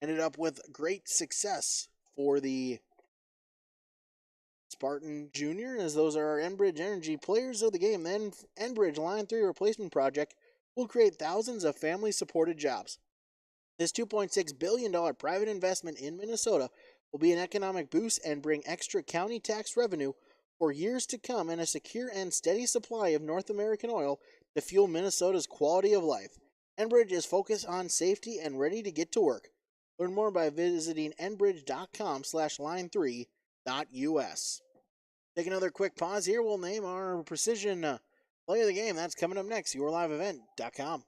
ended up with great success for the Spartan Junior, as those are our Enbridge Energy players of the game. Then Enbridge Line 3 replacement project will create thousands of family-supported jobs. This $2.6 billion private investment in Minnesota will be an economic boost and bring extra county tax revenue for years to come and a secure and steady supply of North American oil to fuel Minnesota's quality of life. Enbridge is focused on safety and ready to get to work. Learn more by visiting enbridge.com/line3.us. Take another quick pause here. We'll name our precision play of the game. That's coming up next. YourLiveEvent.com.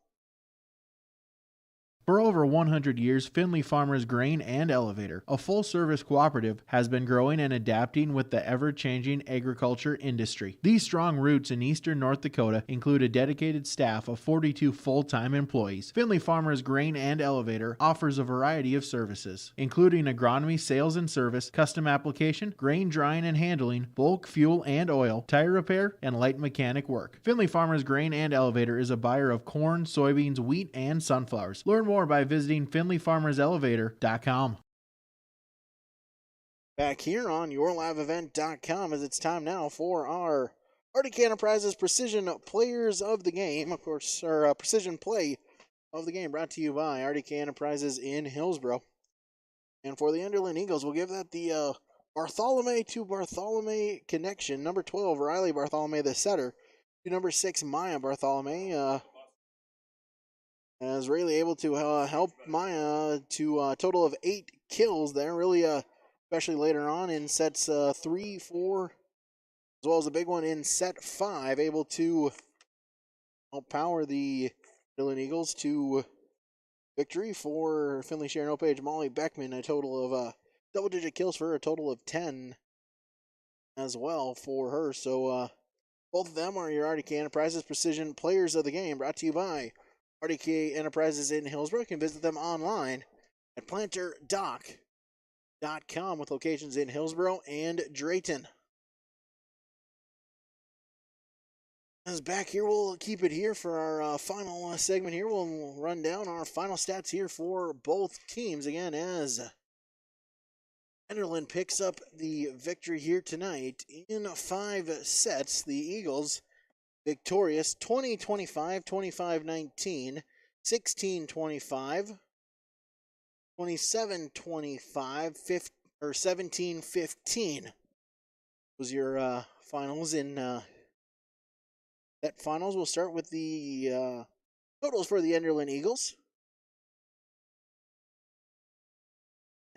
For over 100 years, Finley Farmers Grain and Elevator, a full-service cooperative, has been growing and adapting with the ever-changing agriculture industry. These strong roots in eastern North Dakota include a dedicated staff of 42 full-time employees. Finley Farmers Grain and Elevator offers a variety of services, including agronomy, sales and service, custom application, grain drying and handling, bulk fuel and oil, tire repair, and light mechanic work. Finley Farmers Grain and Elevator is a buyer of corn, soybeans, wheat, and sunflowers. Learn more by visiting FinleyFarmersElevator.com. Back here on YourLiveEvent.com, as it's time now for our Arctic Enterprises Precision Players of the Game, of course, our Precision Play of the Game, brought to you by Arctic Enterprises in Hillsboro. And for the Enderlin Eagles, we'll give that the Bartholomew to Bartholomew connection. Number 12, Riley Bartholomew, the setter, to number 6, Maya Bartholomew. As really able to help Maya to a total of 8 kills there, really, especially later on in sets 3, 4, as well as a big one in set 5, able to help power the Enderlin Eagles to victory. For Finley-Sharon-Hope-Page, Molly Beckman, a total of double-digit kills for her, a total of 10 as well for her. So both of them are your Arctic Enterprises Precision Players of the Game, brought to you by Arctic Enterprises in Hillsboro. You can visit them online at planterdoc.com with locations in Hillsboro and Drayton. As back here, we'll keep it here for our final segment here. We'll run down our final stats here for both teams. Again, as Enderlin picks up the victory here tonight in 5 sets, the Eagles victorious 20-25, 25-19, 16-25, 27-25, 17-15 was your finals in set finals. We'll start with the totals for the Enderlin Eagles.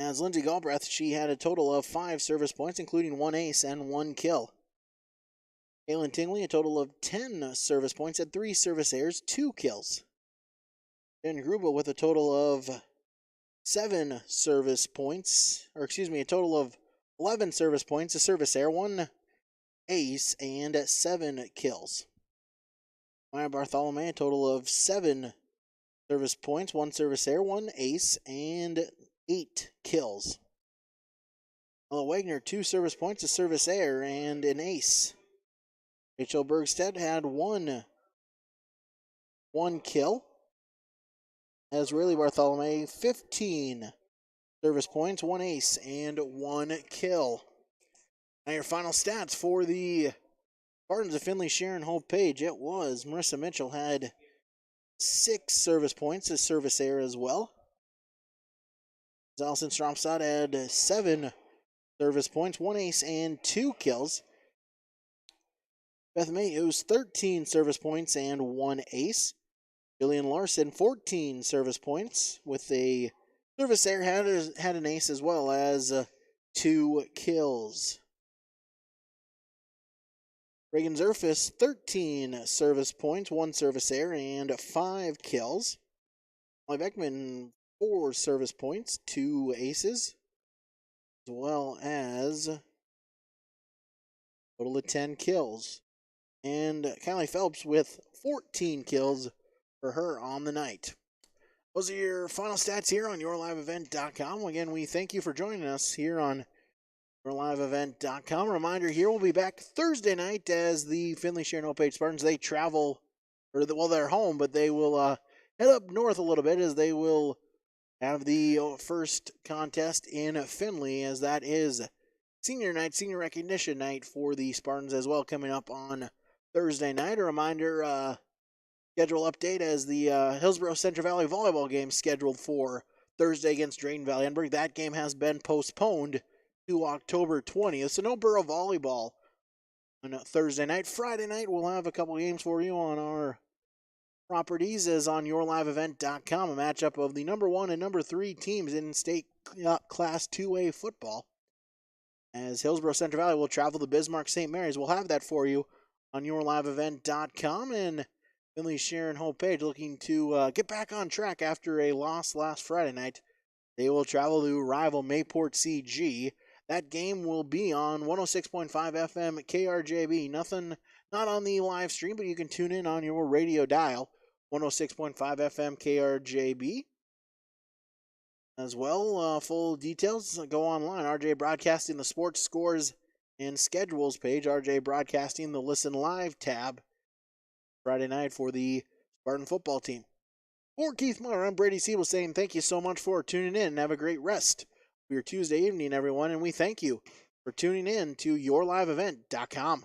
As Lindsay Galbraith, she had a total of 5 service points, including 1 ace and 1 kill. Kaylin Tingley, a total of 10 service points, had 3 service errors, 2 kills. Jen Gruba with a total of 7 service points, a total of 11 service points, a service error, 1 ace, and 7 kills. Maya Bartholomew, a total of 7 service points, 1 service error, 1 ace, and 8 kills. Ella Wagner, 2 service points, a service error, and an ace. Rachel Bergstead had 1 kill. As Riley Bartholomew, 15 service points, 1 ace, and 1 kill. Now your final stats for the Spartans of Finley-Sharon-Hope-Page. It was Marissa Mitchell had 6 service points, a service error as well. Allison Stromstad had 7 service points, 1 ace and 2 kills. Beth Mayhews 13 service points and 1 ace. Jillian Larson 14 service points with a service error, had an ace as well as 2 kills. Reagan Zerfus 13 service points, 1 service error and 5 kills. Molly Beckman 4 service points, 2 aces, as well as a total of 10 kills. And Kylie Phelps with 14 kills for her on the night. Those are your final stats here on YourLiveEvent.com. Again, we thank you for joining us here on YourLiveEvent.com. Reminder here, we'll be back Thursday night as the Finley-Sharon-Hope-Page Spartans, they travel, they're home, but they will head up north a little bit as they will have the first contest in Finley, as that is senior night, senior recognition night for the Spartans as well, coming up on Thursday night. A reminder, schedule update as the Hillsborough Central Valley volleyball game scheduled for Thursday against Drayton Valley Edinburgh. That game has been postponed to October 20th, so no Borough volleyball on Thursday night. Friday night, we'll have a couple games for you on our properties as on YourLiveEvent.com, a matchup of the number 1 and number 3 teams in state Class 2A football. As Hillsborough Central Valley will travel to Bismarck St. Mary's. We'll have that for you on YourLiveEvent.com. And Finley-Sharon-Hope-Page looking to get back on track after a loss last Friday night. They will travel to rival Mayport CG. That game will be on 106.5 FM KRJB. Not on the live stream, but you can tune in on your radio dial. 106.5 FM KRJB. As well, full details go online. RJ Broadcasting, the sports scores and schedules page. RJ Broadcasting, the Listen Live tab. Friday night for the Spartan football team. For Keith Meyer, I'm Brady Siebel saying thank you so much for tuning in and have a great rest of your Tuesday evening, everyone. And we thank you for tuning in to YourLiveEvent.com.